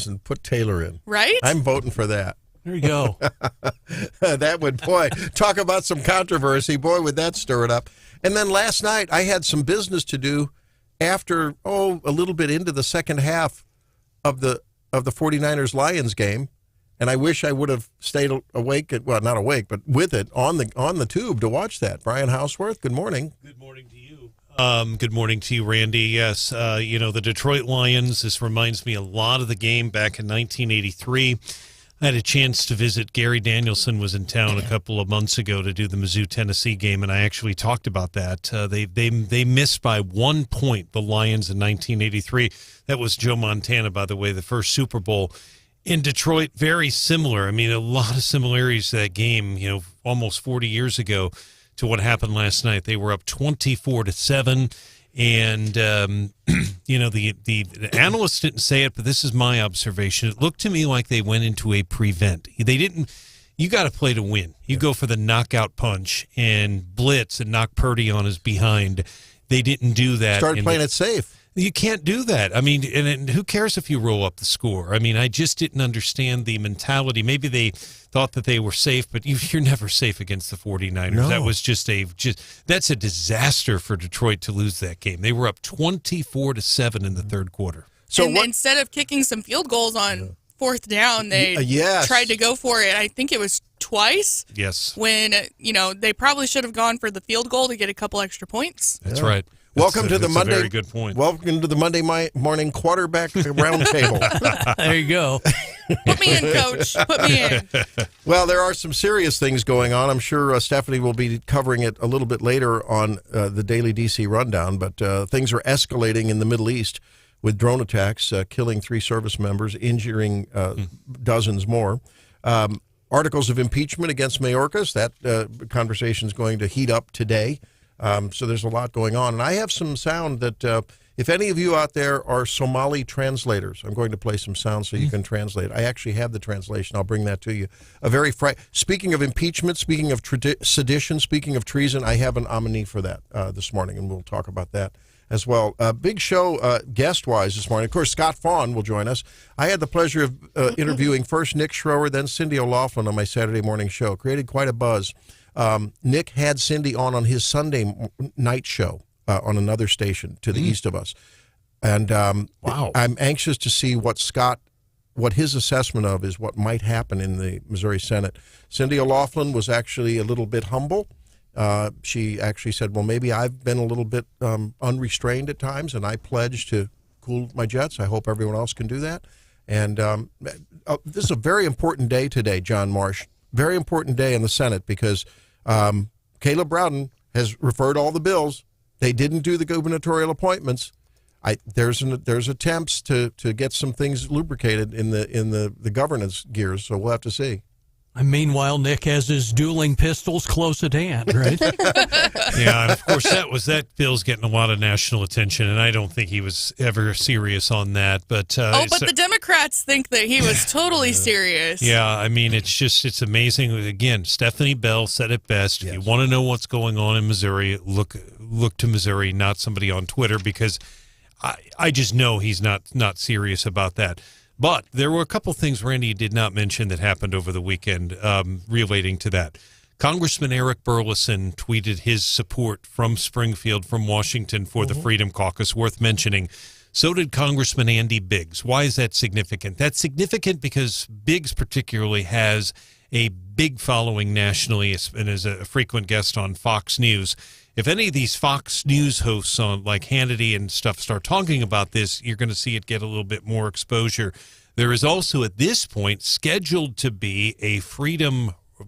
and put Taylor in. Right? I'm voting for that. There you go. That would, boy, talk about some controversy. Boy, would that stir it up. And then last night, I had some business to do after, a little bit into the second half of the 49ers-Lions game. And I wish I would have stayed awake, not awake, but with it on the tube to watch that. Brian Hauswirth, good morning. Good morning to you. Good morning to you, Randy. Yes, the Detroit Lions, this reminds me a lot of the game back in 1983. I had a chance to visit. Gary Danielson was in town a couple of months ago to do the Mizzou, Tennessee game, and I actually talked about that. They missed by 1 point, the Lions in 1983. That was Joe Montana, by the way, the first Super Bowl. In Detroit, very similar. I mean, a lot of similarities to that game, almost 40 years ago to what happened last night. They were up 24-7. And, the analysts didn't say it, but this is my observation. It looked to me like they went into a prevent. They didn't. You got to play to win. You go for the knockout punch and blitz and knock Purdy on his behind. They didn't do that. Started playing it safe. You can't do that. I mean, and who cares if you roll up the score? I mean, I just didn't understand the mentality. Maybe they thought that they were safe, but you're never safe against the 49ers. No. That was that's a disaster for Detroit to lose that game. They were up 24-7 in the third quarter. So instead of kicking some field goals on fourth down, they tried to go for it. I think it was twice. Yes. When, they probably should have gone for the field goal to get a couple extra points. That's right. Welcome to the Monday. Very good point. Welcome to the Monday morning quarterback roundtable. There you go. Put me in, Coach. Put me in. Well, there are some serious things going on. I'm sure Stephanie will be covering it a little bit later on the Daily DC Rundown, but things are escalating in the Middle East with drone attacks, killing 3 service members, injuring dozens more. Articles of impeachment against Mayorkas. That conversation is going to heat up today. So there's a lot going on. And I have some sound that if any of you out there are Somali translators, I'm going to play some sound so you can translate. I actually have the translation. I'll bring that to you. Speaking of impeachment, speaking of sedition, speaking of treason, I have an nominee for that this morning, and we'll talk about that as well. Big show guest-wise this morning. Of course, Scott Faughn will join us. I had the pleasure of interviewing first Nick Schroer, then Cindy O'Loughlin on my Saturday morning show. Created quite a buzz. Nick had Cindy on his Sunday night show on another station to the east of us. And wow. I'm anxious to see what his assessment of is what might happen in the Missouri Senate. Cindy O'Loughlin was actually a little bit humble. She actually said, well, maybe I've been a little bit unrestrained at times, and I pledge to cool my jets. I hope everyone else can do that. And this is a very important day today, John Marsh. Very important day in the Senate because Caleb Rowden has referred all the bills. They didn't do the gubernatorial appointments. There's attempts to get some things lubricated in the governance gears, so we'll have to see. And meanwhile, Nick has his dueling pistols close at hand, right? Yeah, and of course that bill's getting a lot of national attention, and I don't think he was ever serious on that. But but the Democrats think that he was totally serious. Yeah, I mean, it's amazing. Again, Stephanie Bell said it best. Yes. If you want to know what's going on in Missouri, look to Missouri, not somebody on Twitter, because I just know he's not serious about that. But there were a couple things, Randy, you did not mention that happened over the weekend relating to that. Congressman Eric Burleson tweeted his support from Springfield, from Washington, for the Freedom Caucus, worth mentioning. So did Congressman Andy Biggs. Why is that significant? That's significant because Biggs particularly has a big following nationally and is a frequent guest on Fox News. If any of these Fox News hosts on like Hannity and stuff start talking about this, you're going to see it get a little bit more exposure. There is also at this point scheduled to be a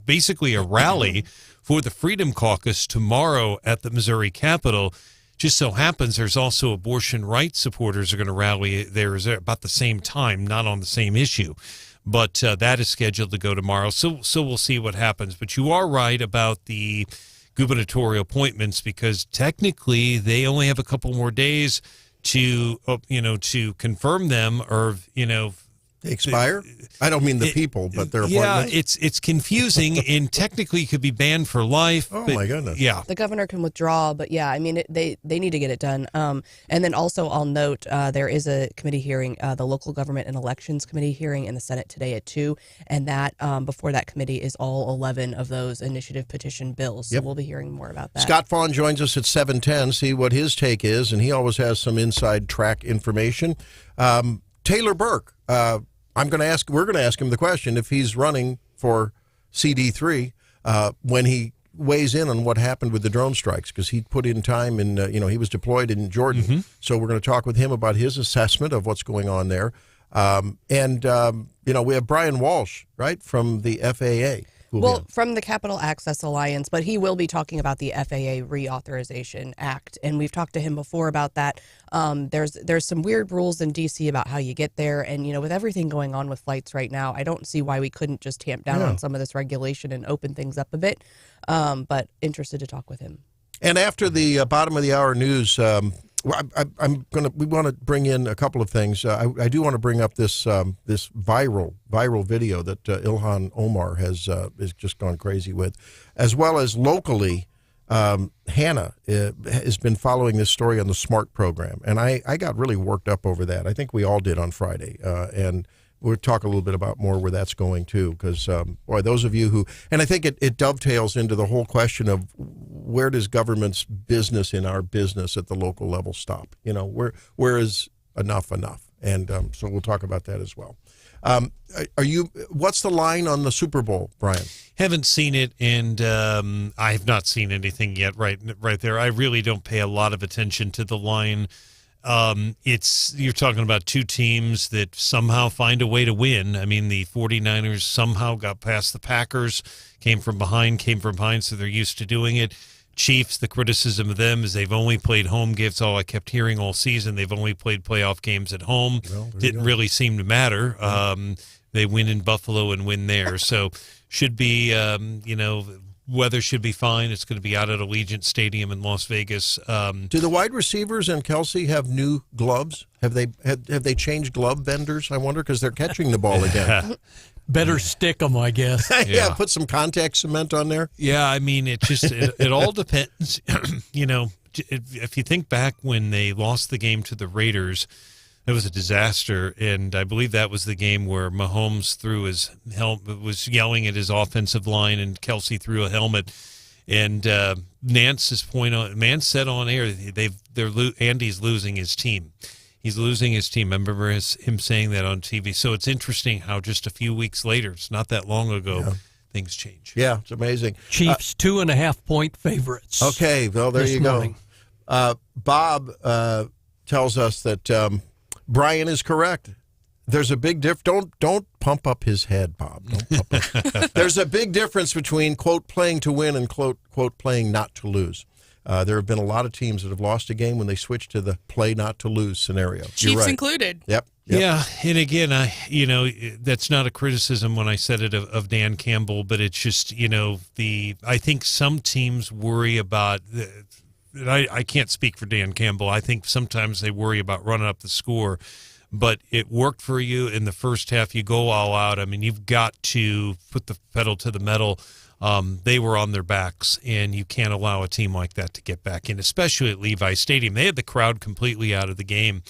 basically a rally for the Freedom Caucus tomorrow at the Missouri Capitol. Just so happens there's also abortion rights supporters are going to rally there about the same time, not on the same issue. But that is scheduled to go tomorrow. So we'll see what happens. But you are right about the gubernatorial appointments because technically they only have a couple more days to confirm them or They expire? I don't mean the people, but their appointments. Yeah, it's confusing, and technically could be banned for life. Oh, my goodness. Yeah. The governor can withdraw, but yeah, I mean, they need to get it done. And then also I'll note there is a committee hearing, the Local Government and Elections Committee hearing in the Senate today at 2, and that before that committee is all 11 of those initiative petition bills. So we'll be hearing more about that. Scott Faughn joins us at 7:10, see what his take is, and he always has some inside track information. Taylor Burke, we're going to ask him the question if he's running for CD3 when he weighs in on what happened with the drone strikes, because he put in time and he was deployed in Jordan. Mm-hmm. So we're going to talk with him about his assessment of what's going on there. We have Brian Walsh, right, from the FAA. Well, from the Capital Access Alliance, but he will be talking about the FAA Reauthorization Act, and we've talked to him before about that. There's some weird rules in D.C. about how you get there, and with everything going on with flights right now, I don't see why we couldn't just tamp down on some of this regulation and open things up a bit. But interested to talk with him. And after the bottom of the hour news, we want to bring in a couple of things. I do want to bring up this viral video that Ilhan Omar has just gone crazy with, as well as locally. Hannah has been following this story on the SMART program, and I got really worked up over that. I think we all did on Friday, and we'll talk a little bit about more where that's going too, because those of you who, and I think it dovetails into the whole question of where does government's business in our business at the local level stop? Where is enough? And so we'll talk about that as well. What's the line on the Super Bowl, Brian? Haven't seen it, and I have not seen anything yet right there. I really don't pay a lot of attention to the line. You're talking about two teams that somehow find a way to win. I mean, the 49ers somehow got past the Packers, came from behind, so they're used to doing it. Chiefs, the criticism of them is they've only played home games. All I kept hearing all season, they've only played playoff games at home. Well, didn't really seem to matter. They win in Buffalo and win there. So should be, weather should be fine. It's going to be out at Allegiant Stadium in Las Vegas. Do the wide receivers and Kelsey have new gloves? Have they changed glove vendors? I wonder, because they're catching the ball again. Better stick them, I guess. Yeah, put some contact cement on there. Yeah, I mean, it all depends. If you think back when they lost the game to the Raiders, it was a disaster, and I believe that was the game where Mahomes threw his helmet, was yelling at his offensive line, and Kelsey threw a helmet. And Nance's man said on air, Andy's losing his team. He's losing his team. I remember him saying that on TV. So it's interesting how just a few weeks later, it's not that long ago, things change. Yeah, it's amazing. Chiefs 2.5-point favorites. Okay, well, there you morning. go. Bob tells us that Brian is correct. There's a big difference. Don't pump up his head, Bob. Don't pump up. There's a big difference between, quote, playing to win and, quote, playing not to lose. There have been a lot of teams that have lost a game when they switched to the play not to lose scenario. Chiefs included. Yep. Yeah, and again, that's not a criticism when I said it of Dan Campbell, but it's just, I think some teams worry about, I can't speak for Dan Campbell. I think sometimes they worry about running up the score, but it worked for you in the first half. You go all out. I mean, you've got to put the pedal to the metal. They were on their backs, and you can't allow a team like that to get back in, especially at Levi Stadium. They had the crowd completely out of the game,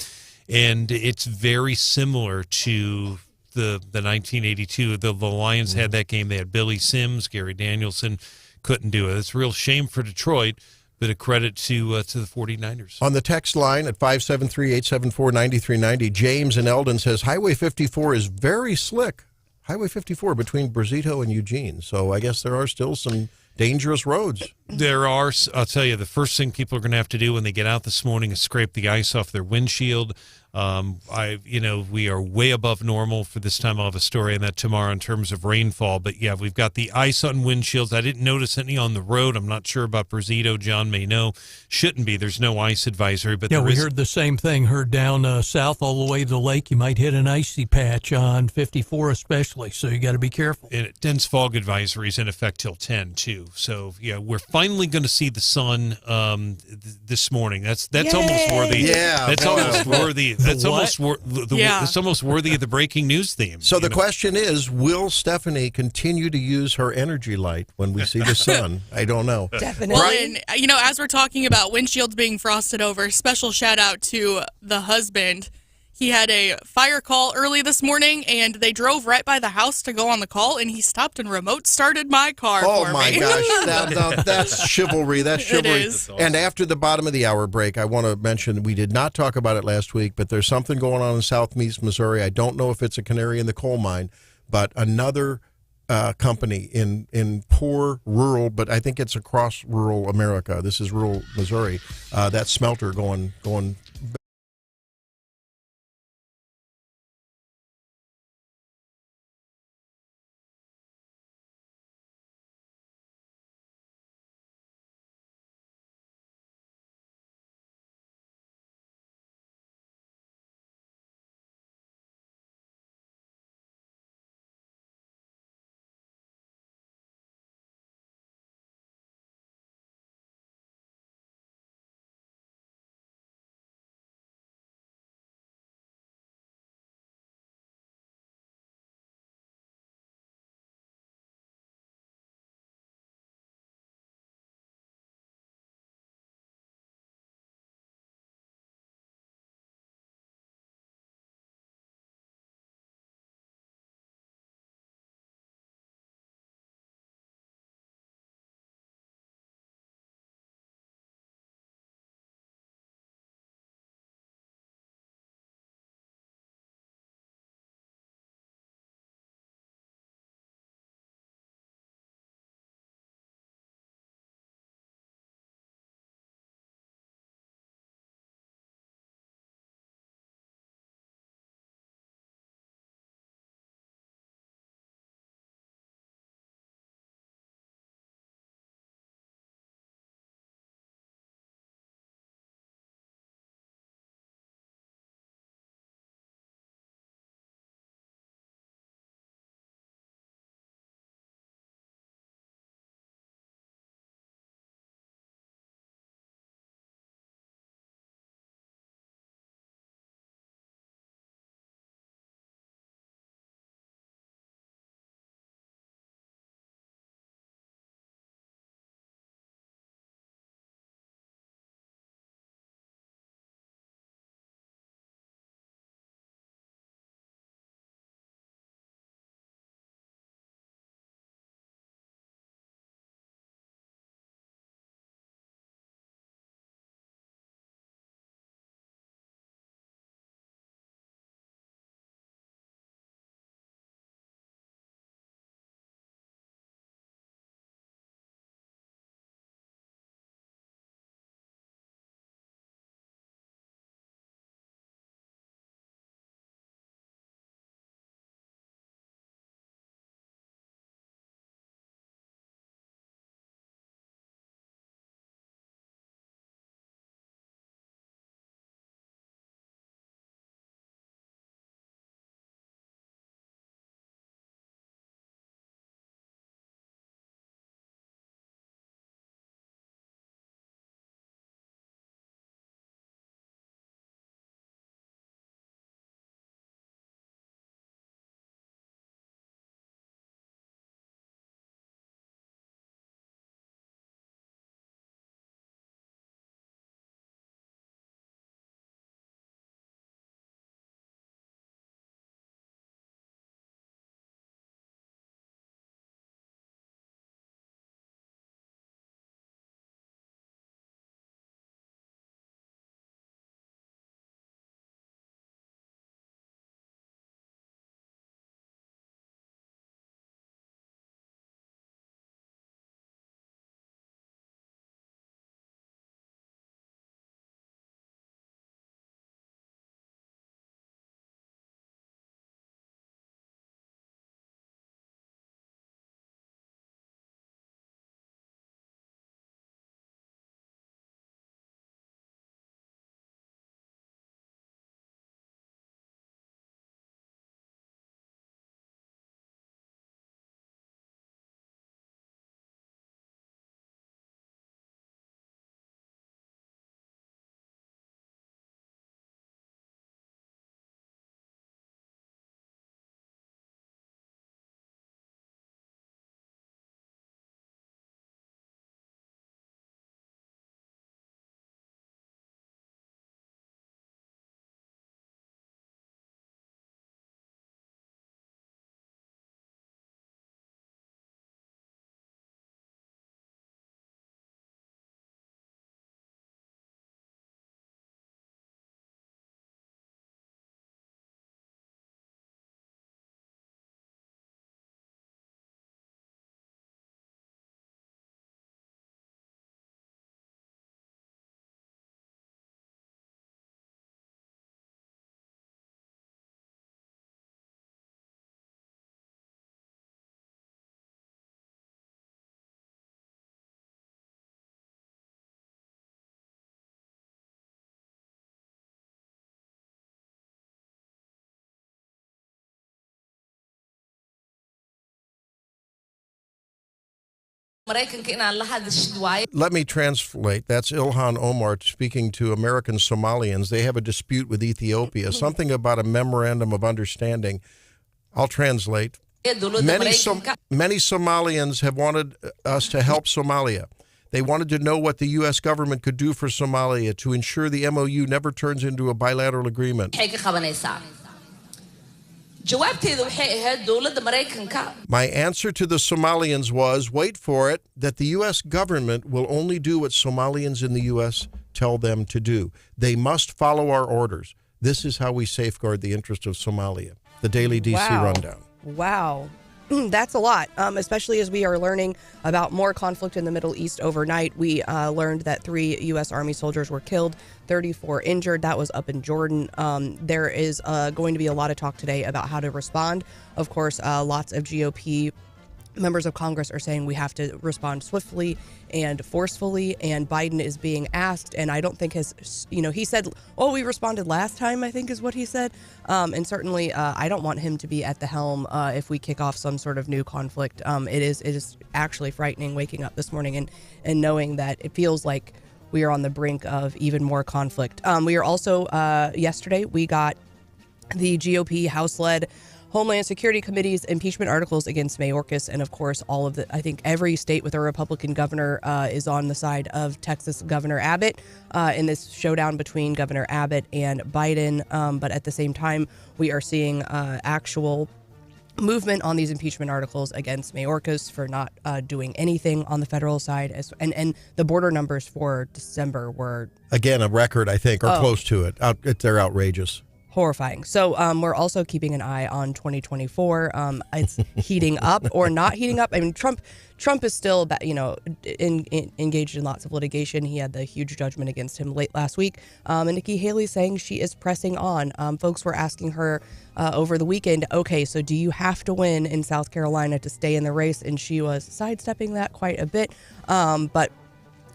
and it's very similar to the 1982. The Lions had that game. They had Billy Sims, Gary Danielson, couldn't do it. It's a real shame for Detroit, but a credit to the 49ers. On the text line at 573-874-9390, James in Eldon says, Highway 54 is very slick. Highway 54 between Brazito and Eugene. So I guess there are still some dangerous roads. There are. I'll tell you, the first thing people are going to have to do when they get out this morning is scrape the ice off their windshield. We are way above normal for this time. I'll have a story on that tomorrow in terms of rainfall. But, yeah, we've got the ice on windshields. I didn't notice any on the road. I'm not sure about Brazito. John may know. Shouldn't be. There's no ice advisory. But we heard the same thing. Heard down south all the way to the lake, you might hit an icy patch on 54 especially. So you got to be careful. And dense fog advisory is in effect till 10, too. So, yeah, we're finally going to see the sun this morning. That's almost worthy. Yeah. That's almost worthy That's almost it's almost worthy of the breaking news theme. So the question is, will Stephanie continue to use her energy light when we see the sun? I don't know. Definitely. Well, and, as we're talking about windshields being frosted over, special shout out to the husband. He had a fire call early this morning, and they drove right by the house to go on the call, and he stopped and remote started my car for me. Oh, my gosh. That's chivalry. That's chivalry. It is. And after the bottom of the hour break, I want to mention, we did not talk about it last week, but there's something going on in Southeast Missouri. I don't know if it's a canary in the coal mine, but another company in poor rural, but I think it's across rural America. This is rural Missouri. That smelter going Let me translate. That's Ilhan Omar speaking to American Somalians. They have a dispute with Ethiopia, something about a memorandum of understanding. I'll translate. Many Somalians have wanted us to help Somalia. They wanted to know what the U.S. government could do for Somalia to ensure the MOU never turns into a bilateral agreement. My answer to the Somalians was, wait for it, that the U.S. government will only do what Somalians in the U.S. tell them to do. They must follow our orders. This is how we safeguard the interest of Somalia. The Daily DC Rundown. Wow. That's a lot, especially as we are learning about more conflict in the Middle East overnight. We learned that 3 U.S. Army soldiers were killed, 34 injured. That was up in Jordan. There is going to be a lot of talk today about how to respond. Of course, lots of GOP members of Congress are saying we have to respond swiftly and forcefully, and Biden is being asked, and I don't think he said, oh, we responded last time, I think is what he said. And certainly I don't want him to be at the helm if we kick off some sort of new conflict. It is actually frightening waking up this morning and knowing that it feels like we are on the brink of even more conflict. We are also, yesterday, we got the GOP House-led Homeland Security Committee's impeachment articles against Mayorkas, and of course, I think every state with a Republican governor is on the side of Texas Governor Abbott in this showdown between Governor Abbott and Biden. But at the same time, we are seeing actual movement on these impeachment articles against Mayorkas for not doing anything on the federal side. And the border numbers for December were, again, a record, I think, or close to it. They're outrageous. Horrifying. So we're also keeping an eye on 2024. It's heating up or not heating up. I mean, Trump is still, engaged in lots of litigation. He had the huge judgment against him late last week. And Nikki Haley saying she is pressing on. Folks were asking her over the weekend, okay, so do you have to win in South Carolina to stay in the race? And she was sidestepping that quite a bit, but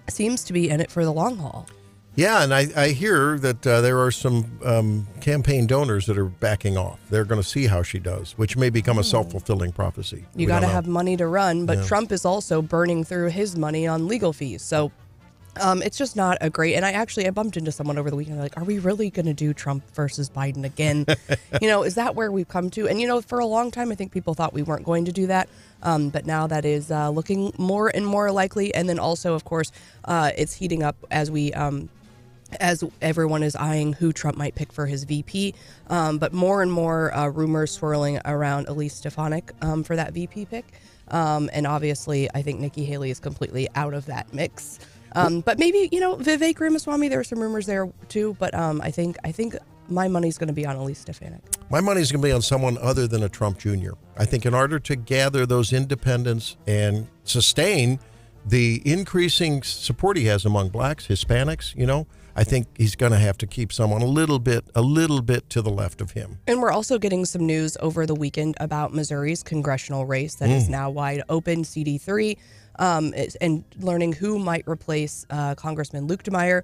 seems to be in it for the long haul. Yeah, and I hear that there are some campaign donors that are backing off. They're going to see how she does, which may become a self-fulfilling prophecy. You got to have money to run, but Trump is also burning through his money on legal fees. So it's just not a great, and I bumped into someone over the weekend, like, are we really going to do Trump versus Biden again? Is that where we've come to? And, for a long time, I think people thought we weren't going to do that. But now that is looking more and more likely. And then also, of course, it's heating up as everyone is eyeing who Trump might pick for his VP. But more and more rumors swirling around Elise Stefanik for that VP pick. And obviously, I think Nikki Haley is completely out of that mix. But maybe, Vivek Ramaswamy, there are some rumors there too. But I think my money's going to be on Elise Stefanik. My money's going to be on someone other than a Trump Jr. I think in order to gather those independents and sustain the increasing support he has among blacks, Hispanics, I think he's going to have to keep someone a little bit to the left of him. And we're also getting some news over the weekend about Missouri's congressional race that is now wide open, CD3, and learning who might replace Congressman Luke DeMeyer.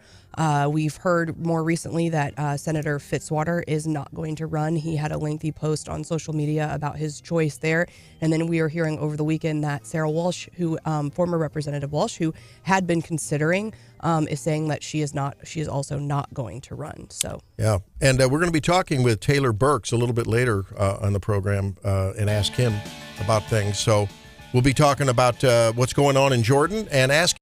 We've heard more recently that Senator Fitzwater is not going to run. He had a lengthy post on social media about his choice there. And then we are hearing over the weekend that Sarah Walsh, former Representative Walsh, who had been considering, is saying that she is also not going to run. So yeah, and we're going to be talking with Taylor Burks a little bit later on the program and ask him about things. So we'll be talking about what's going on in Jordan and ask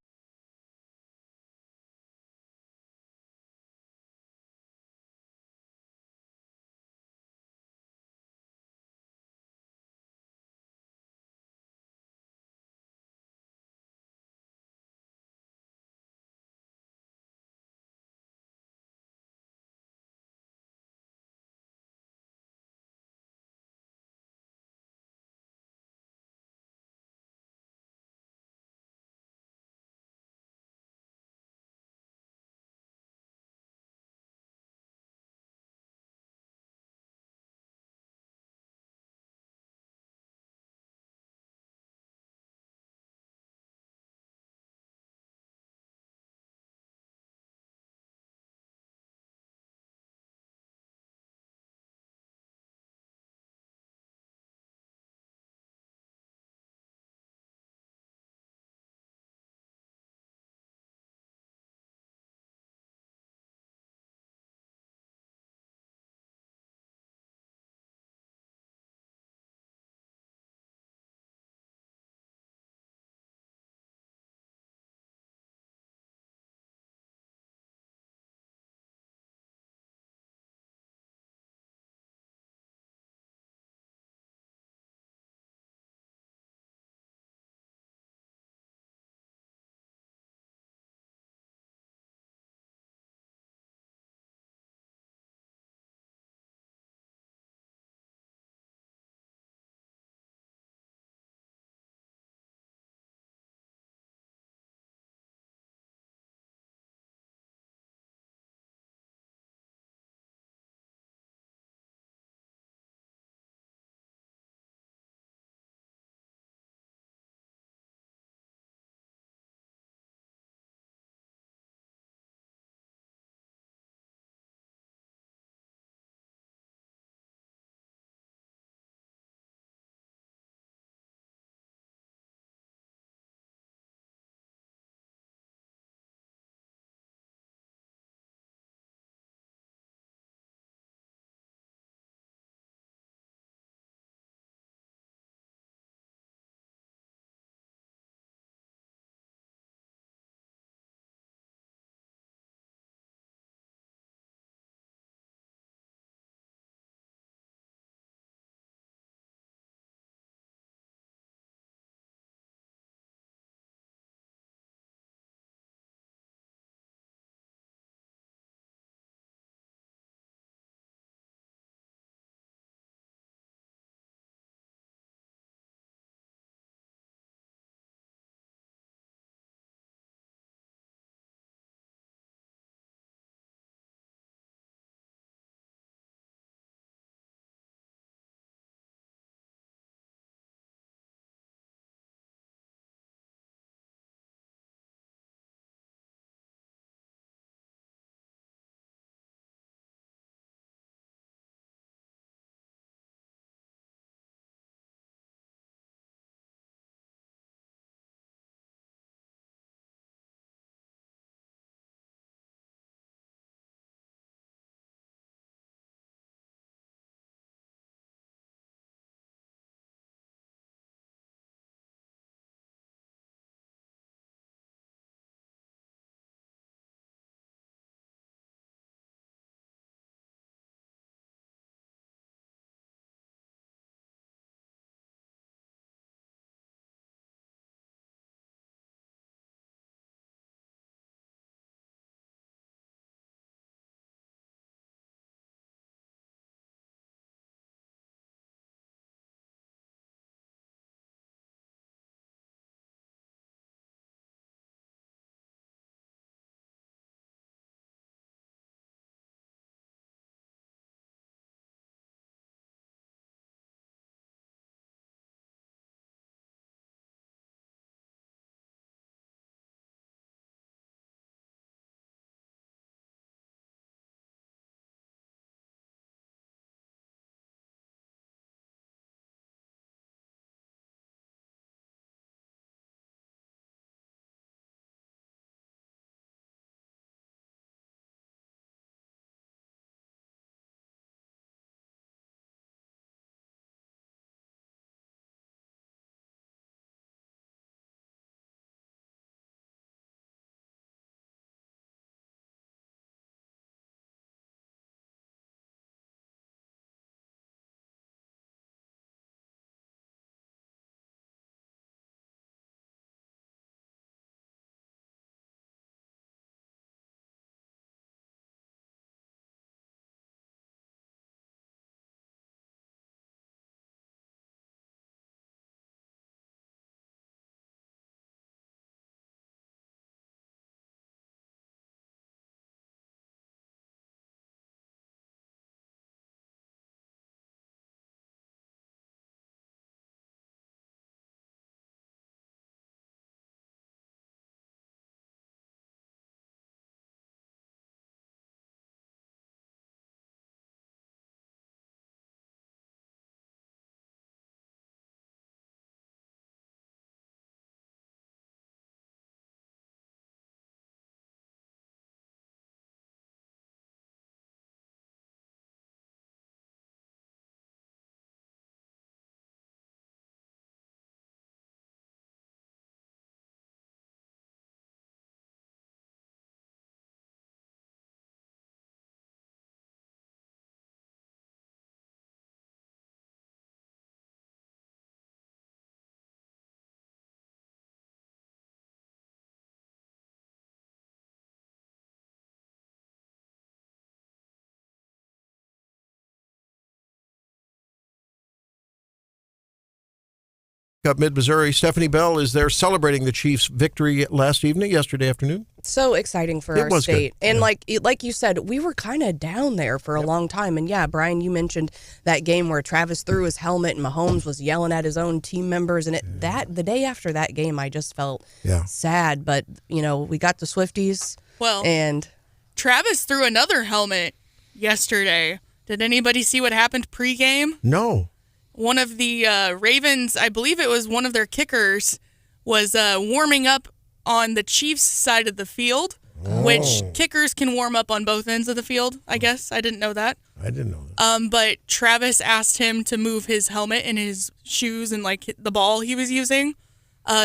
up mid-Missouri. Stephanie Bell is there celebrating the Chiefs' victory yesterday afternoon. So exciting for our state. Good. And like you said, we were kind of down there for a long time. And yeah, Brian, you mentioned that game where Travis threw his helmet and Mahomes was yelling at his own team members. And the day after that game, I just felt sad. But, we got the Swifties. Well, and Travis threw another helmet yesterday. Did anybody see what happened pregame? No. One of the Ravens, I believe it was one of their kickers, was warming up on the Chiefs' side of the field, which kickers can warm up on both ends of the field, I guess. I didn't know that. I didn't know that. But Travis asked him to move his helmet and his shoes and the ball he was using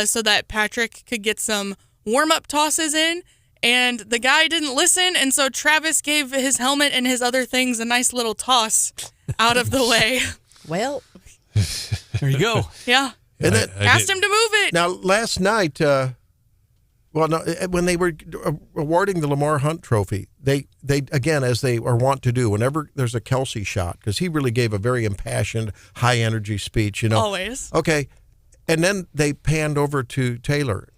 so that Patrick could get some warm-up tosses in. And the guy didn't listen, and so Travis gave his helmet and his other things a nice little toss out of the way. Well, there you go. Yeah. And then, asked him to move it. Now, last night, when they were awarding the Lamar Hunt Trophy, they again, as they are wont to do, whenever there's a Kelsey shot, because he really gave a very impassioned, high-energy speech. Always. Okay. And then they panned over to Taylor.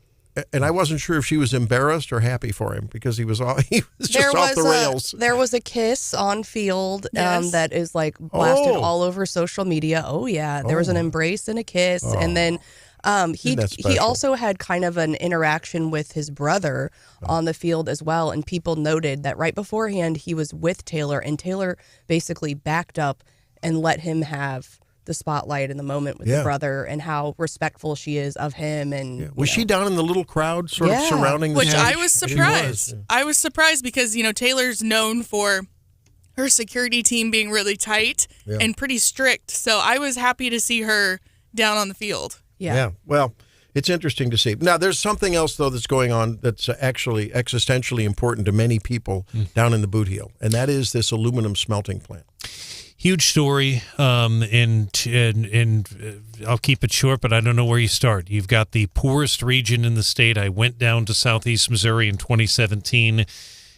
And I wasn't sure if she was embarrassed or happy for him because he was just off the rails. There was a kiss on field that is blasted all over social media. Oh yeah, there was an embrace and a kiss, and then he also had kind of an interaction with his brother on the field as well. And people noted that right beforehand he was with Taylor, and Taylor basically backed up and let him have the spotlight in the moment with the brother and how respectful she is of him. And was she down in the little crowd sort of surrounding the stage? I was surprised. I was surprised because, Taylor's known for her security team being really tight and pretty strict. So I was happy to see her down on the field. Yeah. Well, it's interesting to see. Now, there's something else, though, that's going on that's actually existentially important to many people down in the Boot Heel, and that is this aluminum smelting plant. Huge story, and I'll keep it short, but I don't know where you start. You've got the poorest region in the state. I went down to southeast Missouri in 2017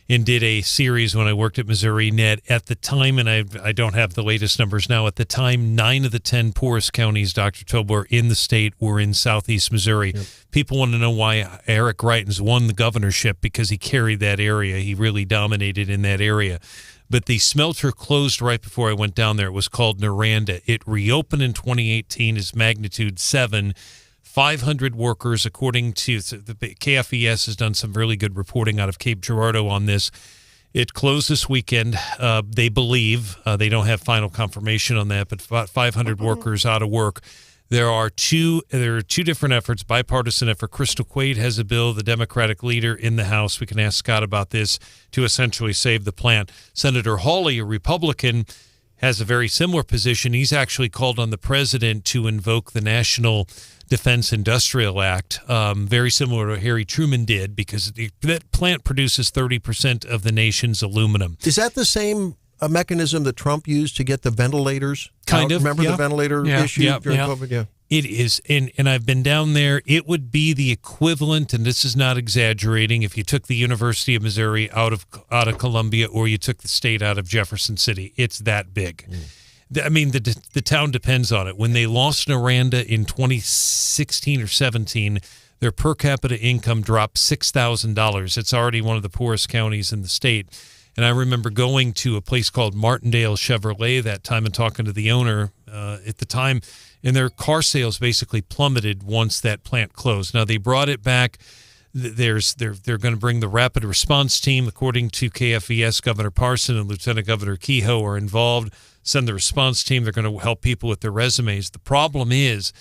and did a series when I worked at Missouri Net. At the time, and I don't have the latest numbers now, at the time, 9 of the 10 poorest counties, Dr. Tobler, in the state were in southeast Missouri. Yep. People want to know why Eric Greitens won the governorship, because he carried that area. He really dominated in that area. But the smelter closed right before I went down there. It was called Noranda. It reopened in 2018 as magnitude 7. 500 workers, according to the KFES, has done some really good reporting out of Cape Girardeau on this. It closed this weekend. They believe, they don't have final confirmation on that, but 500 workers out of work. There are two different efforts, bipartisan effort. Crystal Quaid has a bill, the Democratic leader in the House. We can ask Scott about this, to essentially save the plant. Senator Hawley, a Republican, has a very similar position. He's actually called on the president to invoke the National Defense Industrial Act, very similar to what Harry Truman did, because that plant produces 30% of the nation's aluminum. Is that the same mechanism that Trump used to get the ventilators? Kind of. Remember the ventilator issue during COVID? Yeah. It is, and I've been down there. It would be the equivalent, and this is not exaggerating, if you took the University of Missouri out of Columbia, or you took the state out of Jefferson City. It's that big. I mean, the town depends on it. When they lost Noranda in 2016 or 17, their per capita income dropped $6,000. It's already one of the poorest counties in the state. And I remember going to a place called Martindale Chevrolet that time and talking to the owner at the time, and their car sales basically plummeted once that plant closed. Now, they brought it back. They're going to bring the rapid response team. According to KFES, Governor Parson and Lieutenant Governor Kehoe are involved. Send the response team. They're going to help people with their resumes. The problem is,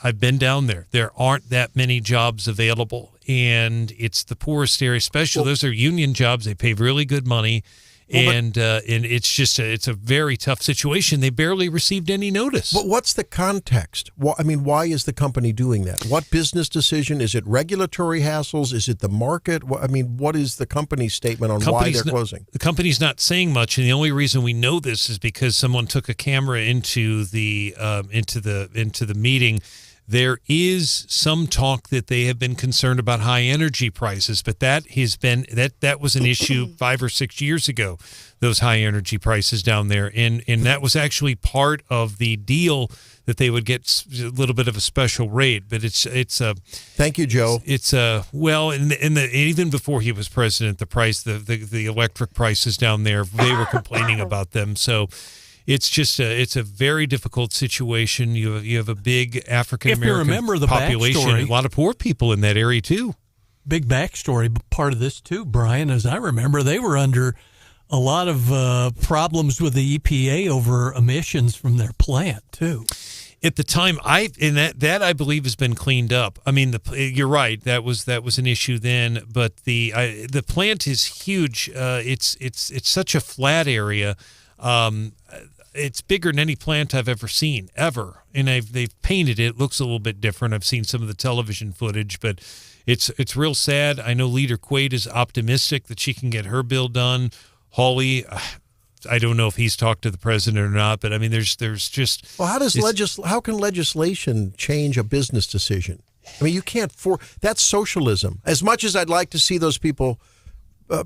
I've been down there. There aren't that many jobs available, and it's the poorest area. Especially those are union jobs. They pay really good money, and it's a very tough situation. They barely received any notice. But what's the context? Why is the company doing that? What business decision? Is it regulatory hassles? Is it the market? What is the company's statement on why they're closing? The company's not saying much, and the only reason we know this is because someone took a camera into the meeting. There is some talk that they have been concerned about high energy prices, but that has been that was an issue 5 or 6 years ago. Those high energy prices down there, and that was actually part of the deal that they would get a little bit of a special rate. But it's thank you, Joe. It's well, even before he was president, the price the electric prices down there, they were complaining about them. So. It's a very difficult situation. You have a big African American population, backstory, a lot of poor people in that area too. Big backstory part of this too, Brian. As I remember, they were under a lot of problems with the EPA over emissions from their plant too. At the time, that I believe has been cleaned up. I mean, you're right. That was an issue then, but the plant is huge. It's such a flat area. It's bigger than any plant I've ever seen, ever. And they've painted it. It looks a little bit different. I've seen some of the television footage, but it's real sad. I know Leader Quaid is optimistic that she can get her bill done. Hawley, I don't know if he's talked to the president or not, but I mean, there's just. Well, how can legislation change a business decision? I mean, you can't that's socialism. As much as I'd like to see those people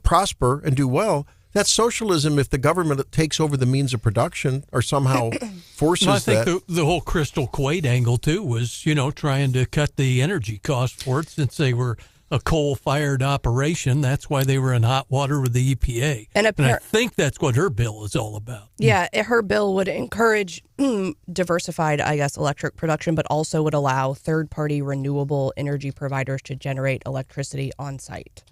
prosper and do well, that's socialism if the government takes over the means of production or somehow forces that. I think the whole Crystal Quaid angle, too, was, trying to cut the energy cost for it since they were a coal-fired operation. That's why they were in hot water with the EPA. And I think that's what her bill is all about. Yeah, her bill would encourage diversified, electric production, but also would allow third-party renewable energy providers to generate electricity on site.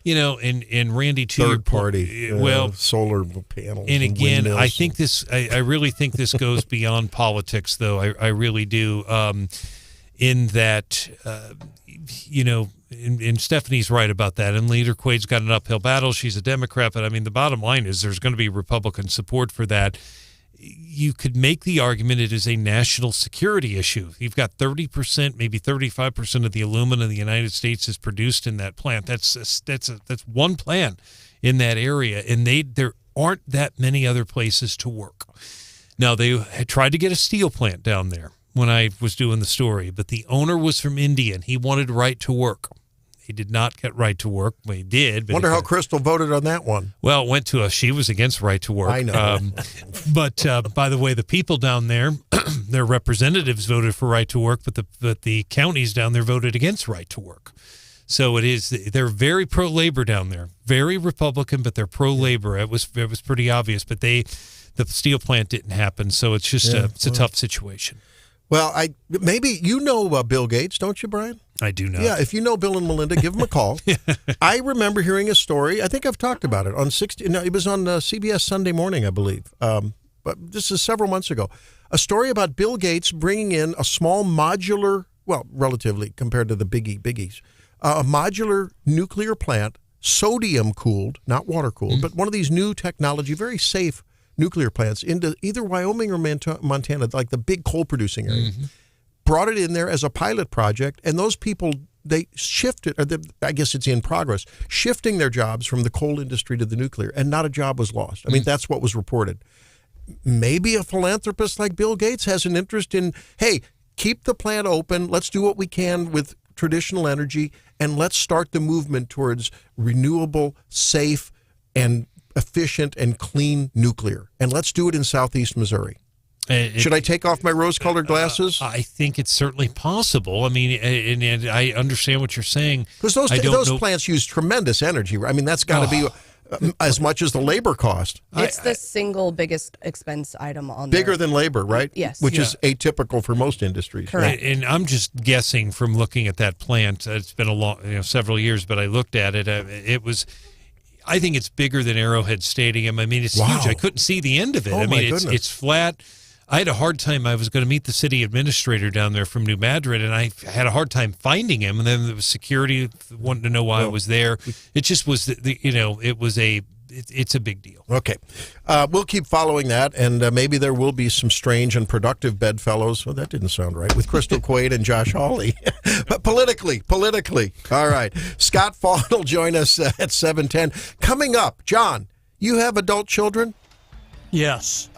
And Randy, too. Third party, solar panels. And again, I think I really think this goes beyond politics, though. I really do. In that, and Stephanie's right about that. And Leader Quaid's got an uphill battle. She's a Democrat, but I mean, the bottom line is there's going to be Republican support for that. You could make the argument it is a national security issue. You've got 30%, maybe 35% of the aluminum in the United States is produced in that plant. That's one plant in that area, and there aren't that many other places to work. Now, they had tried to get a steel plant down there when I was doing the story, but the owner was from India, and he wanted right to work. He did not get right to work. Well, he did. But wonder how Crystal voted on that one. Well, it went to she was against right to work. I know. But by the way, the people down there, their representatives voted for right to work, but the counties down there voted against right to work. So they're very pro-labor down there, very Republican, but they're pro-labor. It was pretty obvious, but the steel plant didn't happen. So it's just a tough situation. Well, maybe Bill Gates, don't you, Brian? I do not. Yeah, if you know Bill and Melinda, give them a call. I remember hearing a story. I think I've talked about it on it was on CBS Sunday Morning, I believe. But this is several months ago. A story about Bill Gates bringing in a small modular, well, relatively compared to the biggies, a modular nuclear plant, sodium cooled, not water cooled, but one of these new technology, very safe nuclear plants into either Wyoming or Montana, like the big coal producing area. Mm-hmm. Brought it in there as a pilot project, and those people, they shifted, I guess it's in progress, shifting their jobs from the coal industry to the nuclear, and not a job was lost. I mean, that's what was reported. Maybe a philanthropist like Bill Gates has an interest in, hey, keep the plant open, let's do what we can with traditional energy, and let's start the movement towards renewable, safe, and efficient and clean nuclear. And let's do it in southeast Missouri. Should I take off my rose-colored glasses? I think it's certainly possible. I mean, and I understand what you're saying. Because those plants use tremendous energy. I mean, that's got to be as much as the labor cost. It's the single biggest expense item on bigger than labor, right? Yes. Which is atypical for most industries. Correct. And I'm just guessing from looking at that plant. It's been several years, but I looked at it. It was. I think it's bigger than Arrowhead Stadium. I mean, it's huge. I couldn't see the end of it. Oh, I mean, it's flat. I had a hard time. I was going to meet the city administrator down there from New Madrid, and I had a hard time finding him. And then there was security wanting to know why I was there. It just was, it's a big deal. Okay. We'll keep following that, and maybe there will be some strange and productive bedfellows. Well, that didn't sound right. With Crystal Quaid and Josh Hawley. But politically. All right. Scott Faughn will join us at 7:10. Coming up, John, you have adult children? Yes.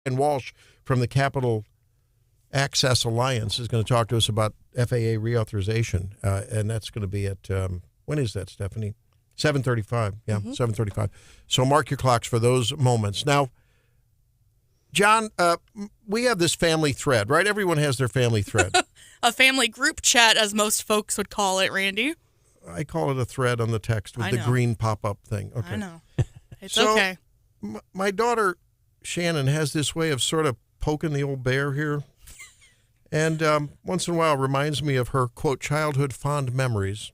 And Walsh from the Capital Access Alliance is going to talk to us about FAA reauthorization, and that's going to be at, when is that, Stephanie? 7:35. Yeah, 7:35. So mark your clocks for those moments. Now, John, we have this family thread, right? Everyone has their family thread. A family group chat, as most folks would call it, Randy. I call it a thread on the text with the green pop-up thing. Okay. I know. It's so, okay. My daughter, Shannon, has this way of sort of poking the old bear here. And once in a while reminds me of her, quote, childhood fond memories.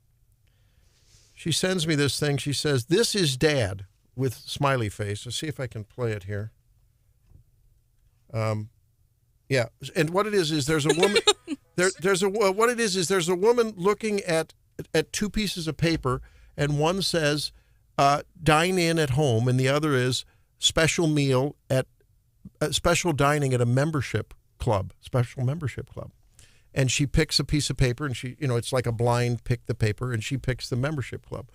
She sends me this thing. She says, "This is Dad," with smiley face. Let's see if I can play it here. Yeah. And what it is there's a woman, there's a woman looking at two pieces of paper, and one says, dine in at home, and the other is special meal at special dining at a membership club, special membership club. And she picks a piece of paper, and she, it's like a blind pick the paper, and she picks the membership club.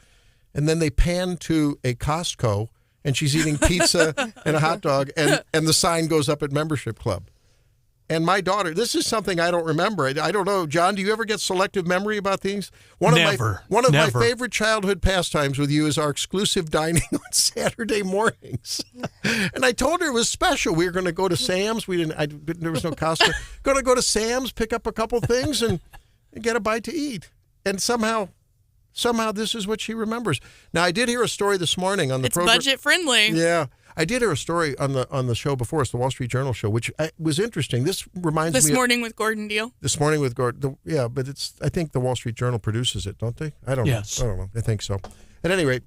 And then they pan to a Costco, and she's eating pizza and a hot dog, and the sign goes up at membership club. And my daughter, this is something I don't remember. I don't know, John, do you ever get selective memory about things? Never. One of my favorite childhood pastimes with you is our exclusive dining on Saturday mornings. And I told her it was special. We were going to go to Sam's. There was no Costco. Going to go to Sam's, pick up a couple things, and get a bite to eat. And somehow this is what she remembers. Now, I did hear a story this morning on the program. It's budget friendly. Yeah. I did hear a story on the show before us, the Wall Street Journal show, which was interesting. This reminds me This morning with Gordon Deal. This morning with Gordon. Yeah, but I think the Wall Street Journal produces it, don't they? I don't know. I don't know. I think so. At any rate,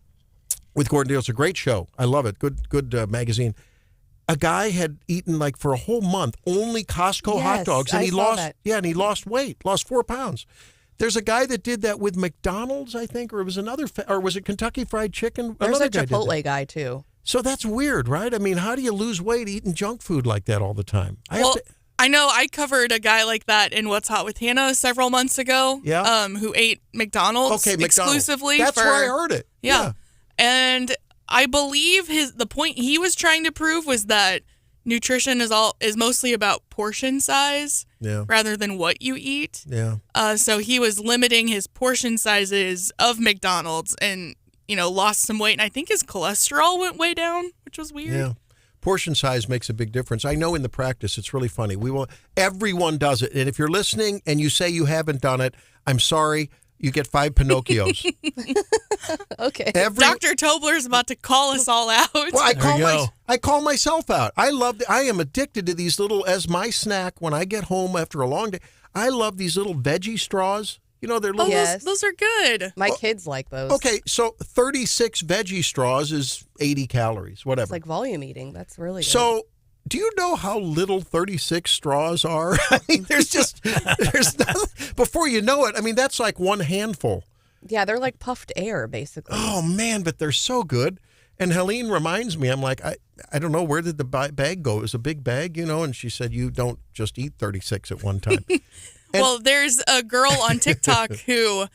with Gordon Deal, it's a great show. I love it. Good magazine. A guy had eaten for a whole month only Costco hot dogs, and he lost weight, lost 4 pounds. There's a guy that did that with McDonald's, I think, or it was or was it Kentucky Fried Chicken? There's a Chipotle guy too. So that's weird, right? I mean, how do you lose weight eating junk food like that all the time? I know I covered a guy like that in What's Hot with Hannah several months ago. Yeah. Who ate McDonald's exclusively. That's where I heard it. Yeah. And I believe the point he was trying to prove was that nutrition is mostly about portion size rather than what you eat. Yeah. So he was limiting his portion sizes of McDonald's and lost some weight, and I think his cholesterol went way down, which was weird. Yeah. Portion size makes a big difference. I know in the practice, it's really funny. Everyone does it. And if you're listening and you say you haven't done it, I'm sorry, you get 5 Pinocchios. Okay. Dr. Tobler is about to call us all out. Well, I call myself out. I am addicted to these little, as my snack when I get home after a long day, I love these little veggie straws. They're little. Yes. Those are good. My kids like those. Okay, so 36 veggie straws is 80 calories, whatever. It's like volume eating. That's really good. So, do you know how little 36 straws are? I mean, there's nothing. Before you know it, I mean, that's like one handful. Yeah, they're like puffed air, basically. Oh, man, but they're so good. And Helene reminds me, I'm like, I don't know, where did the bag go? It was a big bag, and she said, you don't just eat 36 at one time. Well, there's a girl on TikTok who,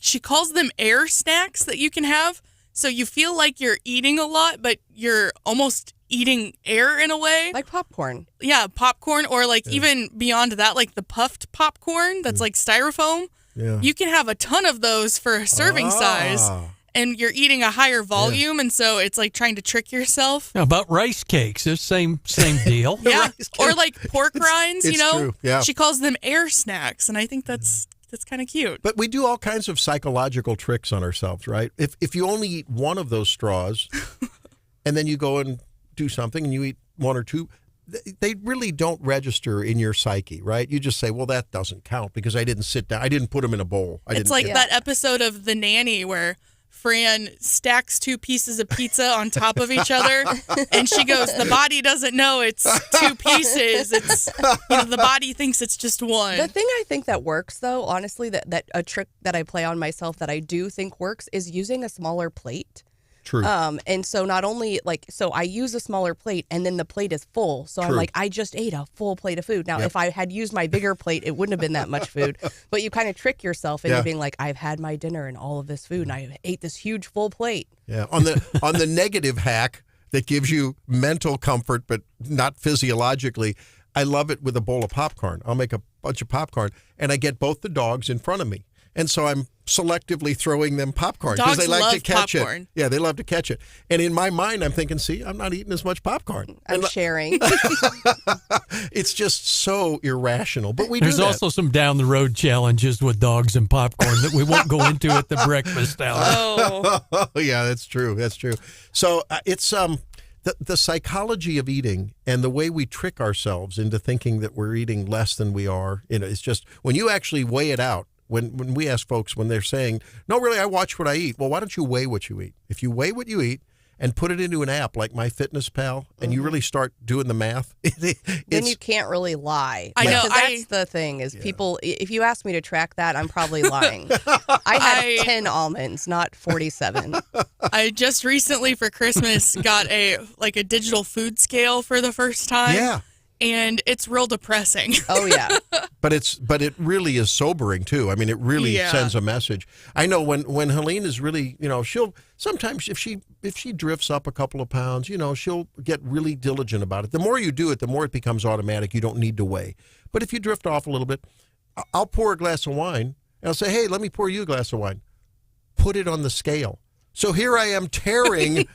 she calls them air snacks that you can have. So you feel like you're eating a lot, but you're almost eating air in a way. Like popcorn. Yeah, popcorn, or even beyond that, like the puffed popcorn that's like styrofoam. Yeah. You can have a ton of those for a serving size. And you're eating a higher volume, and so it's like trying to trick yourself. How about rice cakes? It's same deal. Yeah, or like pork rinds, it's true. Yeah. She calls them air snacks, and I think that's kind of cute. But we do all kinds of psychological tricks on ourselves, right? If you only eat one of those straws, and then you go and do something, and you eat one or two, they really don't register in your psyche, right? You just say, well, that doesn't count because I didn't sit down. I didn't put them in a bowl. It's like that episode of The Nanny where Fran stacks 2 pieces of pizza on top of each other, and she goes, the body doesn't know it's 2 pieces. It's the body thinks it's just one. The thing I think that works, though, honestly, that a trick that I play on myself that I do think works is using a smaller plate. True. And so not only so I use a smaller plate and then the plate is full. So True. I'm like, I just ate a full plate of food. Now, if I had used my bigger plate, it wouldn't have been that much food. But you kind of trick yourself into being like, I've had my dinner and all of this food and I ate this huge full plate. Yeah. On the negative hack, that gives you mental comfort, but not physiologically. I love it with a bowl of popcorn. I'll make a bunch of popcorn, and I get both the dogs in front of me. And so I'm selectively throwing them popcorn because they like to catch popcorn. it. Yeah, they love to catch it. And in my mind, I'm thinking, see, I'm not eating as much popcorn. I'm sharing. It's just so irrational, but we There's do that. also some down the road challenges with dogs and popcorn that we won't go into at the breakfast hour. Oh, Yeah, that's true. That's true. So it's the psychology of eating and the way we trick ourselves into thinking that we're eating less than we are. It's just when you actually weigh it out. When we ask folks when they're saying, no, really, I watch what I eat. Well, why don't you weigh what you eat? If you weigh what you eat and put it into an app like MyFitnessPal, and you really start doing the math, then you can't really lie. I know. 'Cause that's the thing is people, if you ask me to track that, I'm probably lying. I had 10 almonds, not 47. I just recently for Christmas got a digital food scale for the first time. Yeah. And it's real depressing. Oh, yeah. But it really is sobering too. I mean, it really sends a message. I know when Helene is really, she'll sometimes if she drifts up a couple of pounds, she'll get really diligent about it. The more you do it, the more it becomes automatic. You don't need to weigh. But if you drift off a little bit, I'll pour a glass of wine and I'll say, hey, let me pour you a glass of wine. Put it on the scale. So here I am tearing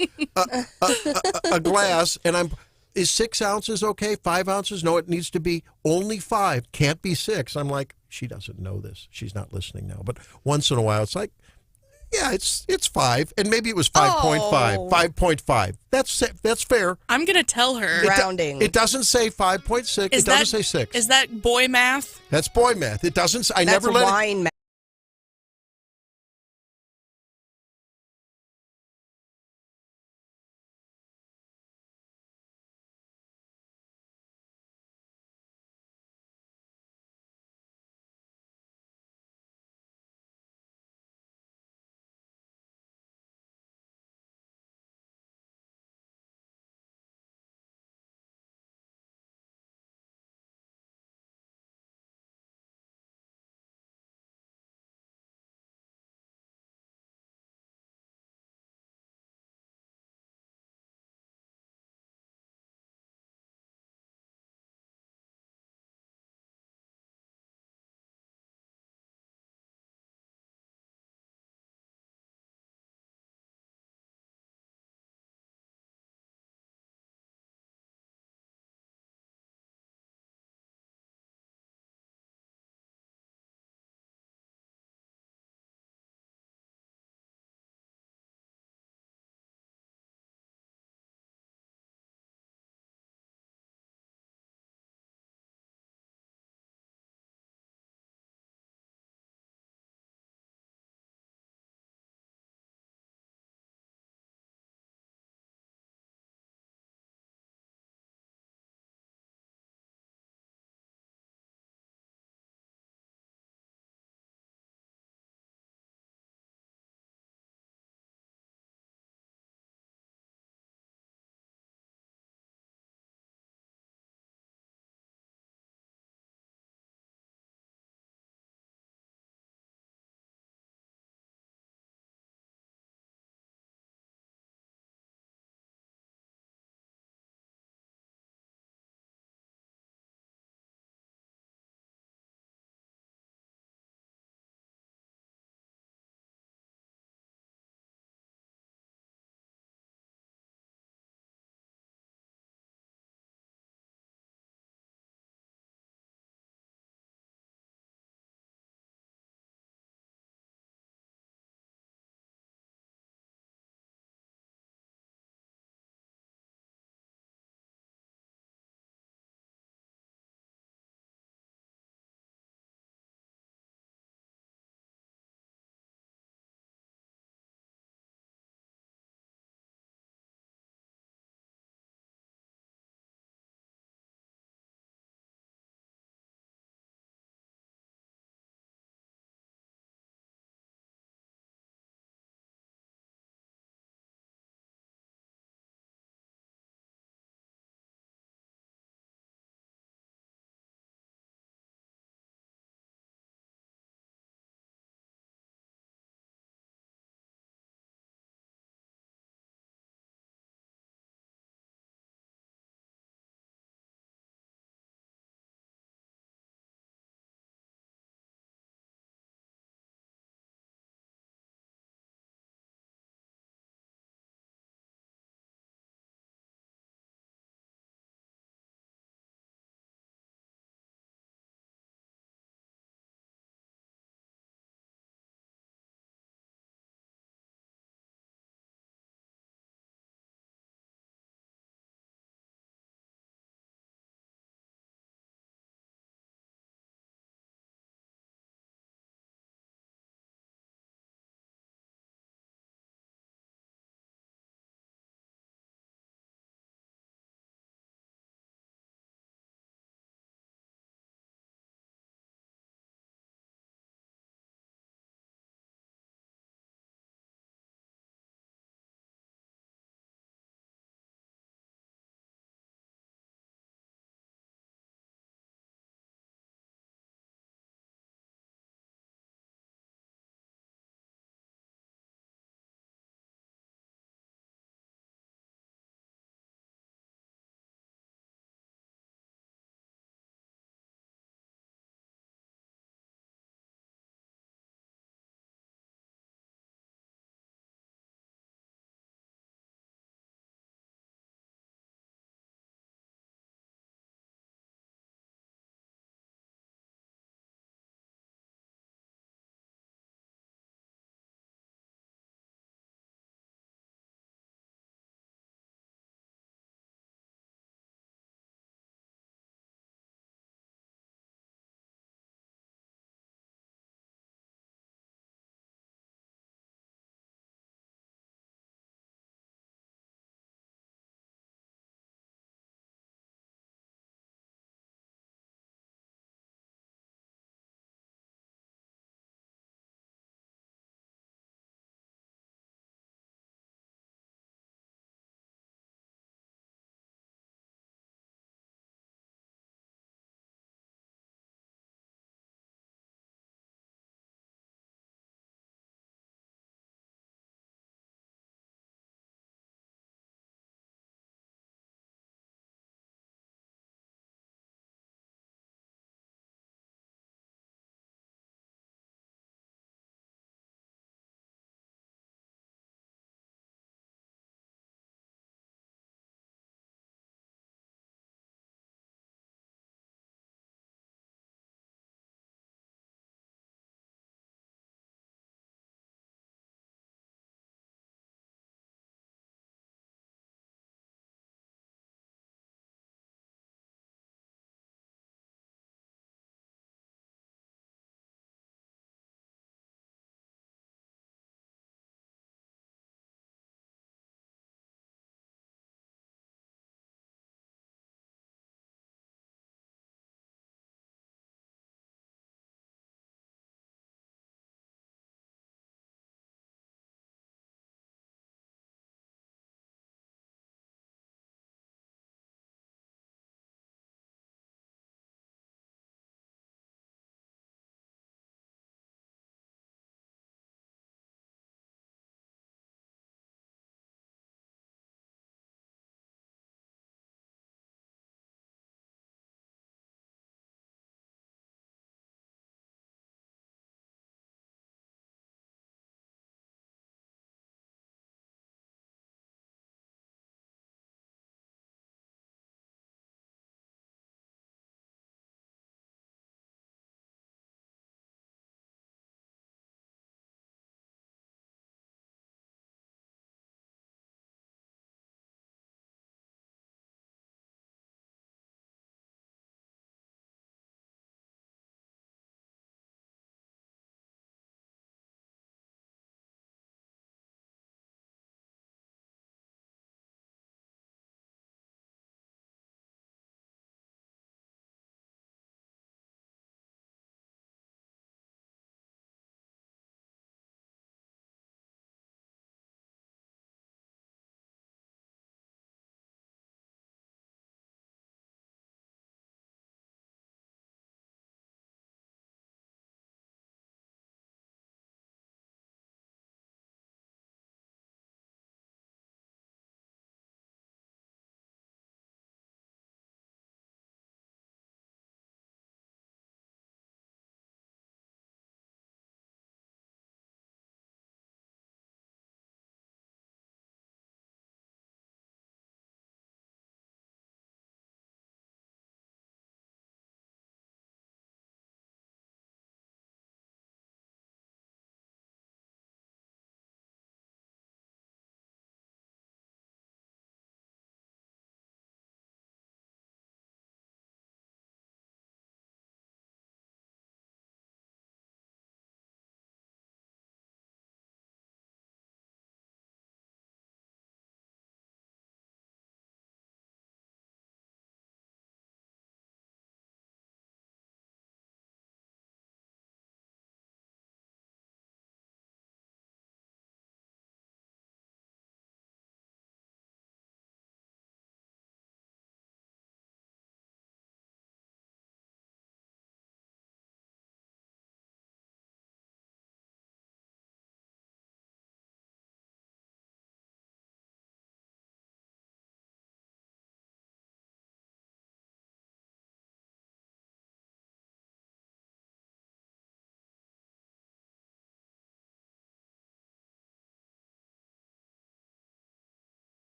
a glass, and is 6 ounces okay? 5 ounces? No, it needs to be only 5. Can't be 6. I'm like, she doesn't know this. She's not listening now. But once in a while, it's like, yeah, it's 5, and maybe it was 5.5. 5.5. That's fair. I'm gonna tell her. Rounding. It doesn't say 5.6. It doesn't say 6. Is that boy math? That's boy math. It doesn't. I That's never let wine math.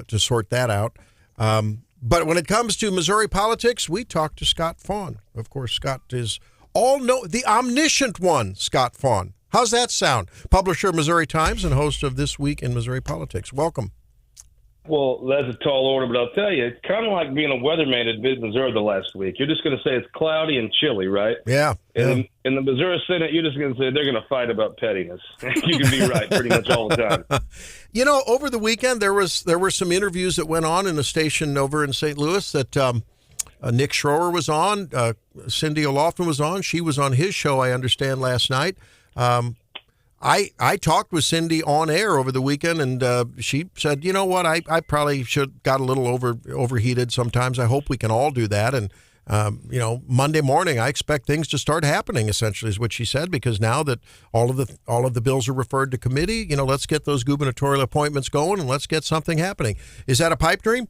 to sort that out. But when it comes to Missouri politics, we talk to Scott Faughn. Of course, Scott is the omniscient one, Scott Faughn. How's that sound? Publisher of Missouri Times and host of This Week in Missouri Politics. Welcome. Well, that's a tall order, but I'll tell you, it's kind of like being a weatherman at Mid-Missouri the last week. You're just going to say it's cloudy and chilly, right? Yeah. In the Missouri Senate, you're just going to say they're going to fight about pettiness. You can be right pretty much all the time. You know, over the weekend, there were some interviews that went on in a station over in St. Louis that Nick Schroer was on. Cindy O'Loughlin was on. She was on his show, I understand, last night. I talked with Cindy on air over the weekend, and she said, you know what, I probably got a little overheated sometimes. I hope we can all do that. And, Monday morning, I expect things to start happening, essentially, is what she said, because now that all of the bills are referred to committee, let's get those gubernatorial appointments going and let's get something happening. Is that a pipe dream?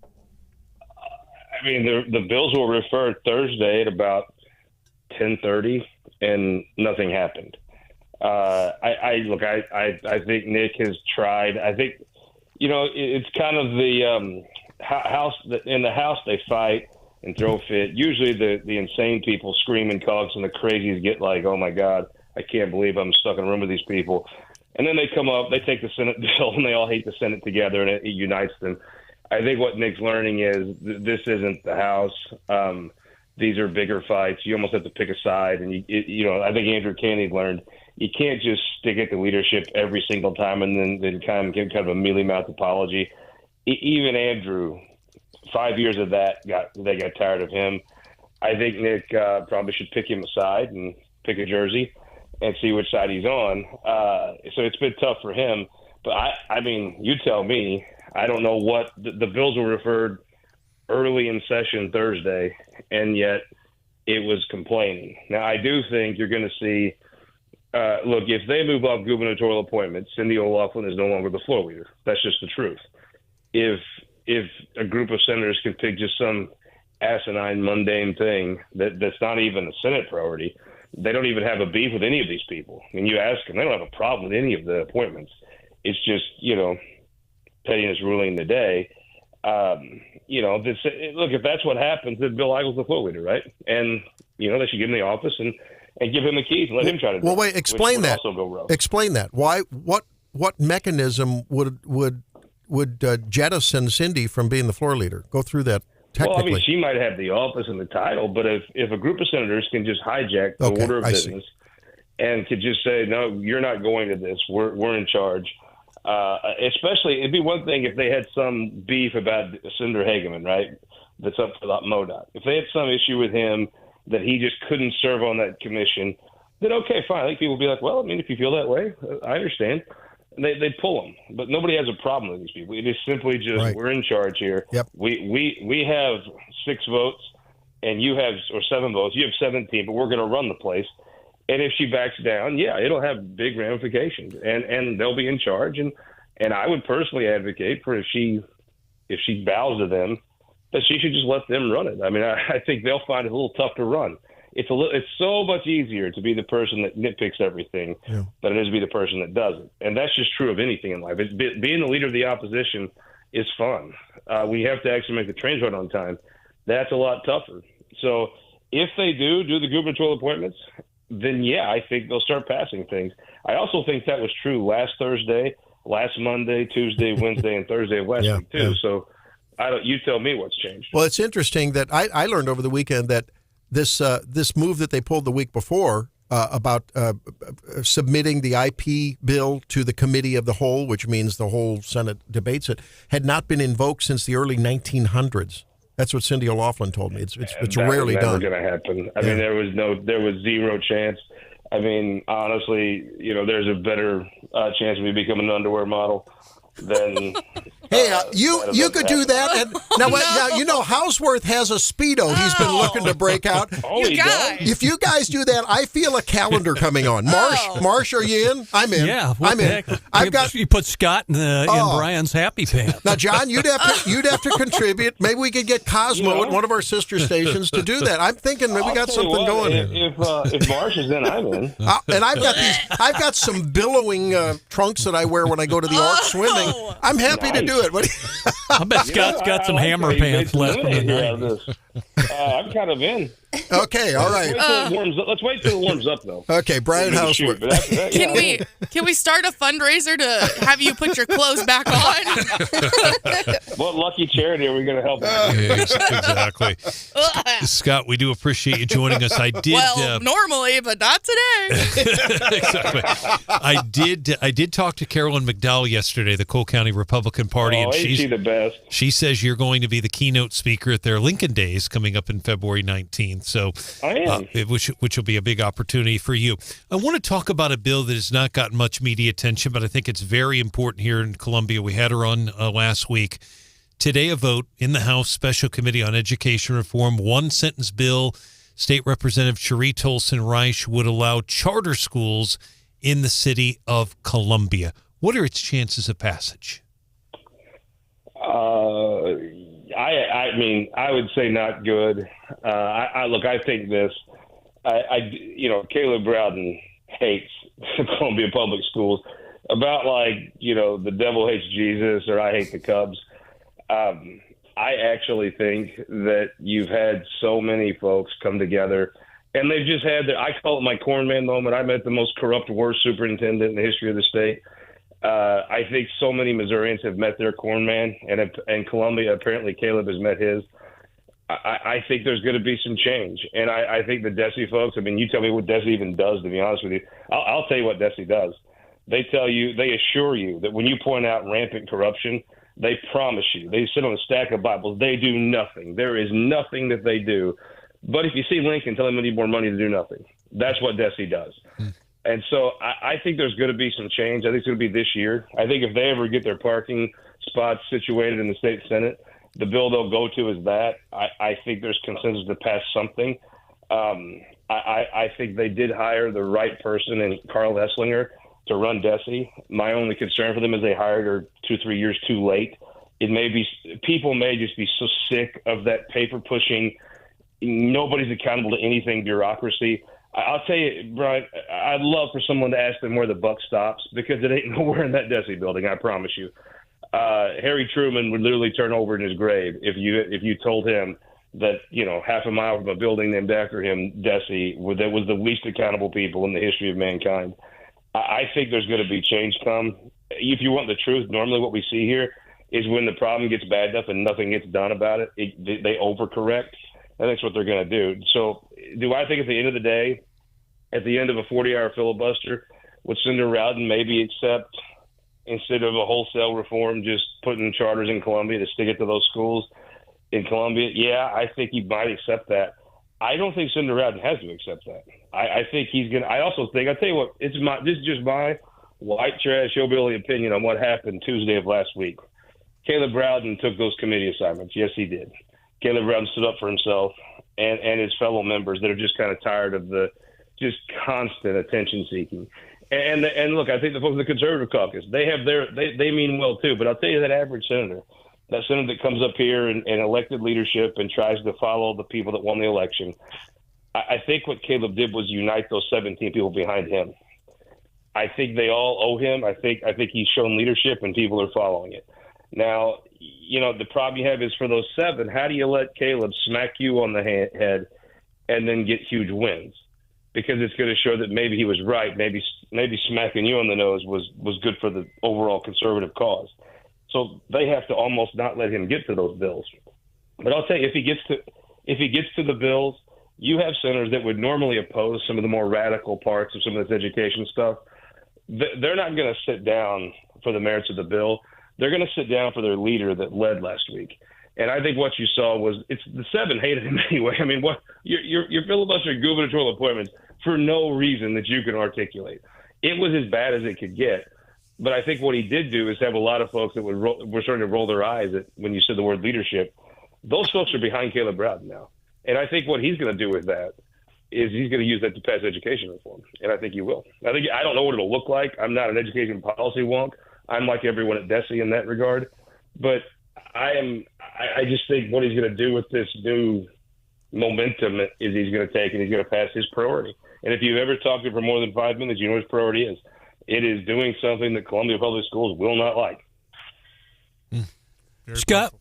I mean, the bills were referred Thursday at about 10:30, and nothing happened. I think Nick has tried. I think, it's kind of the house. In the House, they fight and throw fit. Usually the insane people scream and cuss, and the crazies get like, oh, my God, I can't believe I'm stuck in a room with these people. And then they come up, they take the Senate bill, and they all hate the Senate together, and it unites them. I think what Nick's learning is this isn't the House. These are bigger fights. You almost have to pick a side. And, I think Andrew Kennedy learned you can't just stick at the leadership every single time and then kind of give kind of a mealy-mouthed apology. Even Andrew, 5 years of that, they got tired of him. I think Nick probably should pick him aside and pick a jersey and see which side he's on. So it's been tough for him. But, I mean, you tell me. I don't know what – the bills were referred early in session Thursday, and yet it was complaining. Now, I do think you're going to see look, if they move up gubernatorial appointments, Cindy O'Loughlin is no longer the floor leader. That's just the truth. If a group of senators can pick just some asinine, mundane thing that's not even a Senate priority, they don't even have a beef with any of these people. I mean, you ask them, they don't have a problem with any of the appointments. It's just, pettiness ruling the day. Look, if that's what happens, then Bill Eigle's the floor leader, right? And, they should give him the office and give him the keys and let him try to do it. Well, wait, explain that. Also go rogue. Explain that. Why? What mechanism would jettison Cindy from being the floor leader? Go through that technically. Well, I mean, she might have the office and the title, but if a group of senators can just hijack the order of business and could just say, no, you're not going to this, we're in charge. Especially, it'd be one thing if they had some beef about Senator Hageman, right? That's up for MoDOT. If they had some issue with him that he just couldn't serve on that commission, then okay, fine. I think people would be like, well, I mean, if you feel that way, I understand. And they'd pull him. But nobody has a problem with these people. It is simply just, we're in charge here. Yep. We have 6 votes, and you have, or 7 votes. You have 17, but we're going to run the place. And if she backs down, it'll have big ramifications, and they'll be in charge. And I would personally advocate for if she bows to them, that she should just let them run it. I mean, I think they'll find it a little tough to run. It's so much easier to be the person that nitpicks everything than it is to be the person that doesn't. And that's just true of anything in life. Being the leader of the opposition is fun. We have to actually make the trains run on time. That's a lot tougher. So if they do the gubernatorial appointments, then I think they'll start passing things. I also think that was true last Thursday, last Monday, Tuesday, Wednesday, and Thursday of last week too. So you tell me what's changed. Well, it's interesting that I learned over the weekend that this move that they pulled the week before about submitting the IP bill to the committee of the whole, which means the whole Senate debates it, had not been invoked since the early 1900s. That's what Cindy O'Loughlin told me. It's rarely done. That's never going to happen. I mean, there was zero chance. I mean, honestly, there's a better chance of me becoming an underwear model than. Hey, you could do that. And now, Hauswirth has a Speedo he's been looking to break out. If you guys do that, I feel a calendar coming on. Marsh, are you in? I'm in. Yeah, I'm in. You put Scott in Brian's happy pants. Now, John, you'd have to contribute. Maybe we could get Cosmo at one of our sister stations to do that. I'm thinking maybe we got something going here. If Marsh is in, I'm in. And I've got some billowing trunks that I wear when I go to the Ark swimming. I'm happy to do it. it. What? I bet Scott's got some hammer pants left from the 90s. I'm kind of in. Okay, all right. Let's wait till it warms up, though. Okay, Brian Hauswirth. Can we start a fundraiser to have you put your clothes back on? What lucky charity are we going to help? Exactly. Scott, we do appreciate you joining us. I did. Well, normally, but not today. Exactly. I did talk to Carolyn McDowell yesterday, the Cole County Republican Party, and she's the best. She says you're going to be the keynote speaker at their Lincoln Days coming up in February 19th. So, which will be a big opportunity for you. I want to talk about a bill that has not gotten much media attention, but I think it's very important here in Columbia. We had her on last week. Today, a vote in the House Special Committee on Education Reform, one-sentence bill. State Representative Cherie Tolson-Reich would allow charter schools in the city of Columbia. What are its chances of passage? I mean, I would say not good. I think this. Caleb Rowden hates Columbia Public Schools about the devil hates Jesus or I hate the Cubs. I actually think that you've had so many folks come together, and they've just had I call it my corn man moment. I met the most corrupt, worst superintendent in the history of the state. I think so many Missourians have met their corn man, and Columbia, apparently Caleb has met his. I think there's going to be some change. And I think the DESE folks, I mean, you tell me what DESE even does, to be honest with you. I'll tell you what DESE does. They assure you that when you point out rampant corruption, they promise you, they sit on a stack of Bibles, they do nothing. There is nothing that they do. But if you see Lincoln, tell them we need more money to do nothing. That's what DESE does. And so I think there's going to be some change. I think it's going to be this year. I think if they ever get their parking spots situated in the state Senate, the bill they'll go to is that. I think there's consensus to pass something. I think they did hire the right person in Carl Esslinger to run DESE. My only concern for them is they hired her 2-3 years too late. People may just be so sick of that paper pushing. Nobody's accountable to anything bureaucracy. I'll tell you, Brian, I'd love for someone to ask them where the buck stops, because it ain't nowhere in that DESE building, I promise you. Harry Truman would literally turn over in his grave if you told him that, half a mile from a building named after him, DESE, that was the least accountable people in the history of mankind. I think there's going to be change come. If you want the truth, normally what we see here is when the problem gets bad enough and nothing gets done about it, they overcorrect. And that's what they're going to do. So do I think at the end of the day, at the end of a 40-hour filibuster, would Senator Rowden maybe accept, instead of a wholesale reform, just putting charters in Columbia to stick it to those schools in Columbia? Yeah, I think he might accept that. I don't think Senator Rowden has to accept that. I think he's going to – I also think – I'll tell you what, this is just my white trash hillbilly opinion on what happened Tuesday of last week. Caleb Rowden took those committee assignments. Yes, he did. Caleb Rowden stood up for himself and his fellow members that are just kind of tired of the just constant attention seeking. And look, I think the folks in the Conservative Caucus, they mean well too. But I'll tell you, that average senator, that senator that comes up here and elected leadership and tries to follow the people that won the election, I think what Caleb did was unite those 17 people behind him. I think they all owe him. I think he's shown leadership and people are following it. Now, the problem you have is for those 7, how do you let Caleb smack you on the head and then get huge wins? Because it's going to show that maybe he was right. Maybe smacking you on the nose was good for the overall conservative cause. So they have to almost not let him get to those bills. But I'll tell you, if he gets to the bills, you have senators that would normally oppose some of the more radical parts of some of this education stuff. They're not going to sit down for the merits of the bill. They're going to sit down for their leader that led last week. And I think what you saw was the 7 hated him anyway. I mean, what you're filibustering gubernatorial appointments for no reason that you can articulate. It was as bad as it could get. But I think what he did do is have a lot of folks that were starting to roll their eyes at when you said the word leadership. Those folks are behind Caleb Rowden now. And I think what he's going to do with that is he's going to use that to pass education reform. And I think he will. I don't know what it'll look like. I'm not an education policy wonk. I'm like everyone at DESE in that regard. But I just think what he's going to do with this new momentum is he's going to take and he's going to pass his priority. And if you've ever talked to him for more than 5 minutes, you know what his priority is. It is doing something that Columbia Public Schools will not like. Very Scott, powerful.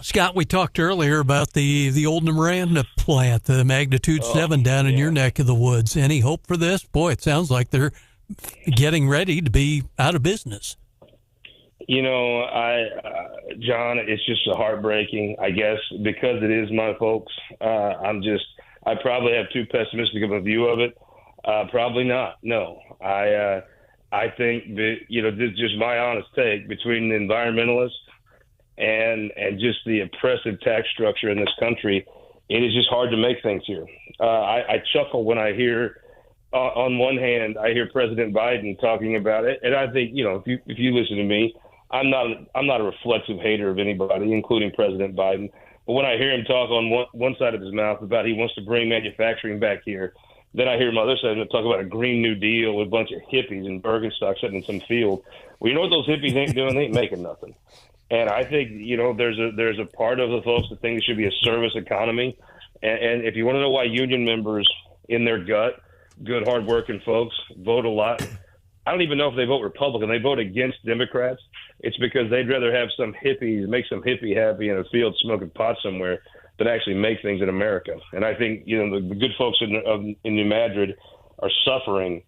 Scott, we talked earlier about the old Miranda plant, the magnitude 7 down in your neck of the woods. Any hope for this? Boy, it sounds like they're getting ready to be out of business. You know, John, it's just heartbreaking, I guess, because it is my folks. I probably have too pessimistic of a view of it. Probably not. No, I think that, this is just my honest take between the environmentalists and just the oppressive tax structure in this country. It is just hard to make things here. I chuckle when I hear, on one hand, I hear President Biden talking about it, and I think, if you listen to me, I'm not a reflexive hater of anybody, including President Biden. But when I hear him talk on one side of his mouth about he wants to bring manufacturing back here, then I hear him on the other side talk about a Green New Deal with a bunch of hippies in Bergenstock sitting in some field. Well, you know what those hippies ain't doing? They ain't making nothing. And I think, there's a part of the folks that think it should be a service economy. And if you want to know why union members in their gut, good, hardworking folks, vote a lot, I don't even know if they vote Republican. They vote against Democrats. It's because they'd rather have some hippies, make some hippie happy in a field smoking pot somewhere than actually make things in America. And I think, the good folks in New Madrid are suffering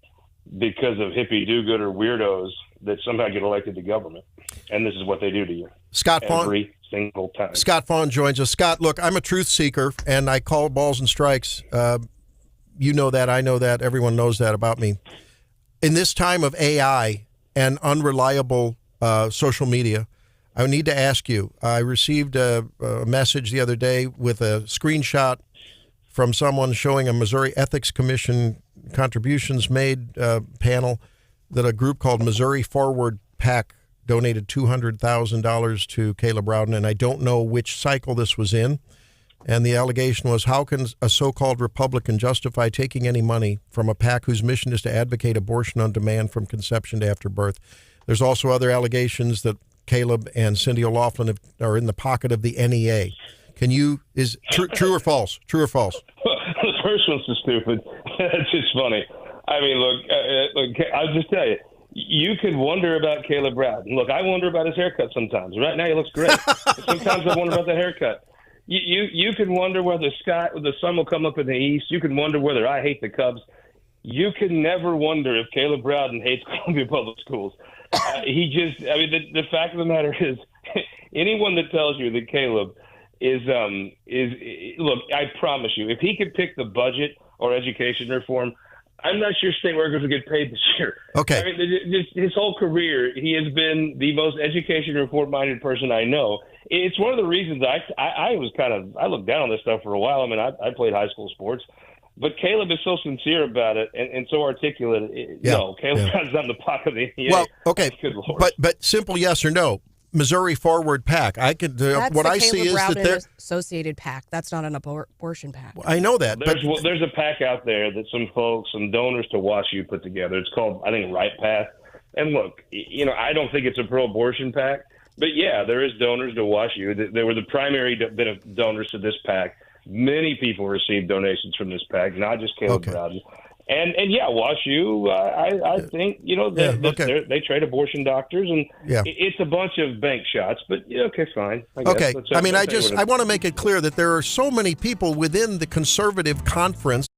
because of hippie do-gooder weirdos that somehow get elected to government. And this is what they do to you. Scott Faughn. Every single time. Scott Faughn joins us. Scott, look, I'm a truth seeker, and I call balls and strikes. You know that. I know that. Everyone knows that about me. In this time of AI and unreliable social media, I need to ask you, I received a message the other day with a screenshot from someone showing a Missouri Ethics Commission contributions made panel that a group called Missouri Forward PAC donated $200,000 to Caleb Rowden, and I don't know which cycle this was in. And the allegation was, how can a so-called Republican justify taking any money from a PAC whose mission is to advocate abortion on demand from conception to after birth? There's also other allegations that Caleb and Cindy O'Loughlin are in the pocket of the NEA. Is true or false? True or false? The first one's so stupid. That's just funny. I mean, look, I'll just tell you, you could wonder about Caleb Rowden. Look, I wonder about his haircut sometimes. Right now, he looks great. Sometimes I wonder about the haircut. You can wonder whether the sun will come up in the east. You can wonder whether I hate the Cubs. You can never wonder if Caleb Rowden hates Columbia Public Schools. The fact of the matter is, anyone that tells you that Caleb is look, I promise you, if he could pick the budget or education reform, I'm not sure state workers will get paid this year. Okay. I mean, his whole career, he has been the most education reform-minded person I know. It's one of the reasons I looked down on this stuff for a while. I mean, I played high school sports, but Caleb is so sincere about it and so articulate. No, Caleb is not in the pocket of the NEA. Well, okay, good Lord. But simple yes or no. Missouri Forward PAC. I could. What I see is that they're associated PAC. That's not an abortion PAC. I know that. There's a PAC out there that some donors to WashU put together. It's called, I think, Right Path. And look, I don't think it's a pro-abortion PAC, but yeah, there is donors to WashU. They were the primary bit of donors to this PAC. Many people received donations from this PAC, not just Caleb Rowden. And yeah, WashU, I think, they trade abortion doctors, and it's a bunch of bank shots, but okay, fine. I want to make it clear that there are so many people within the conservative conference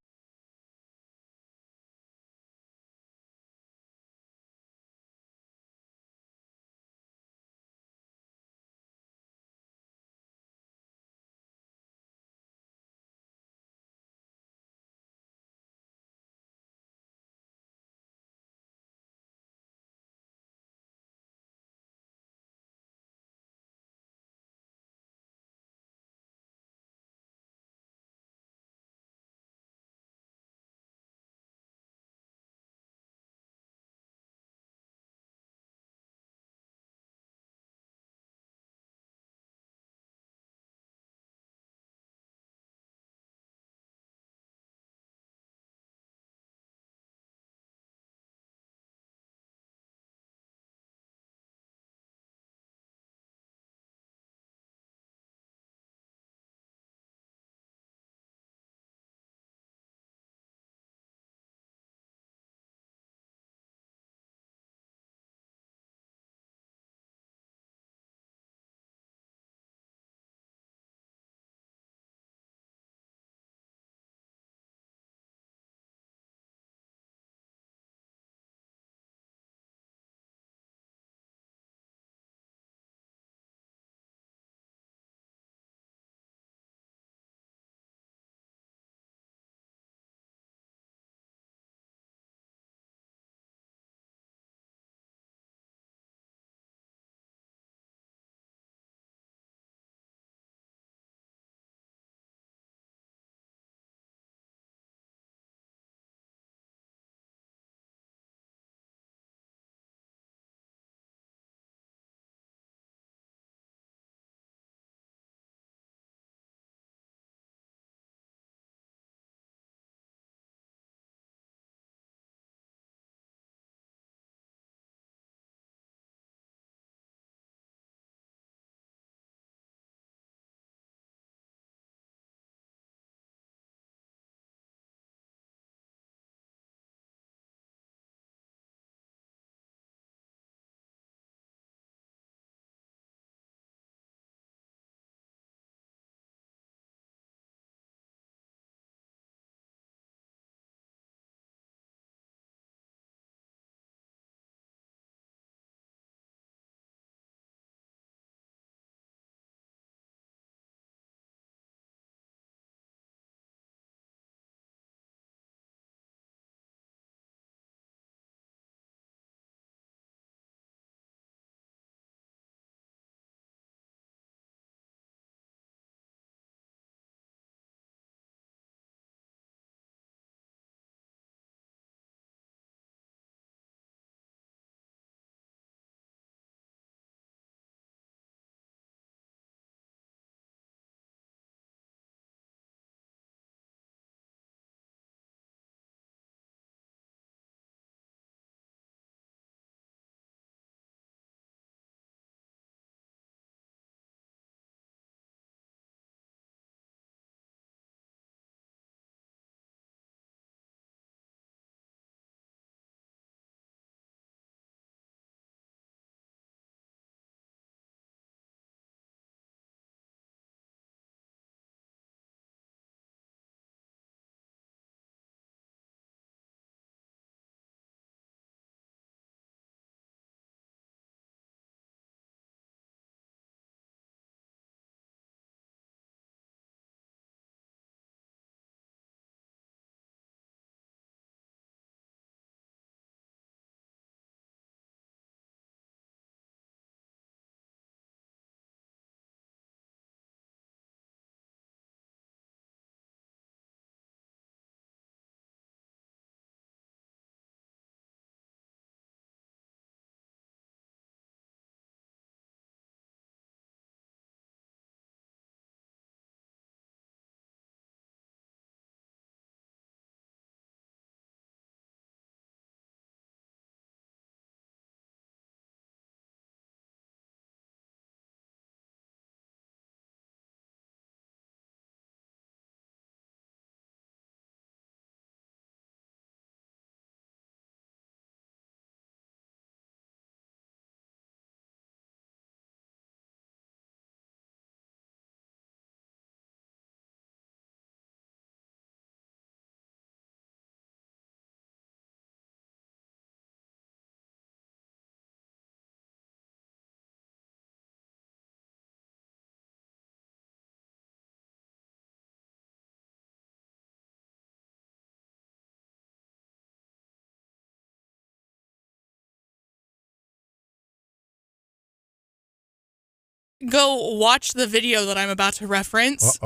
go watch the video that I'm about to reference,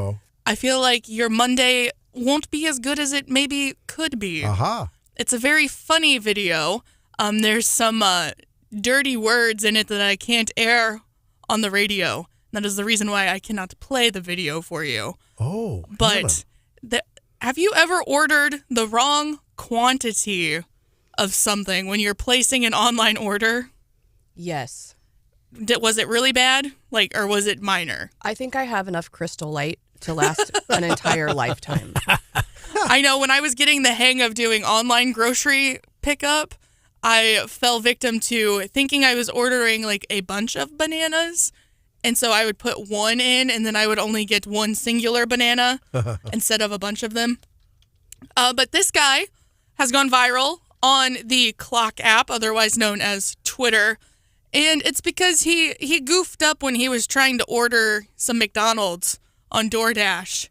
I feel like your Monday won't be as good as it maybe could be. It's a very funny video. There's some dirty words in it that I can't air on the radio. That is the reason why I cannot play the video for you. But have you ever ordered the wrong quantity of something when you're placing an online order? Yes. Was it really bad? Or was it minor? I think I have enough Crystal Light to last an entire lifetime. I know when I was getting the hang of doing online grocery pickup, I fell victim to thinking I was ordering a bunch of bananas. And so I would put one in, and then I would only get one singular banana instead of a bunch of them. But this guy has gone viral on the Clock app, otherwise known as Twitter. And it's because he goofed up when he was trying to order some McDonald's on DoorDash.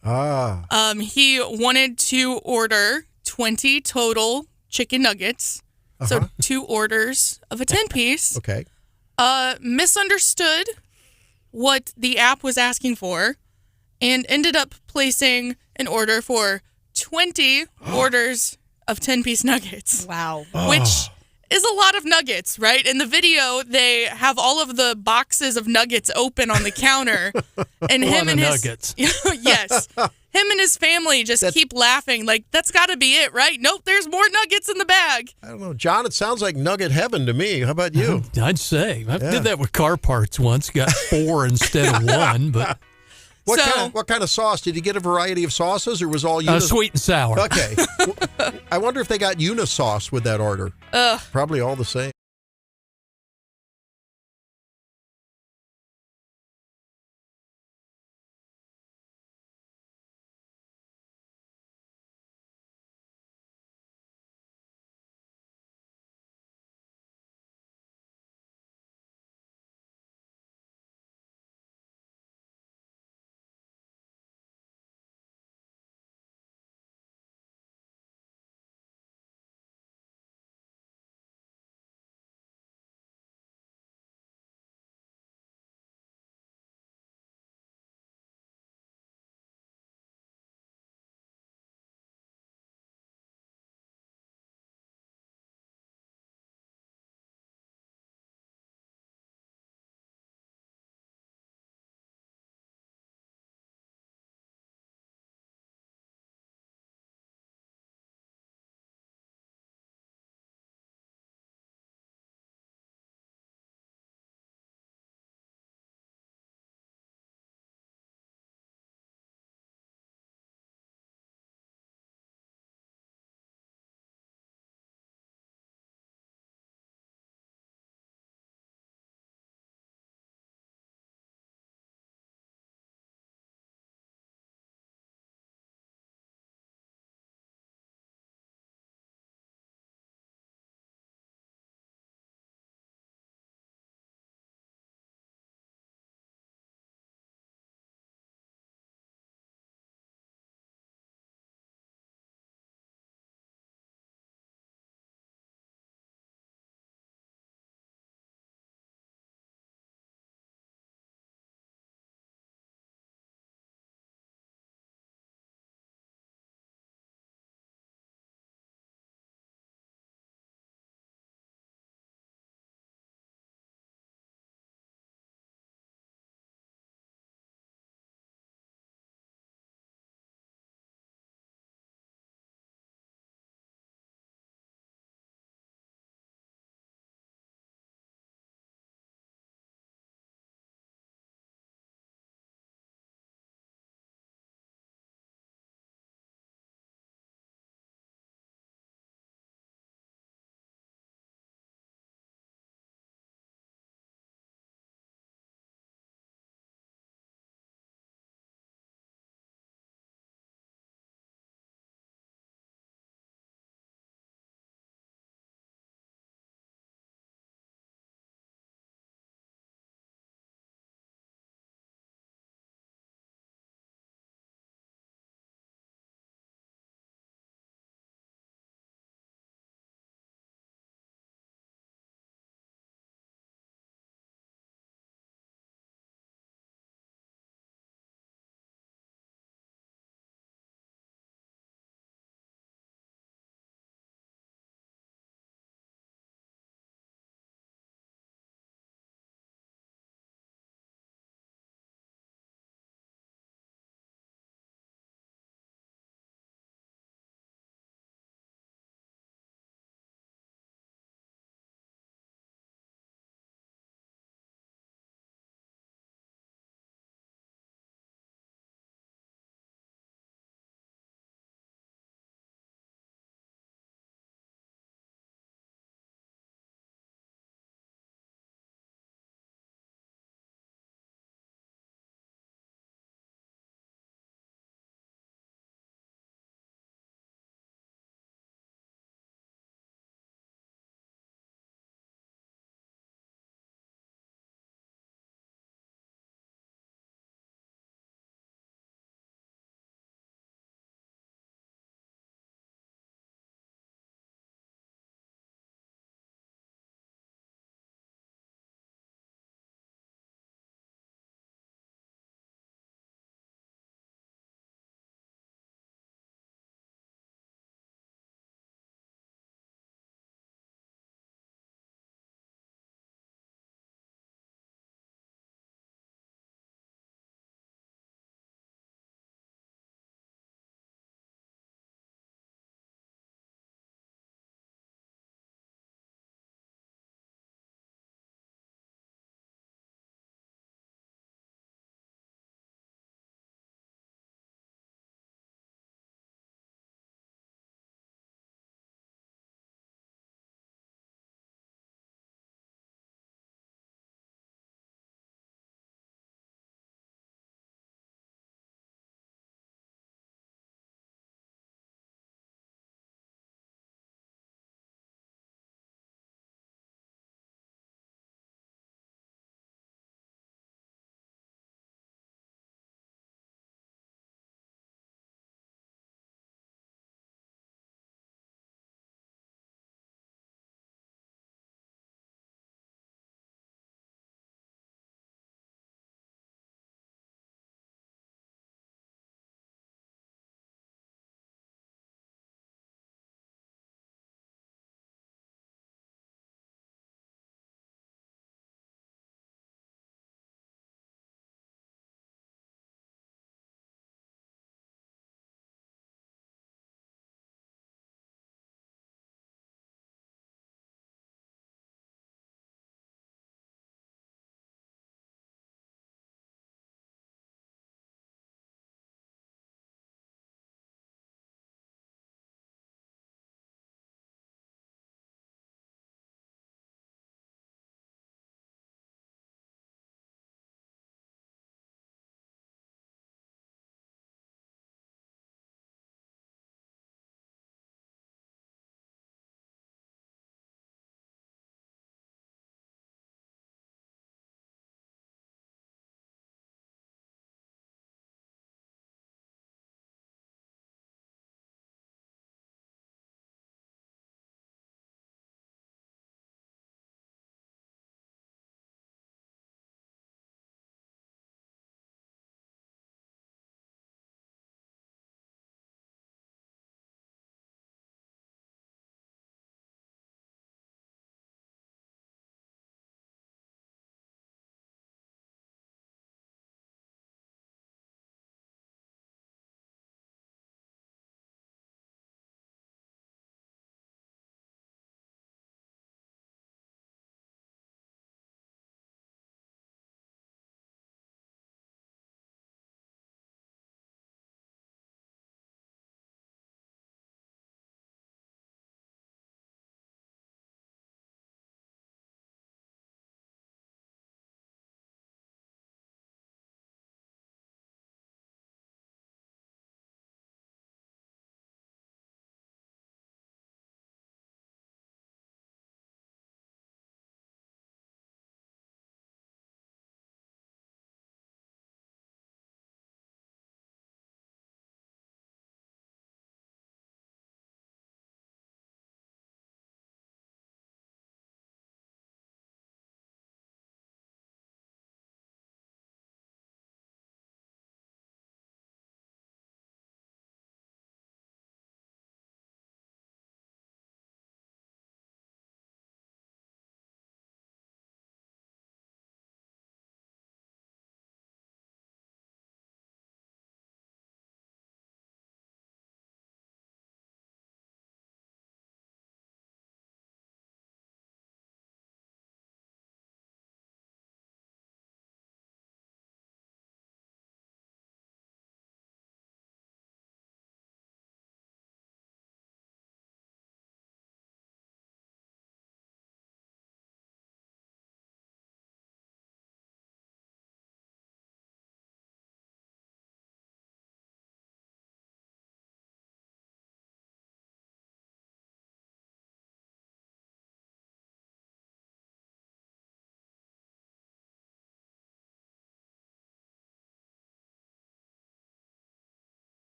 He wanted to order 20 total chicken nuggets. So 2 orders of a 10-piece. Okay. Misunderstood what the app was asking for and ended up placing an order for 20 orders of 10-piece nuggets. Wow. Which is a lot of nuggets, right? In the video, they have all of the boxes of nuggets open on the counter. And him and his nuggets. Yes. Him and his family just keep laughing that's got to be it, right? Nope, there's more nuggets in the bag. I don't know. John, it sounds like nugget heaven to me. How about you? I'd say. I did that with car parts once. Got 4 instead of 1, but... What kind of sauce? Did you get a variety of sauces, or was all sweet and sour? Okay. I wonder if they got unisauce with that order. Probably all the same.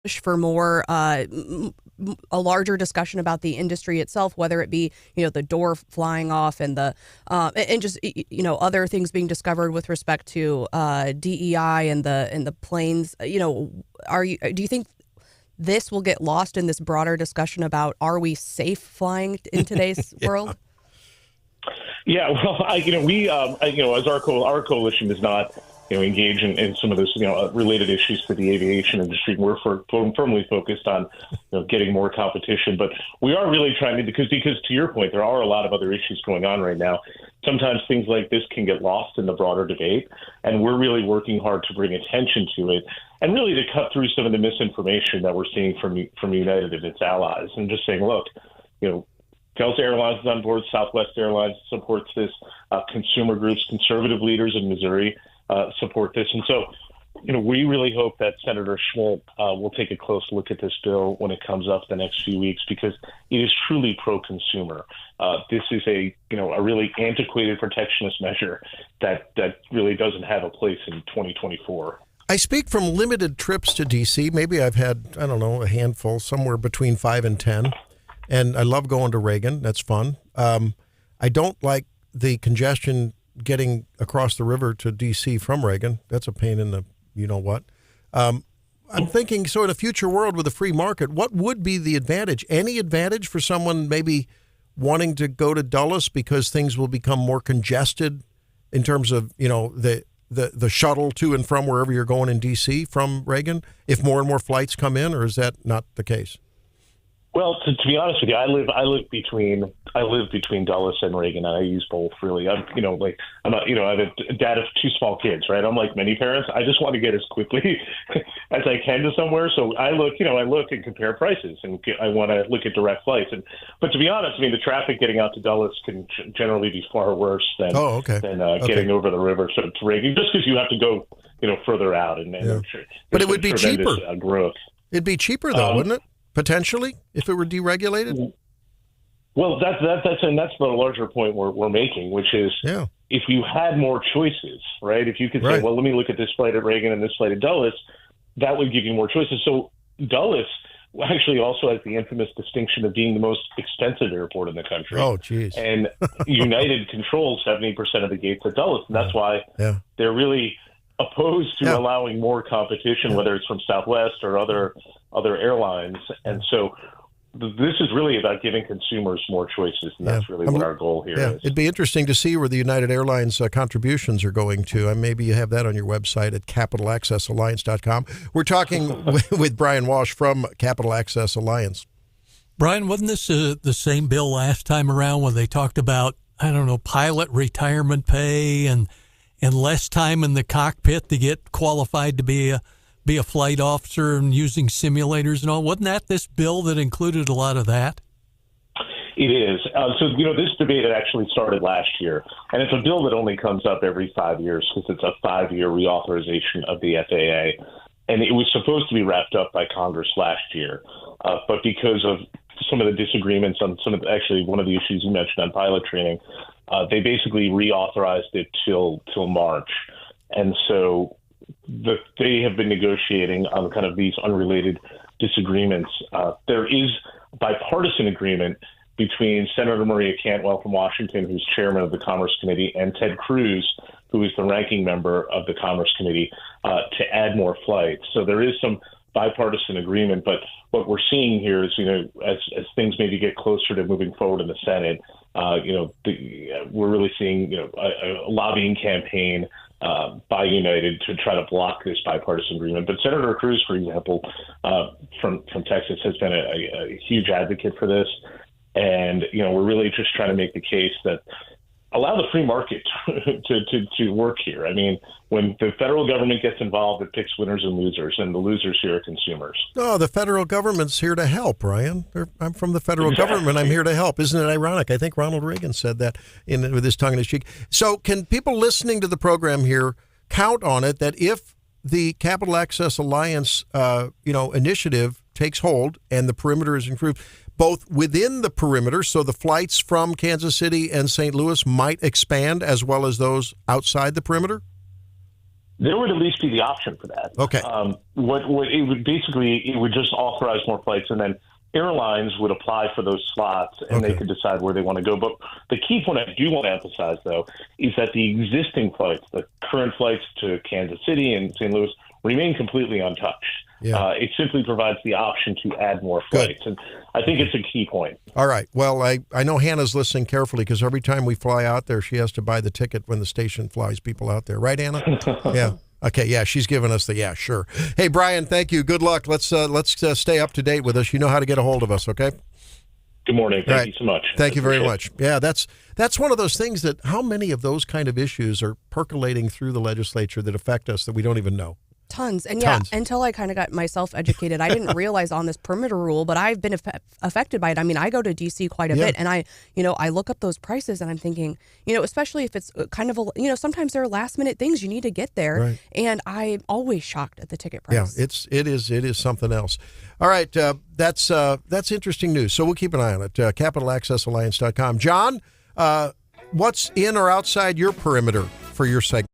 push for more, a larger discussion about the industry itself, whether it be, the door flying off and and just, other things being discovered with respect to DEI and the planes. Do you think this will get lost in this broader discussion about, are we safe flying in today's world? Yeah, well, as our coalition is not, engage in some of those, related issues to the aviation industry. We're firmly focused on, getting more competition. But we are really trying to, because to your point, there are a lot of other issues going on right now. Sometimes things like this can get lost in the broader debate, and we're really working hard to bring attention to it and really to cut through some of the misinformation that we're seeing from United and its allies, and just saying, look, Delta Airlines is on board, Southwest Airlines supports this, consumer groups, conservative leaders in Missouri support this. And so, we really hope that Senator Schmidt will take a close look at this bill when it comes up the next few weeks, because it is truly pro-consumer. This is a really antiquated protectionist measure that really doesn't have a place in 2024. I speak from limited trips to D.C. Maybe I've had, a handful, somewhere between 5 and 10. And I love going to Reagan. That's fun. I don't like the congestion getting across the river to D.C. from Reagan. That's a pain in the you-know-what. I'm thinking, so in a future world with a free market, what would be the advantage? Any advantage for someone maybe wanting to go to Dulles because things will become more congested in terms of, the shuttle to and from wherever you're going in D.C. from Reagan, if more and more flights come in, or is that not the case? Well, to be honest with you, I live between Dulles and Reagan, and I use both really. I have a dad of 2 small kids, right? I'm like many parents. I just want to get as quickly as I can to somewhere. So I look and compare prices, and I want to look at direct flights. But to be honest, the traffic getting out to Dulles can generally be far worse than getting over the river to Reagan, just because you have to go, further out. But it would be cheaper. Growth. It'd be cheaper though, wouldn't it? Potentially, if it were deregulated? Well, that's the larger point we're making, which is if you had more choices, right? If you could say, well, let me look at this flight at Reagan and this flight at Dulles, that would give you more choices. So Dulles actually also has the infamous distinction of being the most expensive airport in the country. Oh, geez. And United controls 70% of the gates at Dulles, and that's why they're really opposed to allowing more competition, whether it's from Southwest or other airlines. And so this is really about giving consumers more choices, and that's really what our goal here is. It'd be interesting to see where the United Airlines contributions are going to. Maybe you have that on your website at capitalaccessalliance.com. We're talking with Brian Walsh from Capital Access Alliance. Brian, wasn't this the same bill last time around when they talked about, pilot retirement pay and less time in the cockpit to get qualified to be a flight officer and using simulators and all? Wasn't that this bill that included a lot of that? It is. So this debate had actually started last year, and it's a bill that only comes up every 5 years because it's a 5-year reauthorization of the FAA. And it was supposed to be wrapped up by Congress last year. But because of some of the disagreements on one of the issues you mentioned on pilot training, they basically reauthorized it till March. And so they have been negotiating on kind of these unrelated disagreements. There is bipartisan agreement between Senator Maria Cantwell from Washington, who's chairman of the Commerce Committee, and Ted Cruz, who is the ranking member of the Commerce Committee, to add more flights. So there is some bipartisan agreement, but what we're seeing here is, as things maybe get closer to moving forward in the Senate, we're really seeing, a lobbying campaign by United to try to block this bipartisan agreement. But Senator Cruz, for example, from Texas, has been a huge advocate for this. And, we're really just trying to make the case that allow the free market to work here. When the federal government gets involved, it picks winners and losers, and the losers here are consumers. No, the federal government's here to help, Ryan. I'm from the federal government. I'm here to help. Isn't it ironic? I think Ronald Reagan said that with his tongue in his cheek. So can people listening to the program here count on it that if the Capital Access Alliance, initiative takes hold and the perimeter is improved, both within the perimeter, so the flights from Kansas City and St. Louis might expand as well as those outside the perimeter? There would at least be the option for that. Okay. What it would just authorize more flights, and then airlines would apply for those slots, and they could decide where they want to go. But the key point I do want to emphasize, though, is that the existing flights, the current flights to Kansas City and St. Louis, remain completely untouched. Yeah. It simply provides the option to add more flights, and I think it's a key point. All right. Well, I know Hannah's listening carefully because every time we fly out there, she has to buy the ticket when the station flies people out there. Right, Hannah? Yeah. Okay. Yeah, she's giving us the sure. Hey, Brian, thank you. Good luck. Let's stay up to date with us. You know how to get a hold of us. Okay. Good morning. Thank you so much. Thank you very much. Yeah, that's one of those things that how many of those kind of issues are percolating through the legislature that affect us that we don't even know. Tons. And yeah, until I kind of got myself educated, I didn't realize on this perimeter rule, but I've been affected by it. I mean, I go to DC quite a bit, and I look up those prices and I'm thinking, especially if it's kind of sometimes there are last minute things you need to get there. Right. And I'm always shocked at the ticket price. Yeah, it is something else. All right. That's interesting news. So we'll keep an eye on it. CapitalAccessAlliance.com. John, what's in or outside your perimeter for your segment?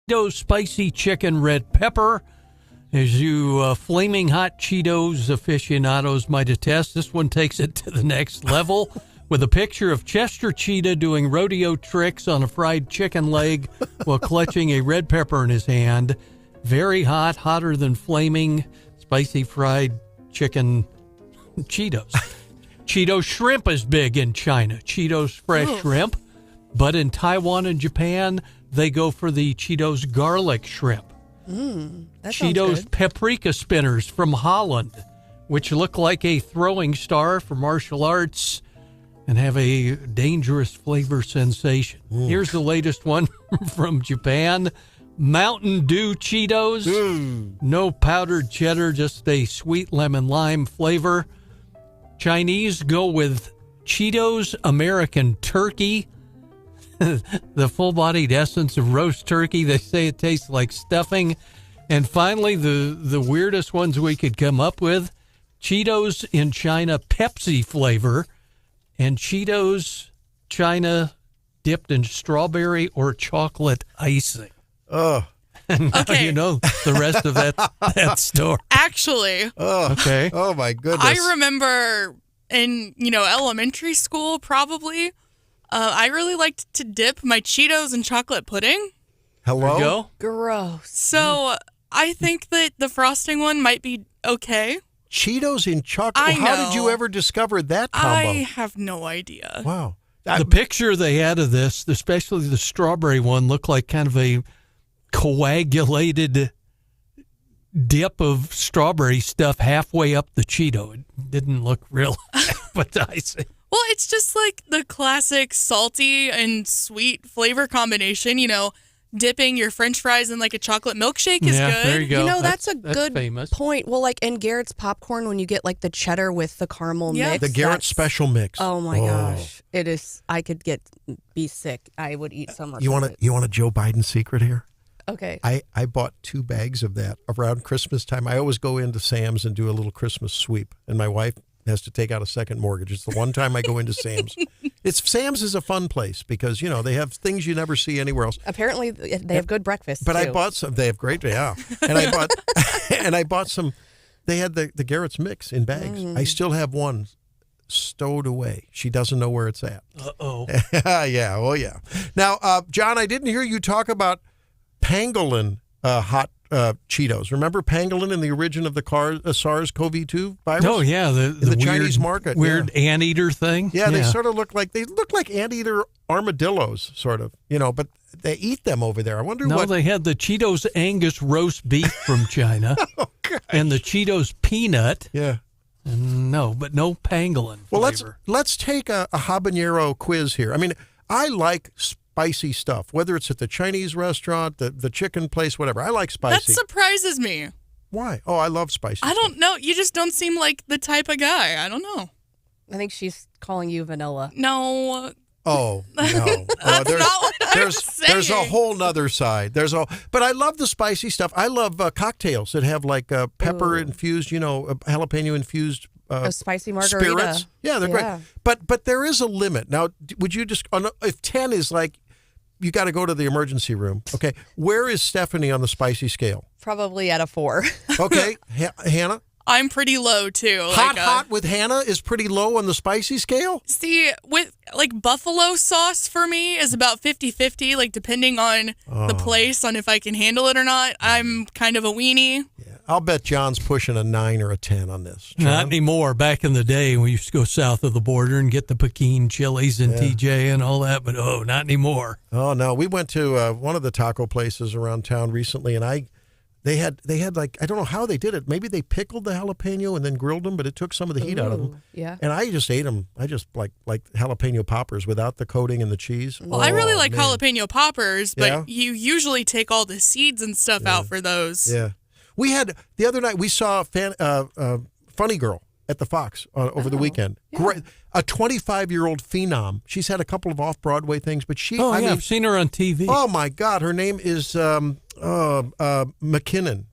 Cheetos Spicy Chicken Red Pepper. As you flaming hot Cheetos aficionados might attest, this one takes it to the next level with a picture of Chester Cheetah doing rodeo tricks on a fried chicken leg while clutching a red pepper in his hand. Very hot, hotter than flaming, spicy fried chicken Cheetos. Cheetos shrimp is big in China. Cheetos fresh shrimp. But in Taiwan and Japan, they go for the Cheetos garlic shrimp. That Cheetos paprika spinners from Holland, which look like a throwing star for martial arts and have a dangerous flavor sensation. Here's the latest one from Japan. Mountain Dew Cheetos. No powdered cheddar, just a sweet lemon lime flavor. Chinese go with Cheetos American Turkey. The full-bodied essence of roast turkey. They say it tastes like stuffing. And finally, the weirdest ones we could come up with, Cheetos in China Pepsi flavor and Cheetos China dipped in strawberry or chocolate icing. Oh. Okay. You know the rest of that story. Actually, Okay. Oh, my goodness. I remember in, elementary school probably, I really liked to dip my Cheetos in chocolate pudding. Hello? Go. Gross. So I think that the frosting one might be okay. Cheetos in chocolate. I How know. did you ever discover that combo? I have no idea. Wow. The picture they had of this, especially the strawberry one, looked like kind of a coagulated dip of strawberry stuff halfway up the Cheeto. It didn't look real appetizing. Well, it's just like the classic salty and sweet flavor combination, dipping your French fries in like a chocolate milkshake is Yeah, good. there you go. That's a good famous. point. Well, like in Garrett's popcorn, when you get like the cheddar with the caramel Yeah. mix. The Garrett that's- Special Mix. Oh my gosh. It is. I could be sick. I would eat so much. You of want it. a Joe Biden secret here? Okay. I bought 2 bags of that around Christmas time. I always go into Sam's and do a little Christmas sweep, and my wife has to take out a second mortgage. It's the one time I go into Sam's. Sam's is a fun place because, they have things you never see anywhere else. Apparently, they have good breakfast. But too. I bought some. They have great, yeah. And I bought some. They had the Garrett's mix in bags. I still have one stowed away. She doesn't know where it's at. Uh-oh. Yeah. Oh, yeah. Now, John, I didn't hear you talk about pangolin hot Cheetos. Remember pangolin in the origin of the SARS-CoV-2 virus? Oh, yeah. The weird, Chinese market. Weird anteater thing. Yeah, they sort of look like anteater armadillos, sort of, but they eat them over there. I wonder No, what. they had the Cheetos Angus roast beef from China and the Cheetos peanut. Yeah. And no pangolin Well, flavor. let's take a habanero quiz here. I mean, I like spicy stuff, whether it's at the Chinese restaurant, the chicken place, whatever. I like That spicy. surprises me. Why? Oh, I love spicy. I don't know. You just don't seem like the type of guy. I don't know. I think she's calling you vanilla. No. Oh no! That's not what I was there's a saying. whole nother side. But I love the spicy stuff. I love cocktails that have like pepper infused, jalapeno infused. A spicy margarita. Spirits. Yeah, they're Yeah. great. But there is a limit. Now, would you just if 10 is like you got to go to the emergency room. Okay, where is Stephanie on the spicy scale? Probably at a 4. Okay, Hannah. I'm pretty low too. Hot with Hannah is pretty low on the spicy scale. See, with like buffalo sauce for me is about 50-50, like depending on the place, on if I can handle it or not. I'm kind of a weenie. Yeah, I'll bet John's pushing a 9 or a 10 on this. John? Not anymore. Back in the day, we used to go south of the border and get the Pekin chilies and TJ and all that, but not anymore. Oh no, we went to one of the taco places around town recently, and they had like, I don't know how they did it. Maybe they pickled the jalapeno and then grilled them, but it took some of the heat out of them. Yeah. And I just ate them. I just like jalapeno poppers without the coating and the cheese. Well, I really like man. jalapeno poppers, but Yeah? you usually take all the seeds and stuff out for those. Yeah. We had the other night. We saw Funny Girl at the Fox over the weekend. Yeah. Great, a 25-year-old phenom. She's had a couple of off-Broadway things, but she. I mean, I've seen her on TV. oh my God, her name is McKinnon.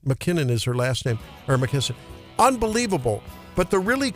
McKinnon is her last name, or McKisson. Unbelievable. But the really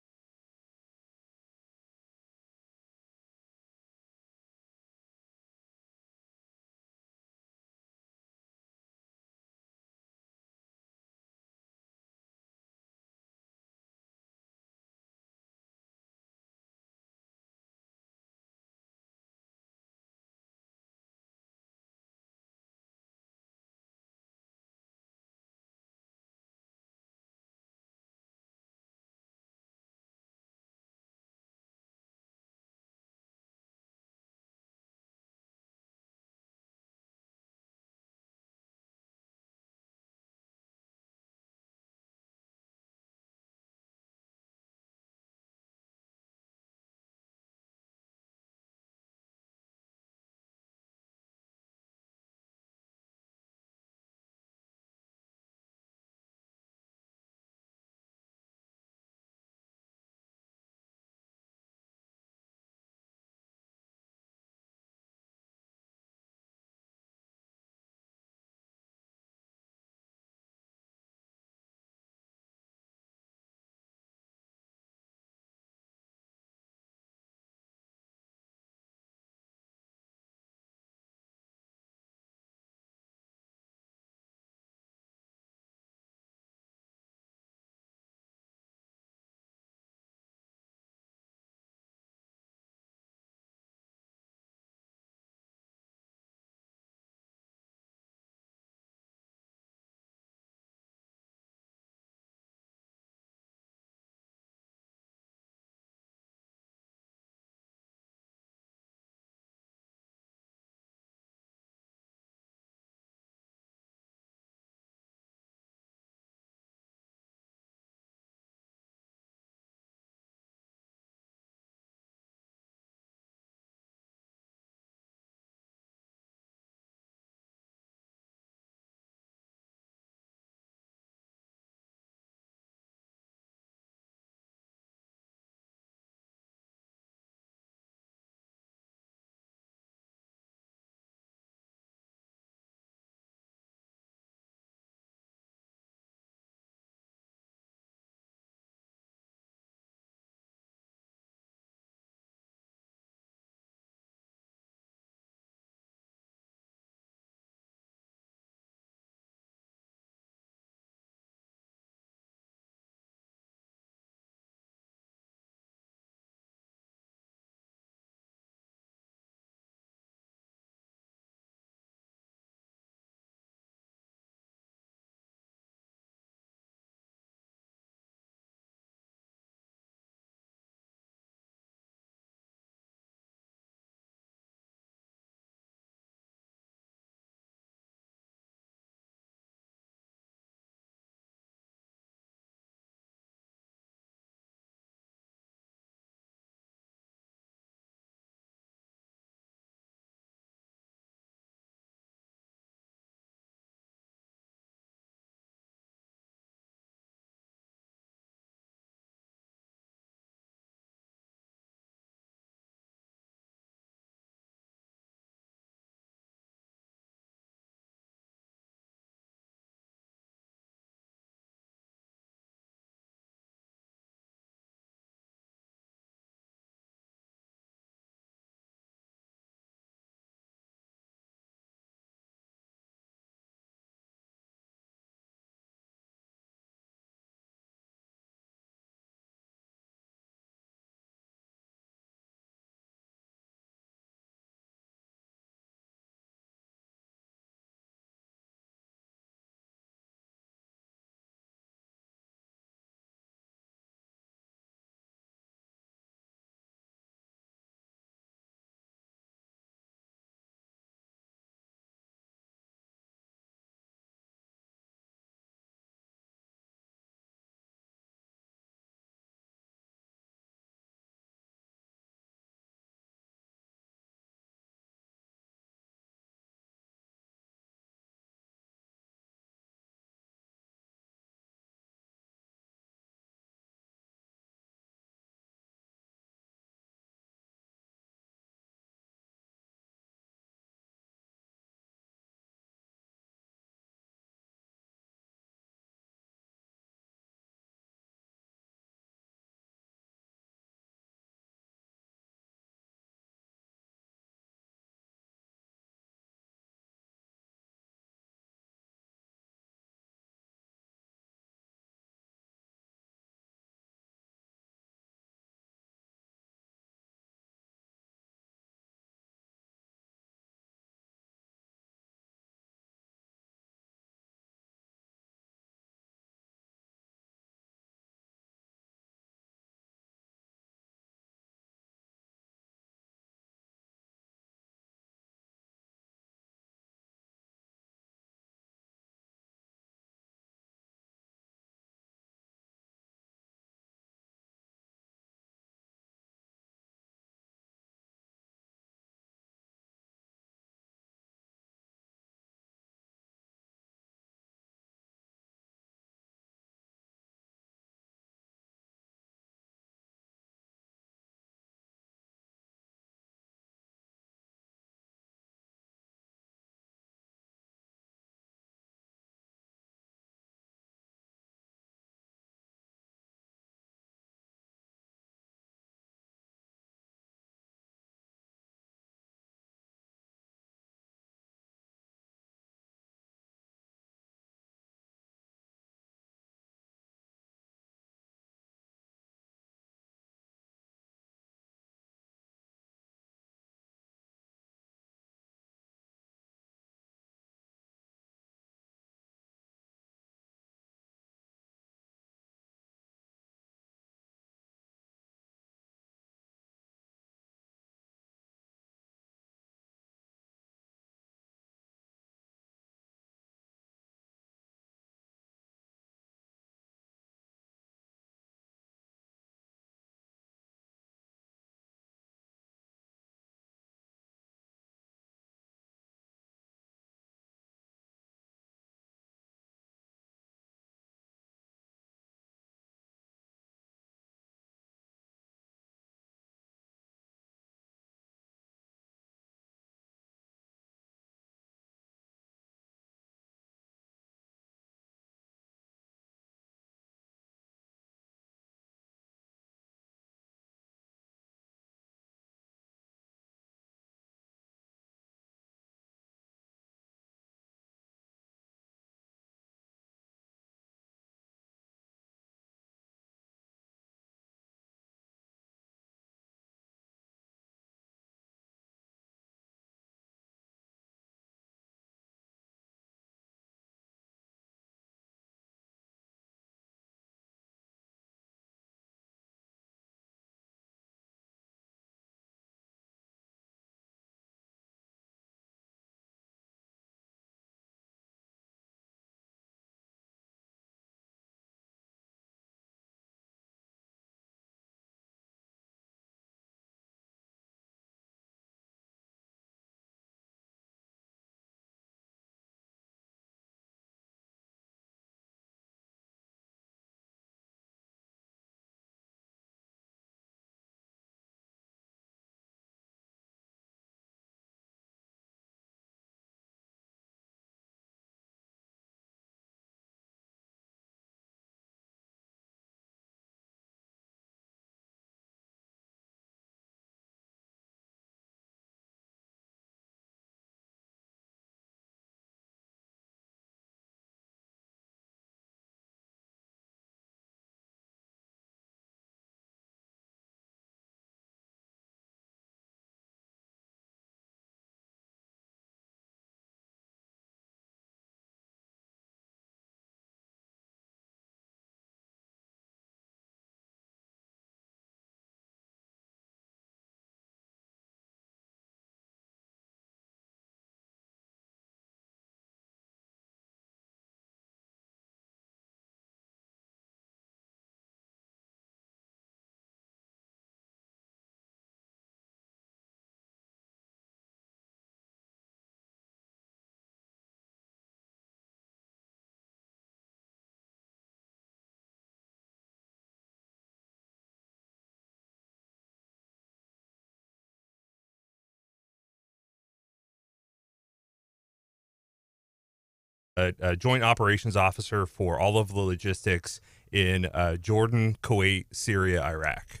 a joint operations officer for all of the logistics in Jordan, Kuwait, Syria, Iraq.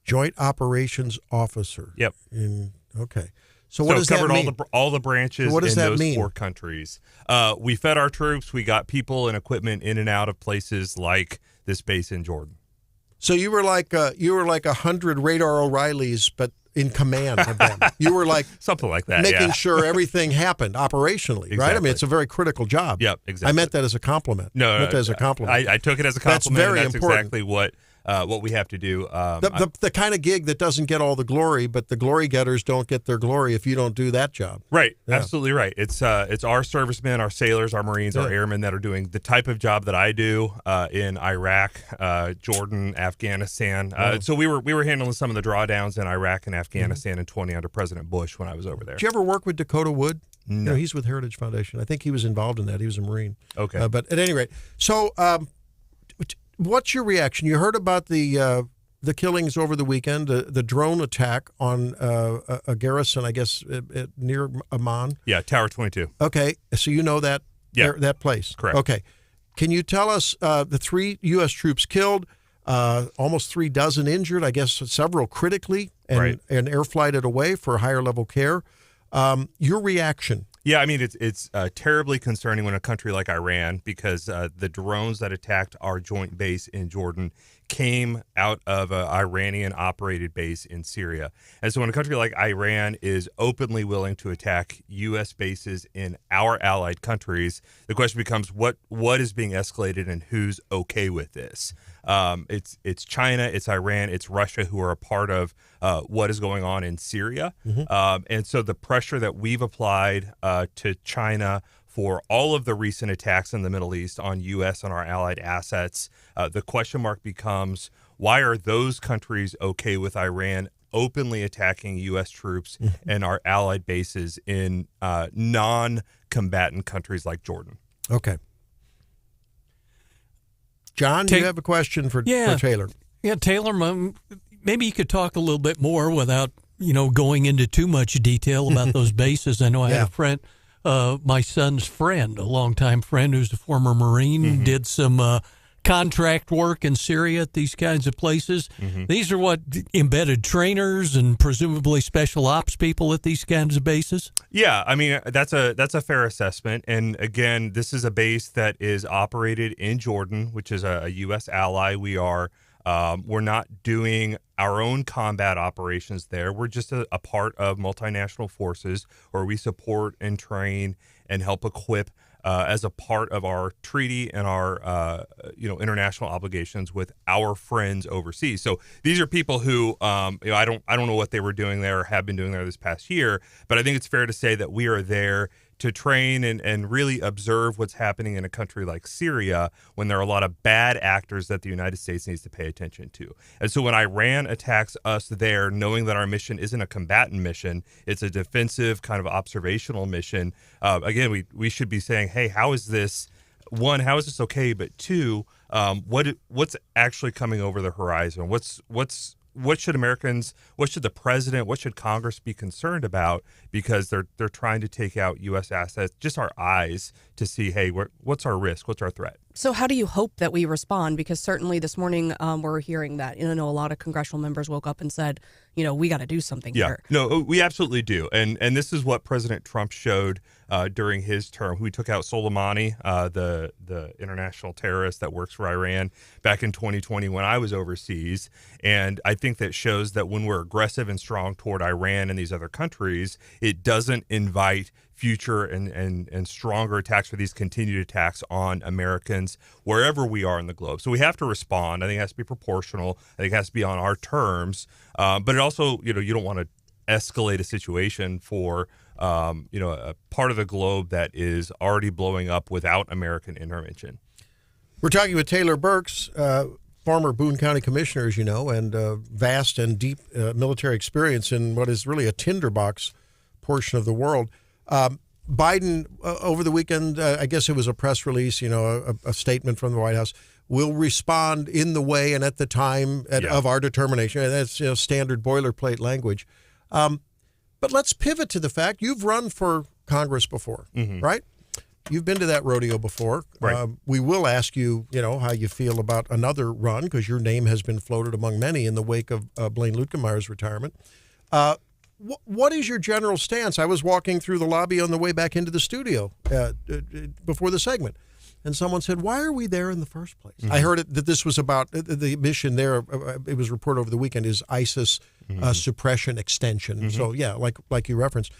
Joint operations officer. Yep. Okay. So what does that mean? Covered all the branches what does in that those mean? 4 countries. We fed our troops. We got people and equipment in and out of places like this base in Jordan. So you were like 100 Radar O'Reillys, but in command of them. You were like something like that, making sure everything happened operationally, exactly. right? I mean, it's a very critical job. Yep, exactly. I meant that as a compliment. No, I meant that as a compliment. I took it as a compliment. That's very and that's important. exactly what we have to do. The kind of gig that doesn't get all the glory, but the glory getters don't get their glory if you don't do that job. Right, absolutely right. It's our servicemen, our sailors, our Marines, our airmen that are doing the type of job that I do in Iraq, Jordan, Afghanistan. So we were handling some of the drawdowns in Iraq and Afghanistan in 20 under President Bush when I was over there. Did you ever work with Dakota Wood? No. He's with Heritage Foundation. I think he was involved in that. He was a Marine. Okay. But at any rate, so what's your reaction? You heard about the killings over the weekend, the drone attack on a garrison, I guess, near Amman. Yeah, Tower 22. Okay, so you know that that place. Correct. Okay. Can you tell us the 3 U.S. troops killed, almost 36 injured, I guess several critically, and air flighted away for higher level care? Your reaction? Yeah, I mean, it's terribly concerning when a country like Iran, because the drones that attacked our joint base in Jordan came out of an Iranian-operated base in Syria. And so when a country like Iran is openly willing to attack U.S. bases in our allied countries, the question becomes what is being escalated and who's okay with this? It's China, it's Iran, it's Russia who are a part of what is going on in Syria. And so the pressure that we've applied to China for all of the recent attacks in the Middle East on U.S. and our allied assets, the question mark becomes, why are those countries okay with Iran openly attacking U.S. troops and our allied bases in non-combatant countries like Jordan? Okay. John, do you have a question for Taylor? Yeah, Taylor, maybe you could talk a little bit more without, going into too much detail about those bases. I know I had a friend, my son's friend, a longtime friend who's a former Marine, did some contract work in Syria at these kinds of places. These are what, embedded trainers and presumably special ops people at these kinds of bases? Yeah, I mean, that's a fair assessment. And again, this is a base that is operated in Jordan, which is a U.S. ally. We're not doing our own combat operations there. We're just a part of multinational forces where we support and train and help equip as a part of our treaty and our international obligations with our friends overseas. So these are people who I don't know what they were doing there or have been doing there this past year, but I think it's fair to say that we are there to train and really observe what's happening in a country like Syria when there are a lot of bad actors that the United States needs to pay attention to. And so when Iran attacks us there, knowing that our mission isn't a combatant mission, it's a defensive kind of observational mission, again, we should be saying, hey, how is this okay? But two, what's actually coming over the horizon? What should Americans, what should the president, what should Congress be concerned about? Because they're trying to take out U.S. assets, just our eyes to see, hey, what's our risk? What's our threat? So how do you hope that we respond? Because certainly this morning we're hearing that, a lot of congressional members woke up and said, we got to do something here. No, we absolutely do. And this is what President Trump showed during his term. We took out Soleimani, the international terrorist that works for Iran, back in 2020 when I was overseas. And I think that shows that when we're aggressive and strong toward Iran and these other countries, it doesn't invite future and stronger attacks for these continued attacks on Americans wherever we are in the globe. So we have to respond. I think it has to be proportional. I think it has to be on our terms. But it also, you don't want to escalate a situation for, a part of the globe that is already blowing up without American intervention. We're talking with Taylor Burks, former Boone County Commissioner, as you know, and vast and deep military experience in what is really a tinderbox portion of the world. Biden, over the weekend, I guess it was a press release, a statement from the White House, will respond in the way and at the time of our determination. And that's standard boilerplate language. But let's pivot to the fact you've run for Congress before, right? you've been to that rodeo before. Right. We will ask you, how you feel about another run because your name has been floated among many in the wake of Blaine Luetkemeier's retirement. What is your general stance? I was walking through the lobby on the way back into the studio before the segment, and someone said, "Why are we there in the first place?" I heard that this was about the mission there. It was reported over the weekend is ISIS suppression extension. So yeah, like you referenced.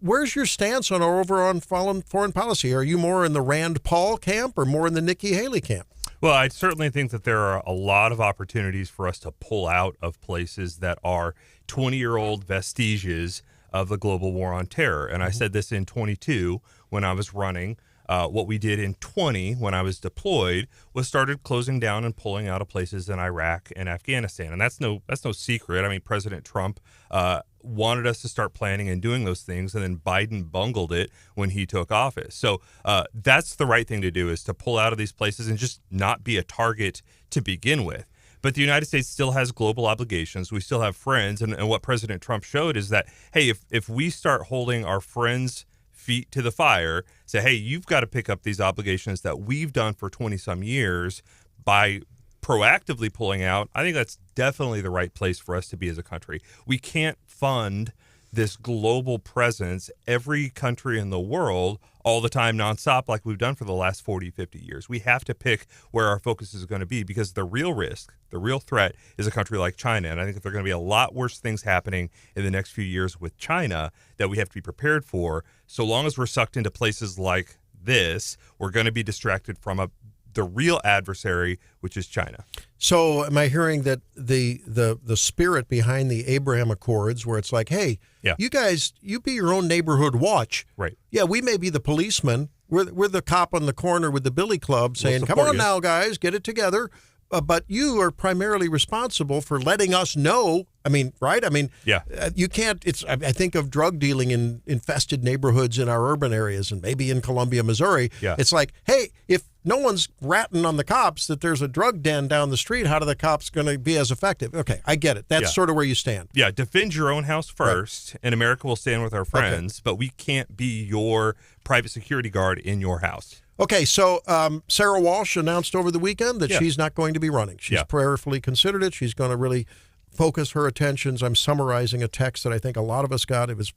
Where's your stance on foreign policy? Are you more in the Rand Paul camp or more in the Nikki Haley camp? Well, I certainly think that there are a lot of opportunities for us to pull out of places that are 20-year-old vestiges of the global war on terror. And I said this in 22 when I was running. What we did in 20 when I was deployed was started closing down and pulling out of places in Iraq and Afghanistan. And that's no secret. I mean, President Trump wanted us to start planning and doing those things, and then Biden bungled it when he took office. So that's the right thing to do, is to pull out of these places and just not be a target to begin with. But the United States still has global obligations. We still have friends. And what President Trump showed is that, hey, if we start holding our friends' feet to the fire, say, hey, you've got to pick up these obligations that we've done for 20-some years by proactively pulling out, I think that's definitely the right place for us to be as a country. We can't fund this global presence, every country in the world, all the time, nonstop, like we've done for the last 40, 50 years. We have to pick where our focus is going to be, because the real risk, the real threat is a country like China. And I think that there are going to be a lot worse things happening in the next few years with China that we have to be prepared for. So long as we're sucked into places like this, we're going to be distracted from the real adversary, which is China. So am I hearing that the spirit behind the Abraham Accords, where it's like, hey, you guys, you be your own neighborhood watch. Right. Yeah, we may be the policeman. We're the cop on the corner with the billy club saying, come on now, guys, get it together. But you are primarily responsible for letting us know. I mean, right? I mean, you can't. I think of drug dealing in infested neighborhoods in our urban areas and maybe in Columbia, Missouri. Yeah. It's like, hey, if no one's ratting on the cops that there's a drug den down the street, how are the cops going to be as effective? Okay, I get it. That's sort of where you stand. Yeah, defend your own house first, and America will stand with our friends, but we can't be your private security guard in your house. Okay, so Sarah Walsh announced over the weekend that she's not going to be running. She's prayerfully considered it. She's going to really focus her attentions. I'm summarizing a text that I think a lot of us got. It was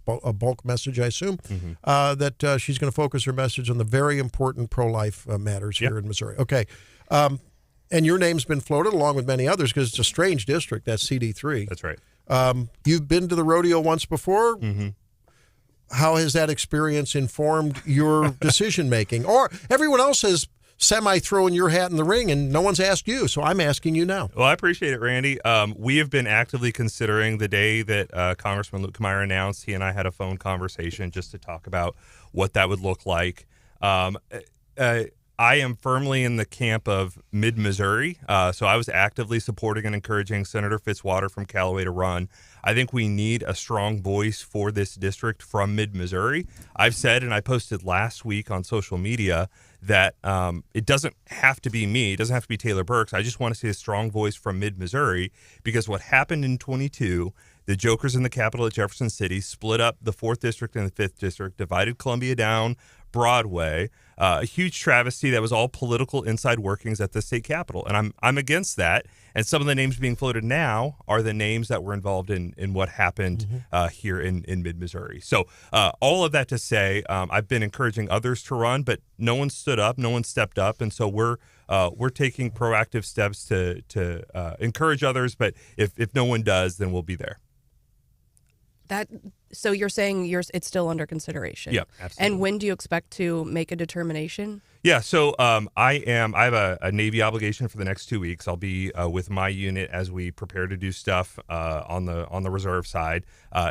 a bulk message, I assume, that she's going to focus her message on the very important pro-life matters here in Missouri. Okay, and your name's been floated along with many others because it's a strange district, that's CD3. That's right. You've been to the rodeo once before. How has that experience informed your decision-making? Or everyone else has semi-thrown your hat in the ring, and no one's asked you, so I'm asking you now. Well, I appreciate it, Randy. We have been actively considering the day that Congressman Luetkemeyer announced. He and I had a phone conversation just to talk about what that would look like. I am firmly in the camp of mid-Missouri, so I was actively supporting and encouraging Senator Fitzwater from Callaway to run. I think we need a strong voice for this district from mid-Missouri. I've said, and I posted last week on social media, that it doesn't have to be me. It doesn't have to be Taylor Burks. I just want to see a strong voice from mid-Missouri, because what happened in 22, the jokers in the Capitol at Jefferson City split up the 4th District and the 5th District, divided Columbia down Broadway, a huge travesty that was all political inside workings at the state capitol. And I'm against that. And some of the names being floated now are the names that were involved in what happened here in mid-Missouri. So all of that to say, I've been encouraging others to run, but no one stood up, no one stepped up. And so we're taking proactive steps to encourage others. But if no one does, then we'll be there. So you're saying it's still under consideration? Yeah, absolutely. And when do you expect to make a determination? Yeah, so I have a Navy obligation for the next 2 weeks. I'll be with my unit as we prepare to do stuff on the reserve side.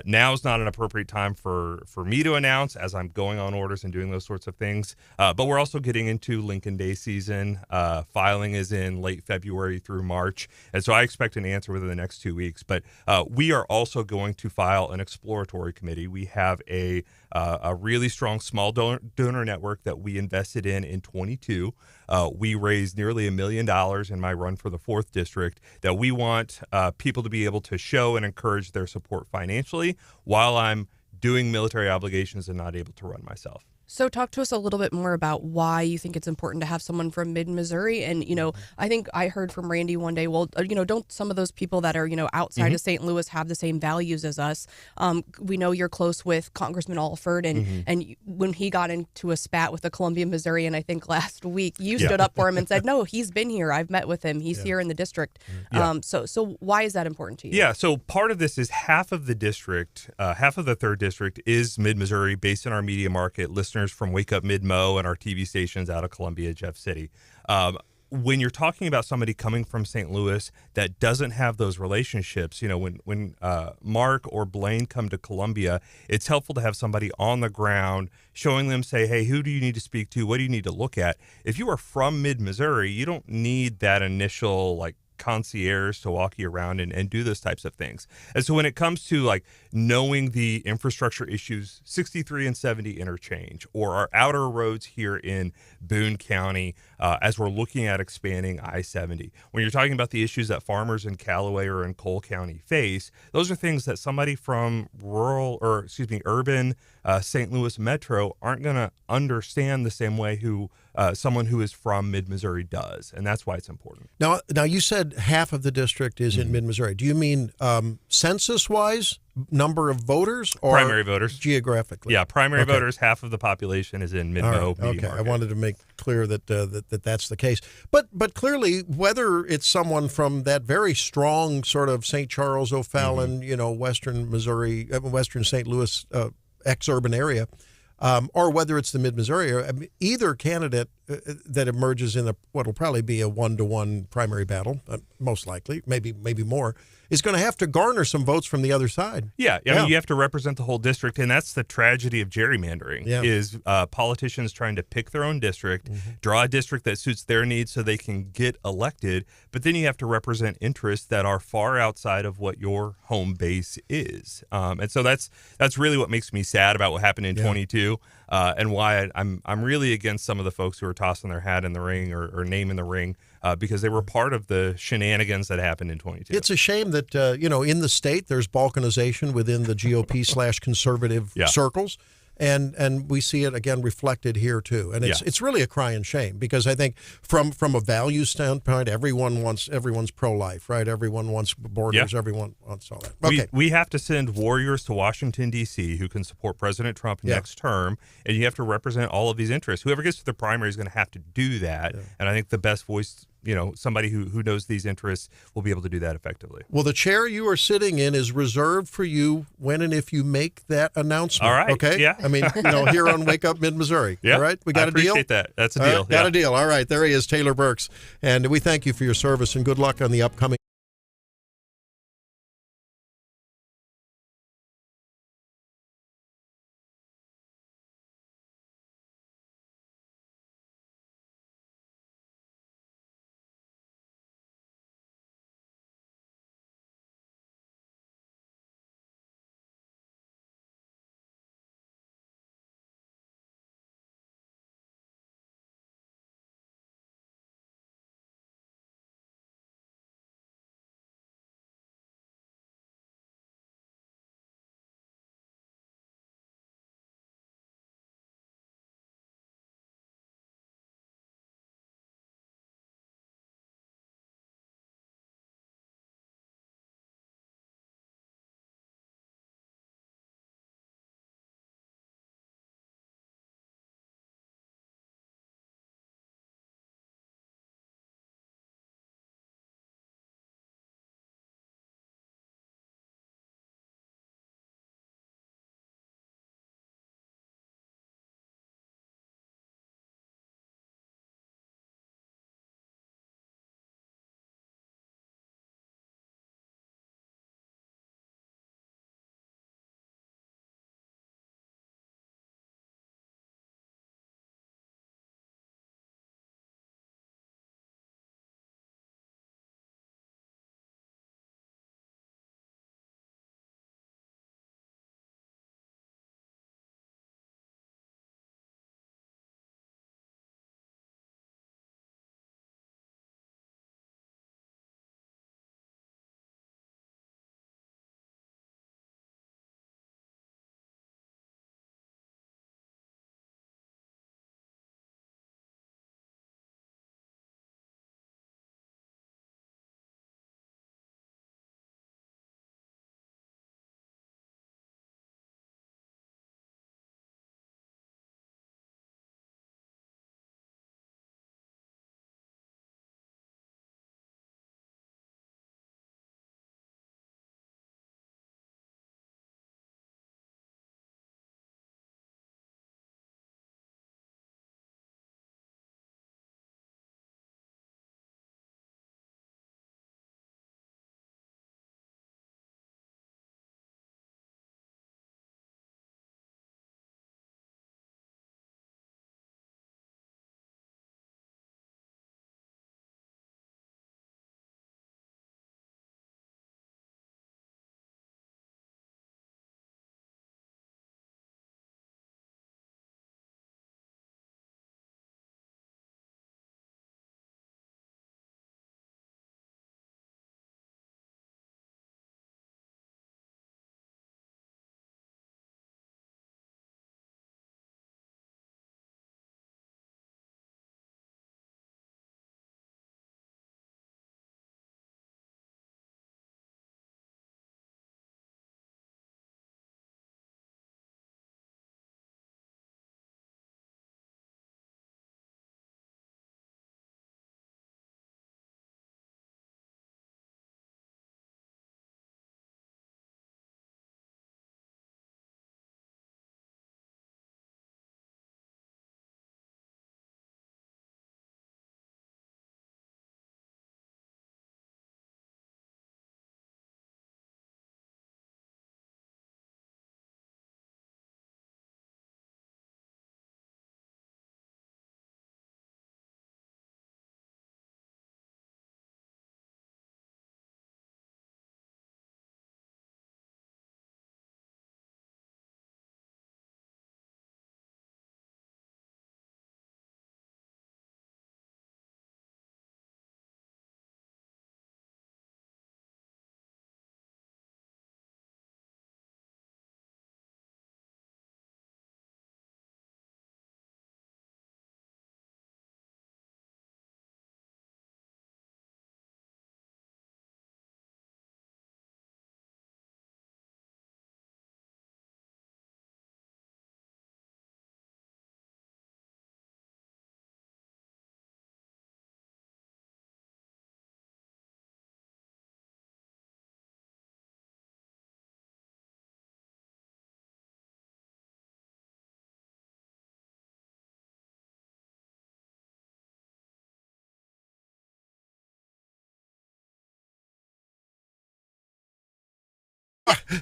Now is not an appropriate time for me to announce, as I'm going on orders and doing those sorts of things. But we're also getting into Lincoln Day season. Filing is in late February through March, and so I expect an answer within the next 2 weeks. But we are also going to file an exploratory committee. We have a really strong small donor network that we invested in 22. We raised nearly $1 million in my run for the 4th District that we want people to be able to show and encourage their support financially while I'm doing military obligations and not able to run myself. So talk to us a little bit more about why you think it's important to have someone from mid-Missouri. And, I think I heard from Randy one day, well, don't some of those people that are, outside of St. Louis have the same values as us? We know you're close with Congressman Alford, and when he got into a spat with the Columbia, Missourian, I think last week, you stood up for him and said, no, he's been here. I've met with him. He's here in the district. So why is that important to you? Yeah, so part of this is half of the district, half of the 3rd district is mid-Missouri based on our media market, listeners from Wake Up Mid-Mo and our TV stations out of Columbia, Jeff City. When you're talking about somebody coming from St. Louis that doesn't have those relationships, when Mark or Blaine come to Columbia, it's helpful to have somebody on the ground showing them, say, hey, who do you need to speak to? What do you need to look at? If you are from mid-Missouri, you don't need that initial, concierge to walk you around and do those types of things. And so when it comes to knowing the infrastructure issues, 63 and 70 interchange, or our outer roads here in Boone County, as we're looking at expanding I-70, when you're talking about the issues that farmers in Callaway or in Cole County face, those are things that somebody from urban St. Louis Metro aren't going to understand the same way someone who is from mid-Missouri does, and that's why it's important. Now you said half of the district is in mid-Missouri. Do you mean census-wise, number of voters, or primary voters geographically? Yeah, primary voters. Half of the population is in Mid-Mo. Right. Okay, I wanted to make clear that that's the case. But clearly, whether it's someone from that very strong sort of St. Charles, O'Fallon, Western Missouri, Western St. Louis ex-urban area, or whether it's the mid-Missouri area, either candidate that emerges in what will probably be a 1-to-1 primary battle, most likely, maybe more, is going to have to garner some votes from the other side. Yeah, I mean, you have to represent the whole district, and that's the tragedy of gerrymandering, is politicians trying to pick their own district, draw a district that suits their needs so they can get elected, but then you have to represent interests that are far outside of what your home base is. And so that's really what makes me sad about what happened in 22, and why I'm really against some of the folks who are tossing their hat in the ring or name in the ring, because they were part of the shenanigans that happened in 22. It's a shame that, in the state, there's balkanization within the GOP/conservative circles. And we see it again reflected here too, and it's really a crying shame, because I think from a value standpoint, everyone's pro-life, right? Everyone wants borders, everyone wants all that. Okay, we have to send warriors to Washington D.C. who can support President Trump next term, and you have to represent all of these interests. Whoever gets to the primary is going to have to do that, and I think the best voice, somebody who knows these interests will be able to do that effectively. Well, the chair you are sitting in is reserved for you when and if you make that announcement. All right. Okay. Yeah. I mean, here on Wake Up Mid-Missouri. Yeah. All right. We got I a deal? appreciate that. That's a deal. Got a deal. All right. There he is, Taylor Burks. And we thank you for your service, and good luck on the upcoming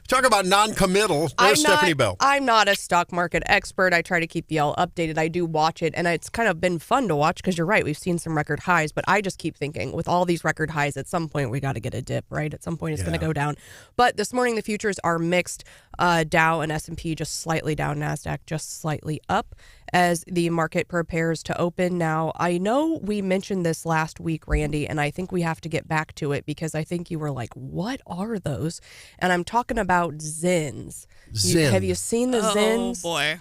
Talk about non-committal. There's Stephanie Bell. I'm not a stock market expert. I try to keep y'all updated. I do watch it, and it's kind of been fun to watch because you're right. We've seen some record highs, but I just keep thinking with all these record highs, at some point we got to get a dip, right? At some point it's going to go down. But this morning the futures are mixed. Dow and S&P just slightly down. NASDAQ just slightly up as the market prepares to open. Now, I know we mentioned this last week, Randy, and I think we have to get back to it because I think you were like, what are those? And I'm talking about Zins. Have you seen the Zins? Oh, boy.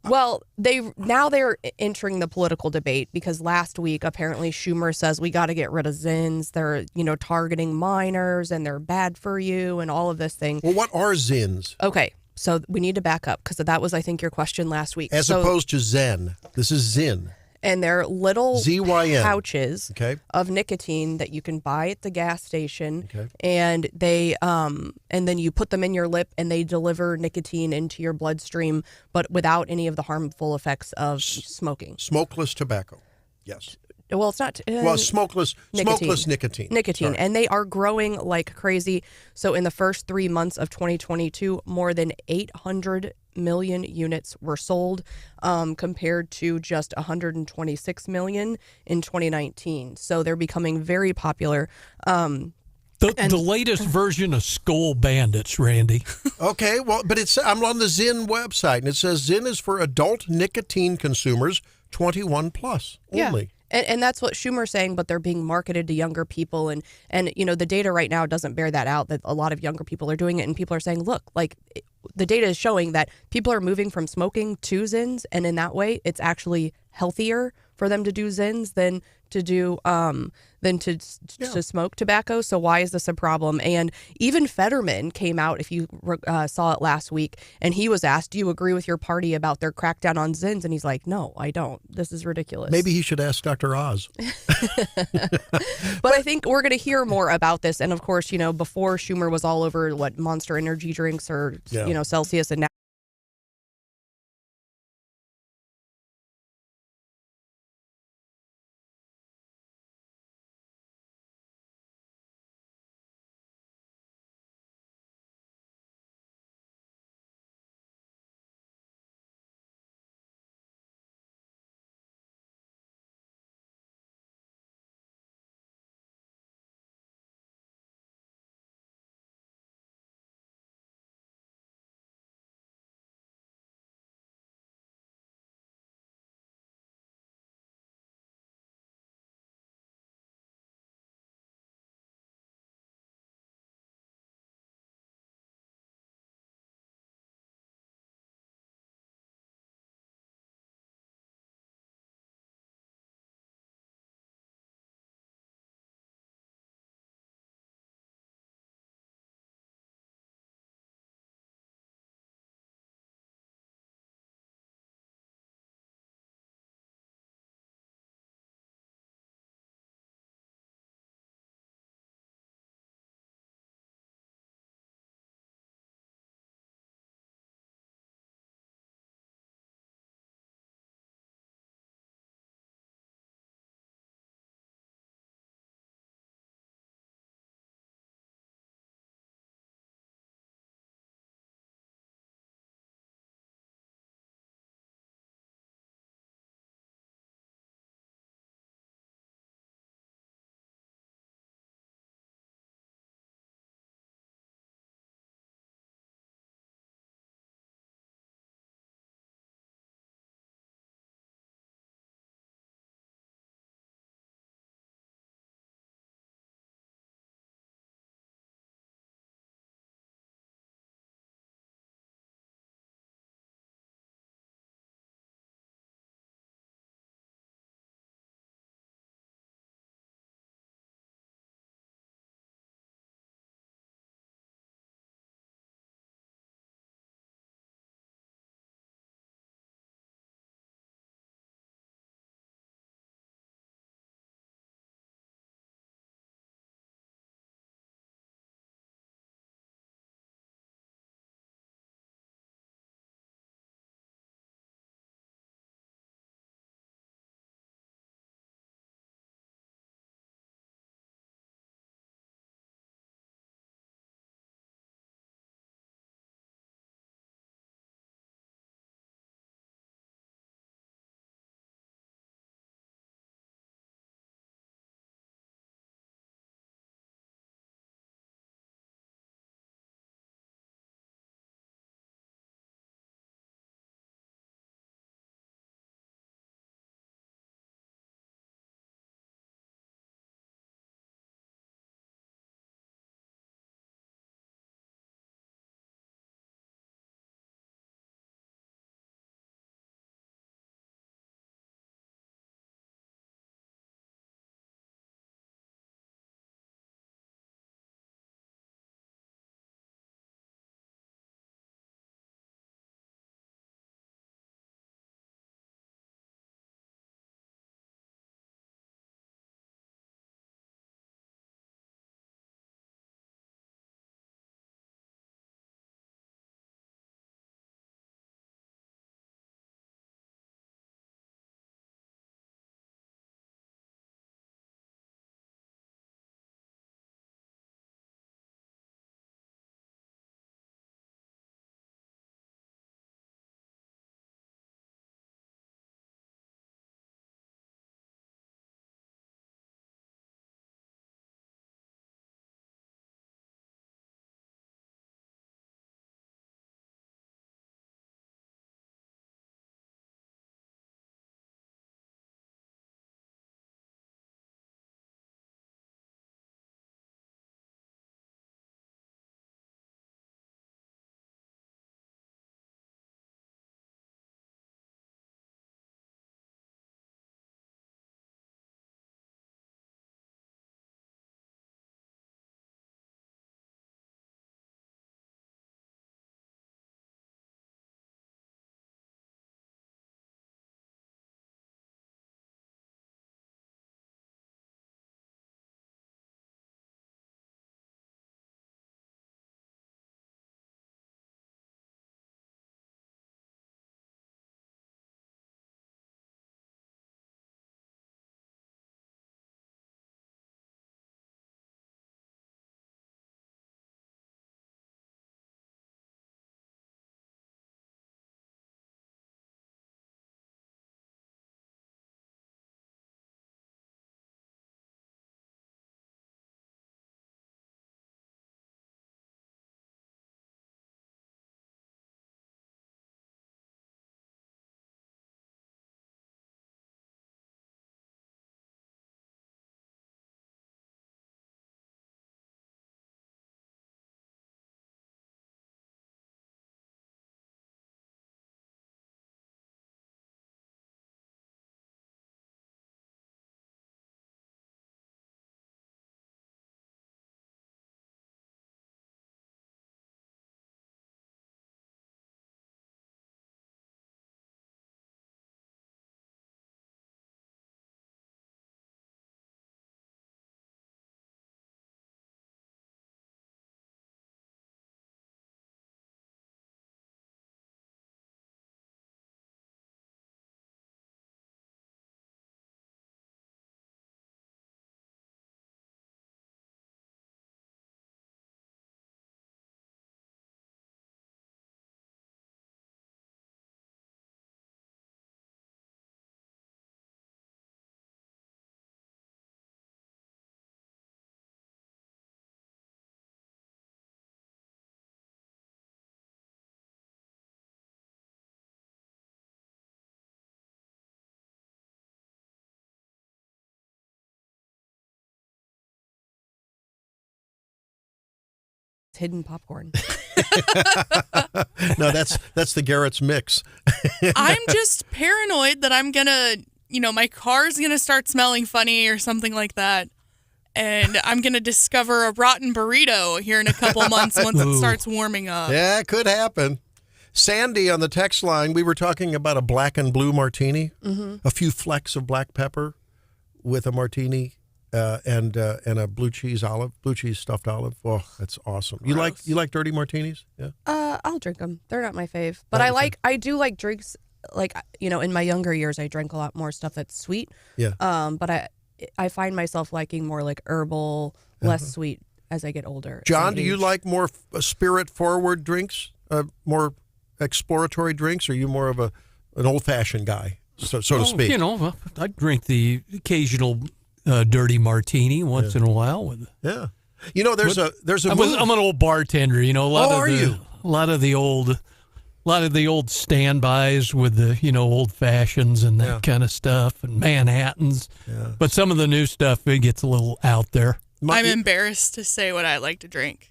Well, they're entering the political debate because last week, apparently, Schumer says we got to get rid of Zins. They're, targeting minors and they're bad for you and all of this thing. Well, what are Zins? Okay. So we need to back up because that was, I think, your question last week. As opposed to Zen. This is Zin. And they're little ZYN. pouches of nicotine that you can buy at the gas station. Okay. And they and then you put them in your lip and they deliver nicotine into your bloodstream, but without any of the harmful effects of smoking. Smokeless tobacco. Yes. Well, it's not. Smokeless nicotine. Nicotine. And they are growing like crazy. So in the first 3 months of 2022, more than 800 million units were sold compared to just 126 million in 2019. So they're becoming very popular. The latest version of Skull Bandits, Randy. Okay, well, but I'm on the Zyn website, and it says Zyn is for adult nicotine consumers 21 plus only. Yeah. And that's what Schumer's saying, but they're being marketed to younger people. And the data right now doesn't bear that out, that a lot of younger people are doing it. And people are saying, look, the data is showing that people are moving from smoking to Zins. And in that way, it's actually healthier for them to do Zins than to do to smoke tobacco. So why is this a problem? And even Fetterman came out, if you saw it last week, and he was asked, do you agree with your party about their crackdown on Zins? And he's like, no, I don't. This is ridiculous. Maybe he should ask Dr. Oz. But I think we're going to hear more about this. And of course, before Schumer was all over Monster energy drinks or, Celsius, and now hidden popcorn. No, that's the Garrett's mix. I'm just paranoid that I'm gonna, my car's gonna start smelling funny or something like that. And I'm going to discover a rotten burrito here in a couple months once it starts warming up. Yeah, it could happen. Sandy on the text line, we were talking about a black and blue martini, a few flecks of black pepper with a martini and a blue cheese stuffed olive. Oh, that's awesome. Gross. You like dirty martinis? Yeah. I'll drink them. They're not my fave, but I do like drinks. Like, in my younger years, I drank a lot more stuff that's sweet. Yeah. But I find myself liking more like herbal, less sweet as I get older. John, do you like more spirit-forward drinks, more exploratory drinks, or are you more of an old-fashioned guy, so to speak? I drink the occasional dirty martini once in a while. Yeah. There's a I'm an old bartender. A lot of the old standbys with the old fashions and that kind of stuff and Manhattans. Yeah. But some of the new stuff, it gets a little out there. I'm embarrassed to say what I like to drink.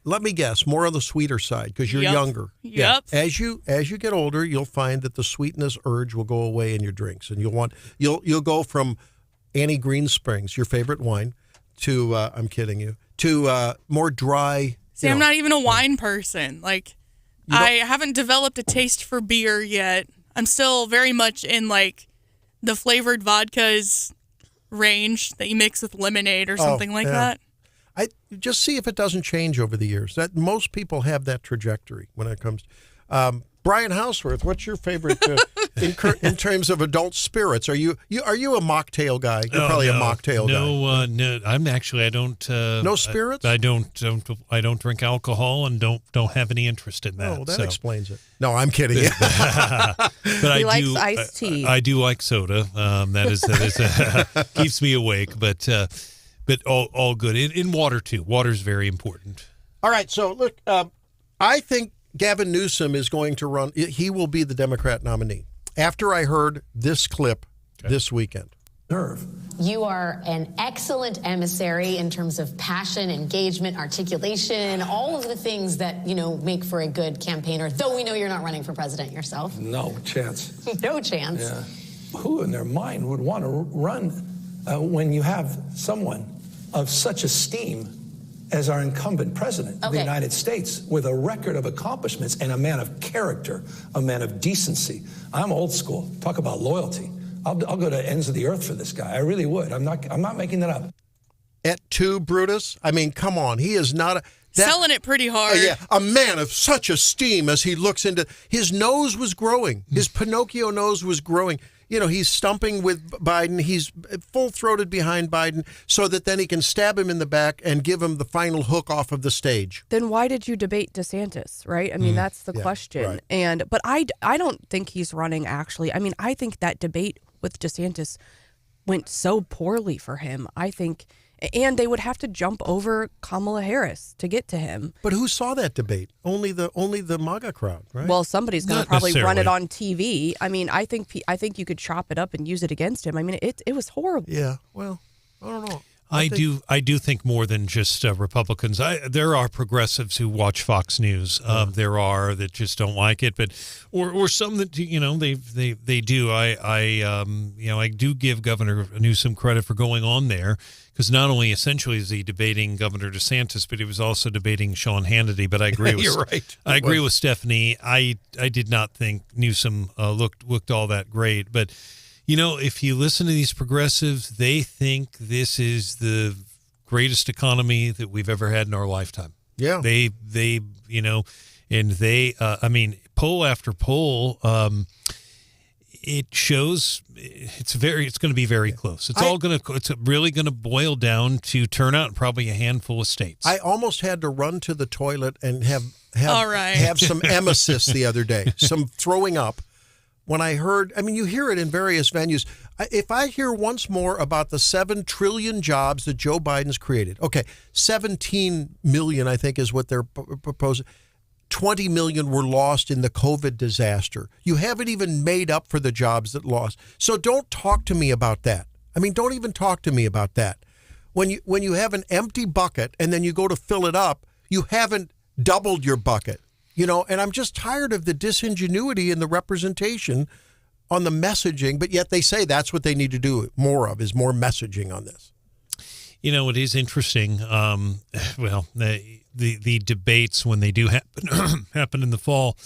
Let me guess, more on the sweeter side because you're younger. Yep. Yeah. As you get older, you'll find that the sweetness urge will go away in your drinks, and you'll go from Annie Green Springs, your favorite wine, to I'm kidding you, to more dry. See, I'm not even a wine person. I haven't developed a taste for beer yet. I'm still very much in the flavored vodkas range that you mix with lemonade or something like that. I just see if it doesn't change over the years. That most people have that trajectory when it comes. Brian Hauswirth, what's your favorite in terms of adult spirits? Are you a mocktail guy? You're probably a mocktail guy. No. I don't. No spirits. I don't drink alcohol and don't have any interest in that. Oh, that explains it. No, I'm kidding. But he likes iced tea. I do like soda. That is keeps me awake. But all good. In water too. Water's very important. All right. So look, I think Gavin Newsom is going to run. He will be the Democrat nominee. After I heard this clip this weekend. You are an excellent emissary in terms of passion, engagement, articulation, all of the things that, make for a good campaigner, though we know you're not running for president yourself. No chance. No chance. Yeah. Who in their mind would want to run when you have someone of such esteem as our incumbent president of the United States, with a record of accomplishments and a man of character, a man of decency? I'm old school. Talk about loyalty. I'll go to ends of the earth for this guy. I really would. I'm not making that up. At 2, Brutus? I mean, come on. He is not selling it pretty hard. A man of such esteem as he looks into his nose was growing. His Pinocchio nose was growing. He's stumping with Biden. He's full-throated behind Biden so that then he can stab him in the back and give him the final hook off of the stage. Then why did you debate DeSantis, right? I mean, that's the question. Right. But I don't think he's running, actually. I mean, I think that debate with DeSantis went so poorly for him. I think, and they would have to jump over Kamala Harris to get to him. But who saw that debate? Only the MAGA crowd, right? Well, somebody's going to probably run it on TV. I mean, I think you could chop it up and use it against him. I mean, it was horrible. Yeah. Well, I don't know. I do think more than just Republicans. There are progressives who watch Fox News. There are that just don't like it, but or some that they do. I do give Governor Newsom credit for going on there, because not only essentially is he debating Governor DeSantis, but he was also debating Sean Hannity. But I agree with You're right. I agree with Stephanie. I did not think Newsom looked all that great, but. If you listen to these progressives, they think this is the greatest economy that we've ever had in our lifetime. Yeah. They poll after poll, it shows it's going to be very close. It's really going to boil down to turnout in probably a handful of states. I almost had to run to the toilet and have some emesis the other day, some throwing up. When I heard, you hear it in various venues. If I hear once more about the 7 trillion jobs that Joe Biden's created, 17 million, I think, is what they're proposing. 20 million were lost in the COVID disaster. You haven't even made up for the jobs that lost. So don't talk to me about that. Don't even talk to me about that. When you have an empty bucket and then you go to fill it up, You haven't doubled your bucket, and I'm just tired of the disingenuity in the representation on the messaging, but yet they say that's what they need to do more of, is more messaging on this. It is interesting. The debates, when they do happen in the fall,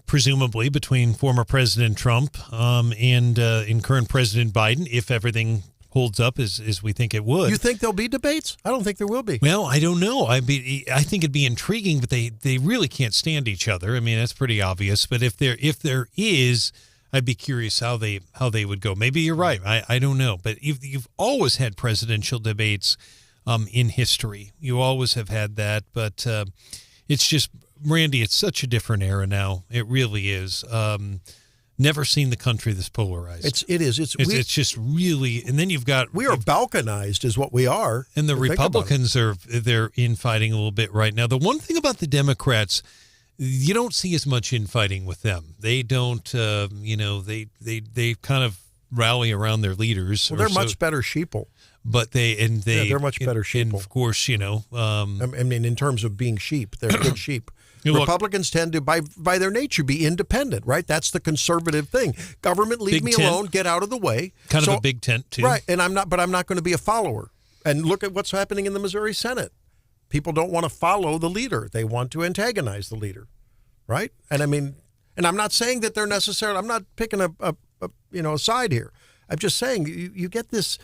presumably between former President Trump and current President Biden, if everything holds up as we think it would. You think there'll be debates? I don't think there will be. Well, I don't know. I think it'd be intriguing, but they really can't stand each other. I mean, that's pretty obvious. But if there is, I'd be curious how they would go. Maybe you're right. I don't know. But you've always had presidential debates in history. You always have had that. But it's just, Randy, it's such a different era now. It really is. Never seen the country this polarized. It is. It's just really, and then you've got, we are balkanized is what we are. And the Republicans they're infighting a little bit right now. The one thing about the Democrats, you don't see as much infighting with them. They don't, they kind of rally around their leaders. Well, they're much better sheeple. But they're much better sheep. And of course, I mean, in terms of being sheep, they're good sheep. Republicans tend to, by their nature, be independent, right? That's the conservative thing. Government, leave me alone, get out of the way. Kind of a big tent, too. Right, and I'm not going to be a follower. And look at what's happening in the Missouri Senate. People don't want to follow the leader. They want to antagonize the leader, right? And I mean, and I'm not saying that they're necessarily, I'm not picking a side here. I'm just saying you get this,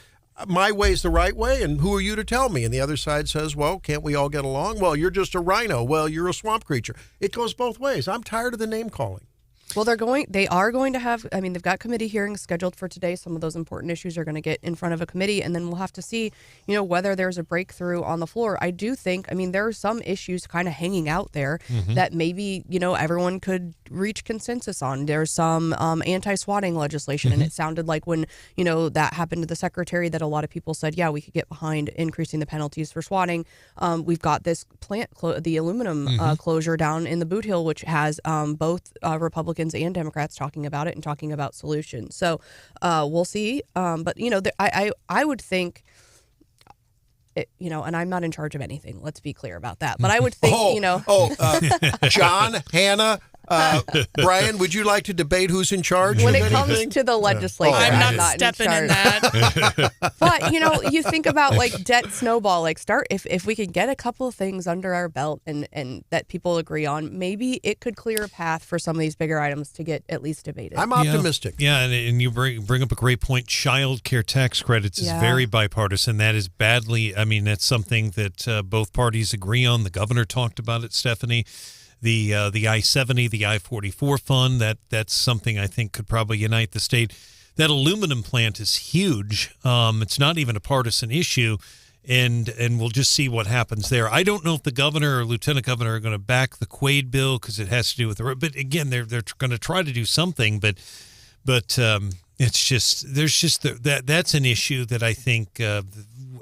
my way's the right way, and who are you to tell me? And the other side says, well, can't we all get along? Well, you're just a rhino. Well, you're a swamp creature. It goes both ways. I'm tired of the name calling. Well, they are going to have, they've got committee hearings scheduled for today. Some of those important issues are going to get in front of a committee, and then we'll have to see, whether there's a breakthrough on the floor. I do think, there are some issues kind of hanging out there that maybe, everyone could reach consensus on. There's some anti-swatting legislation, and it sounded like when, that happened to the secretary that a lot of people said, yeah, we could get behind increasing the penalties for swatting. We've got this plant, the aluminum closure down in the Boot Hill, which has both Republicans and Democrats talking about it and talking about solutions. So we'll see. But, I would think, and I'm not in charge of anything. Let's be clear about that. But I would think, John, Hannah, Brian, would you like to debate who's in charge? When it comes to the legislature, I'm not stepping in that. But, you think about debt snowball, if we could get a couple of things under our belt and that people agree on, maybe it could clear a path for some of these bigger items to get at least debated. I'm optimistic. Yeah, and you bring up a great point. Child care tax credits is very bipartisan. That is badly, that's something that both parties agree on. The governor talked about it, Stephanie. The I-70, the I-44 fund, that's something I think could probably unite the state. That aluminum plant is huge. It's not even a partisan issue, and we'll just see what happens there. I don't know if the governor or lieutenant governor are going to back the Quaid bill because it has to do with the. But again, they're going to try to do something. But it's just that's an issue that I think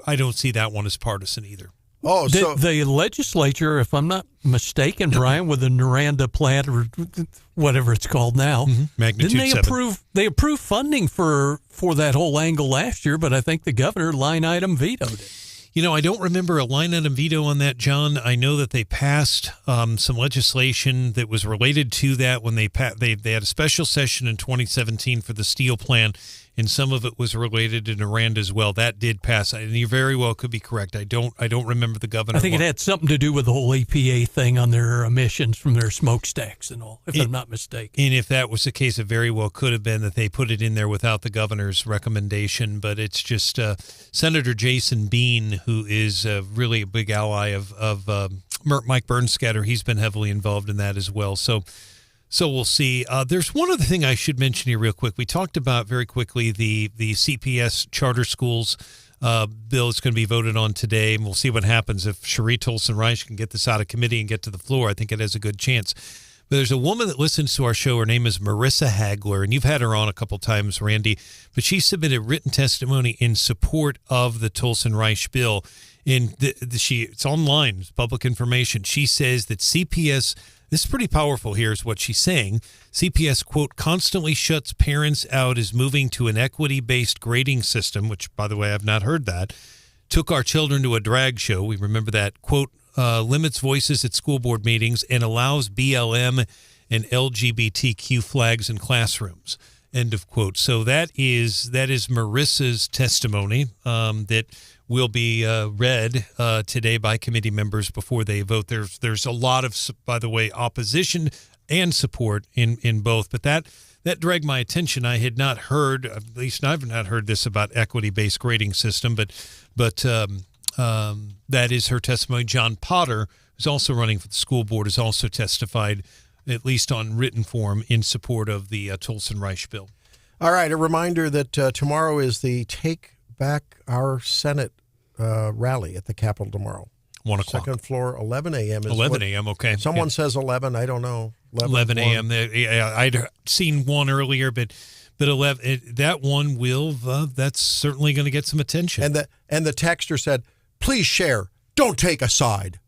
I don't see that one as partisan either. Oh, so the legislature, if I'm not mistaken, Brian, with the Noranda plant or whatever it's called now, Magnitude didn't they 7. They approved funding for that whole angle last year, but I think the governor line item vetoed it. I don't remember a line item veto on that, John. I know that they passed some legislation that was related to that when they had a special session in 2017 for the steel plant, and some of it was related to Noranda as well. That did pass, and you very well could be correct. I don't remember the governor. I think it had something to do with the whole EPA thing on their emissions from their smokestacks and all, if I'm not mistaken. And if that was the case, it very well could have been that they put it in there without the governor's recommendation. But it's just Senator Jason Bean, who is really a big ally of Mike Bernskatter. He's been heavily involved in that as well. So we'll see. There's one other thing I should mention here real quick. We talked about very quickly the CPS charter schools bill is going to be voted on today, and we'll see what happens. If Cherie Tolson-Reich can get this out of committee and get to the floor, I think it has a good chance. But there's a woman that listens to our show. Her name is Marissa Hagler, and you've had her on a couple times, Randy. But she submitted written testimony in support of the Tolson-Reich bill. And it's online, it's public information. She says that CPS, this is pretty powerful here is what she's saying. CPS, quote, constantly shuts parents out as moving to an equity-based grading system, which, by the way, I've not heard that. Took our children to a drag show. We remember that, quote, limits voices at school board meetings and allows BLM and LGBTQ flags in classrooms. End of quote. So that is Marissa's testimony that will be read today by committee members before they vote. There's a lot of, by the way, opposition and support in both, but that dragged my attention. I had not heard, at least I've not heard this about equity-based grading system, but that is her testimony. John Potter, who's also running for the school board, has also testified, at least on written form, in support of the Tolson-Reich bill. All right, a reminder that tomorrow is the Take Back Our Senate rally at the Capitol tomorrow. 1 o'clock. Second floor, 11 a.m. 11 a.m., okay. Someone says 11, I don't know. 11 a.m. I'd seen one earlier, but 11, that one will, that's certainly going to get some attention. And the texter said, please share, don't take a side.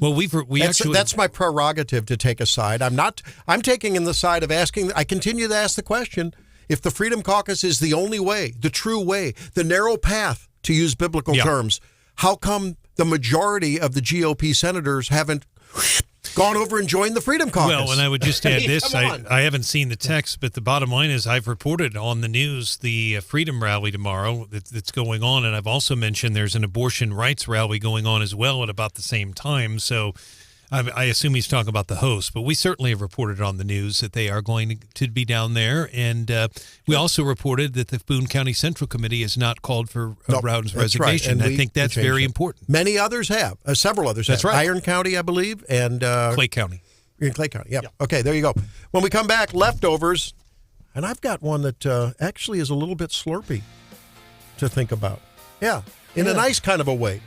Well, that's my prerogative to take a side. I'm taking in the side of asking. I continue to ask the question: if the Freedom Caucus is the only way, the true way, the narrow path, to use biblical terms, how come the majority of the GOP senators haven't gone over and joined the Freedom Caucus? Well, and I would just add this. I haven't seen the text, but the bottom line is I've reported on the news the Freedom Rally tomorrow that's going on, and I've also mentioned there's an abortion rights rally going on as well at about the same time. So I assume he's talking about the host, but we certainly have reported on the news that they are going to be down there. And we also reported that the Boone County Central Committee has not called for Rowden's resignation. Right. I think that's very important. Many others have. Several others that's have. Right. Iron County, I believe, and Clay County. You're in Clay County, yeah. Okay, there you go. When we come back, leftovers. And I've got one that actually is a little bit slurpy to think about. Yeah, in a nice kind of a way.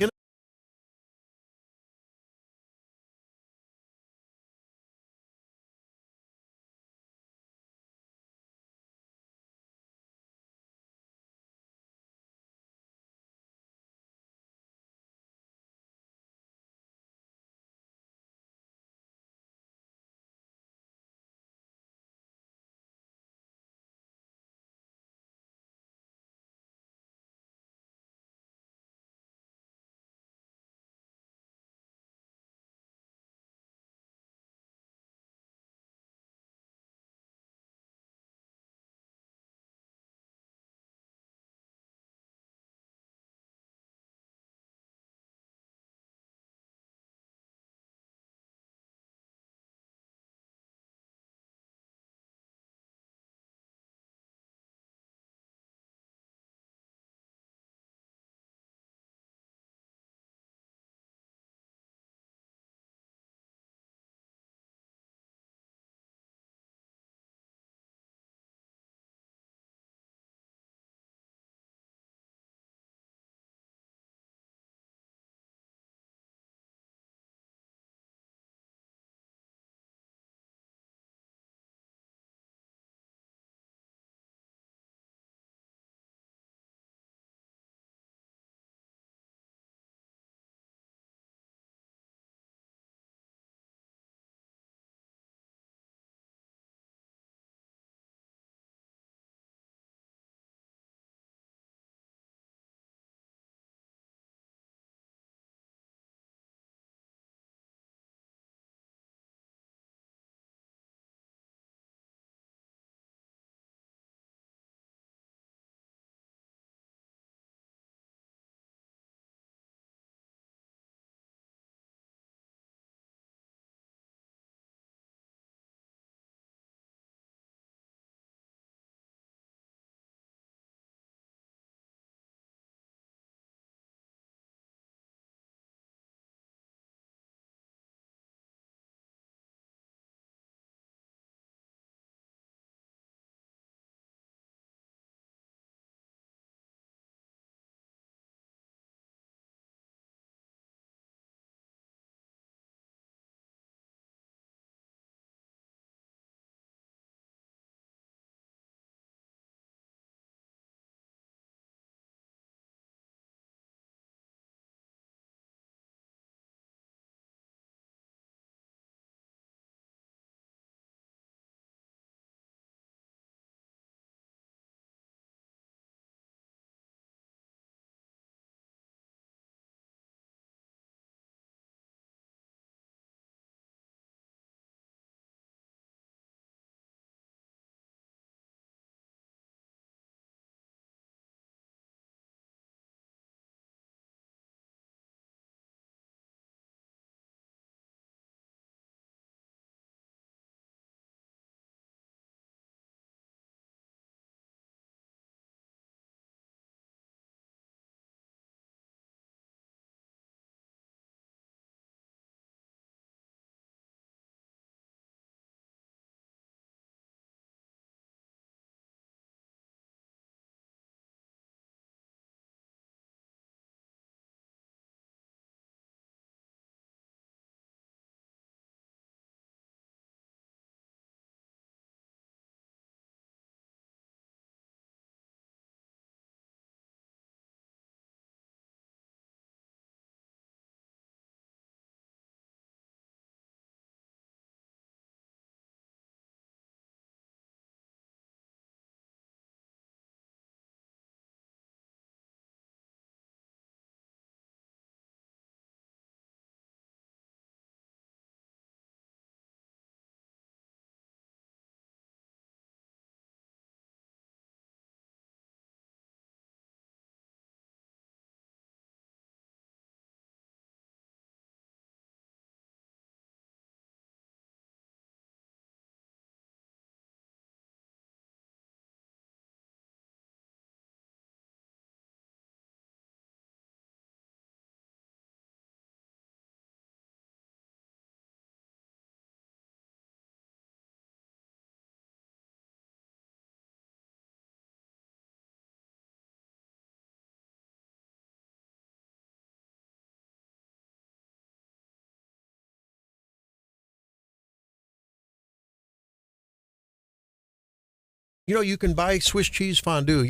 You can buy Swiss cheese fondue,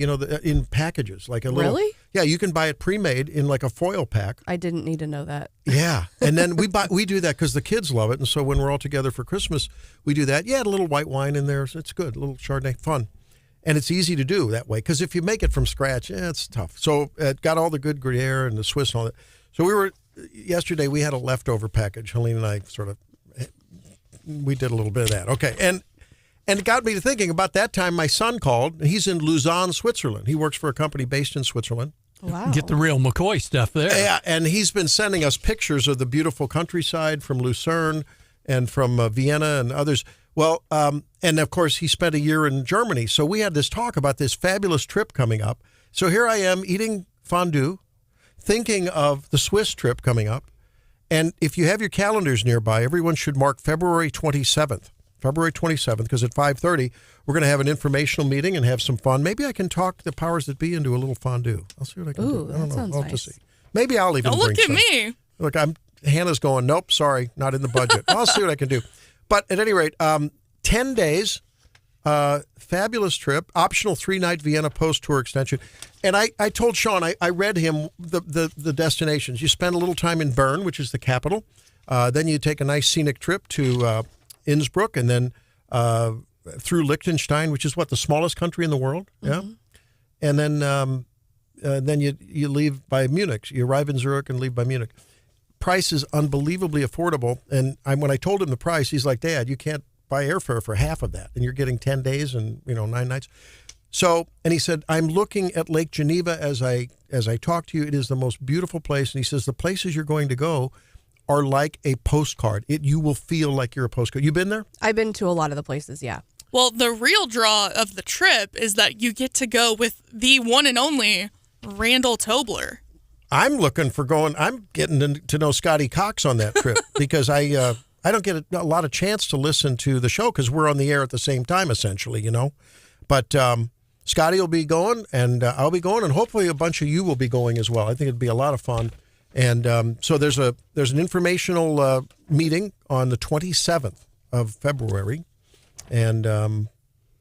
in packages, like a little. Really? Yeah, you can buy it pre-made in like a foil pack. I didn't need to know that. Yeah, and then we do that because the kids love it, and so when we're all together for Christmas, we do that. Yeah, a little white wine in there, so it's good. A little Chardonnay, fun, and it's easy to do that way because if you make it from scratch, it's tough. So it got all the good Gruyere and the Swiss and all that. So yesterday we had a leftover package. Helene and I we did a little bit of that. Okay, and it got me to thinking about that time my son called. He's in Lausanne, Switzerland. He works for a company based in Switzerland. Wow. Get the real McCoy stuff there. Yeah, and he's been sending us pictures of the beautiful countryside from Lucerne and from Vienna and others. Well, and of course, he spent a year in Germany. So we had this talk about this fabulous trip coming up. So here I am eating fondue, thinking of the Swiss trip coming up. And if you have your calendars nearby, everyone should mark February 27th. February 27th, because at 5:30, we're going to have an informational meeting and have some fun. Maybe I can talk the powers that be into a little fondue. I'll see what I can do. I don't know. Sounds I'll nice. have to see. Maybe I'll even Don't bring look at some. me. Look, Hannah's going, nope, sorry, not in the budget. I'll see what I can do. But at any rate, 10 days, fabulous trip, optional 3-night Vienna post-tour extension. And I told Sean, I read him the destinations. You spend a little time in Bern, which is the capital. Then you take a nice scenic trip to Innsbruck, and then through Liechtenstein, which is the smallest country in the world. Yeah, and then you leave by Munich. You arrive in Zurich and leave by Munich. Price is unbelievably affordable. And when I told him the price, he's like, "Dad, you can't buy airfare for half of that, and you're getting 10 days and 9 nights." So, and he said, "I'm looking at Lake Geneva as I talk to you. It is the most beautiful place." And he says, "The places you're going to go are like a postcard. You will feel like you're a postcard." You been there? I've been to a lot of the places, yeah. Well, the real draw of the trip is that you get to go with the one and only Randall Tobler. I'm looking for I'm getting to know Scotty Cox on that trip because I don't get a lot of chance to listen to the show because we're on the air at the same time, essentially, But Scotty will be going, and I'll be going, and hopefully a bunch of you will be going as well. I think it'd be a lot of fun. And so there's an informational meeting on the 27th of February, and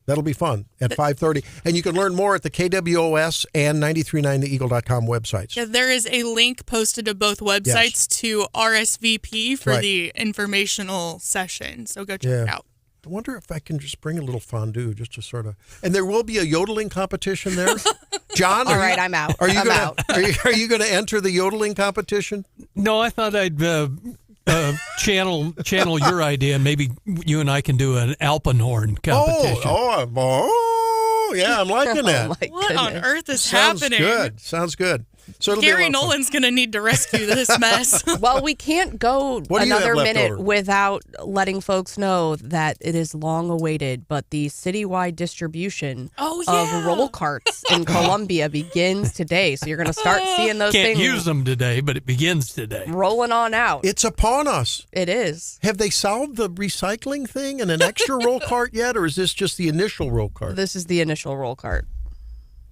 that'll be fun at 5:30. And you can learn more at the KWOS and 939theeagle.com websites. Yeah, there is a link posted to both websites to RSVP for the informational session. So go check it out. I wonder if I can just bring a little fondue just to sort of. And there will be a yodeling competition there. John, all right, I'm out. Are you I'm out. Are you going to enter the yodeling competition? No, I thought I'd channel your idea, and maybe you and I can do an Alpenhorn competition. Oh, yeah, I'm liking that. Oh, What on earth is Sounds happening? Sounds good. So it'll Gary be Nolan's going to need to rescue this mess. Well, we can't go What do you another have left minute over? without letting folks know that it is long awaited, but the citywide distribution of roll carts in Columbia begins today. So you're going to start seeing those Can't things use them today, but it begins today. rolling on out. It's upon us. It is. Have they solved the recycling thing and an extra roll cart yet, or is this just the initial roll cart? This is the initial roll cart.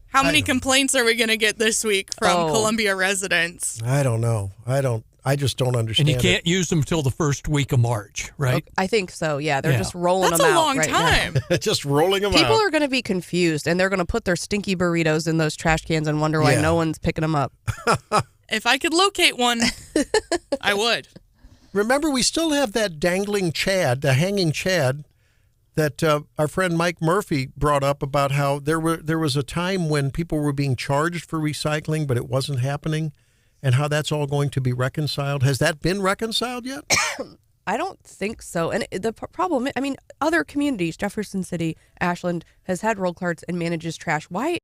How many complaints are we going to get this week from Columbia residents? I don't know. I just don't understand. And you can't use them till the first week of March, right? I think so. Yeah, they're just rolling That's them a out long right time. now. Just rolling them People out. are going to be confused, and they're going to put their stinky burritos in those trash cans and wonder why no one's picking them up. If I could locate one, I would. Remember, we still have that dangling Chad, the hanging Chad, that our friend Mike Murphy brought up about how there was a time when people were being charged for recycling, but it wasn't happening, and how that's all going to be reconciled. Has that been reconciled yet? I don't think so. And the problem, I mean, other communities, Jefferson City, Ashland, has had roll carts and manages trash. Why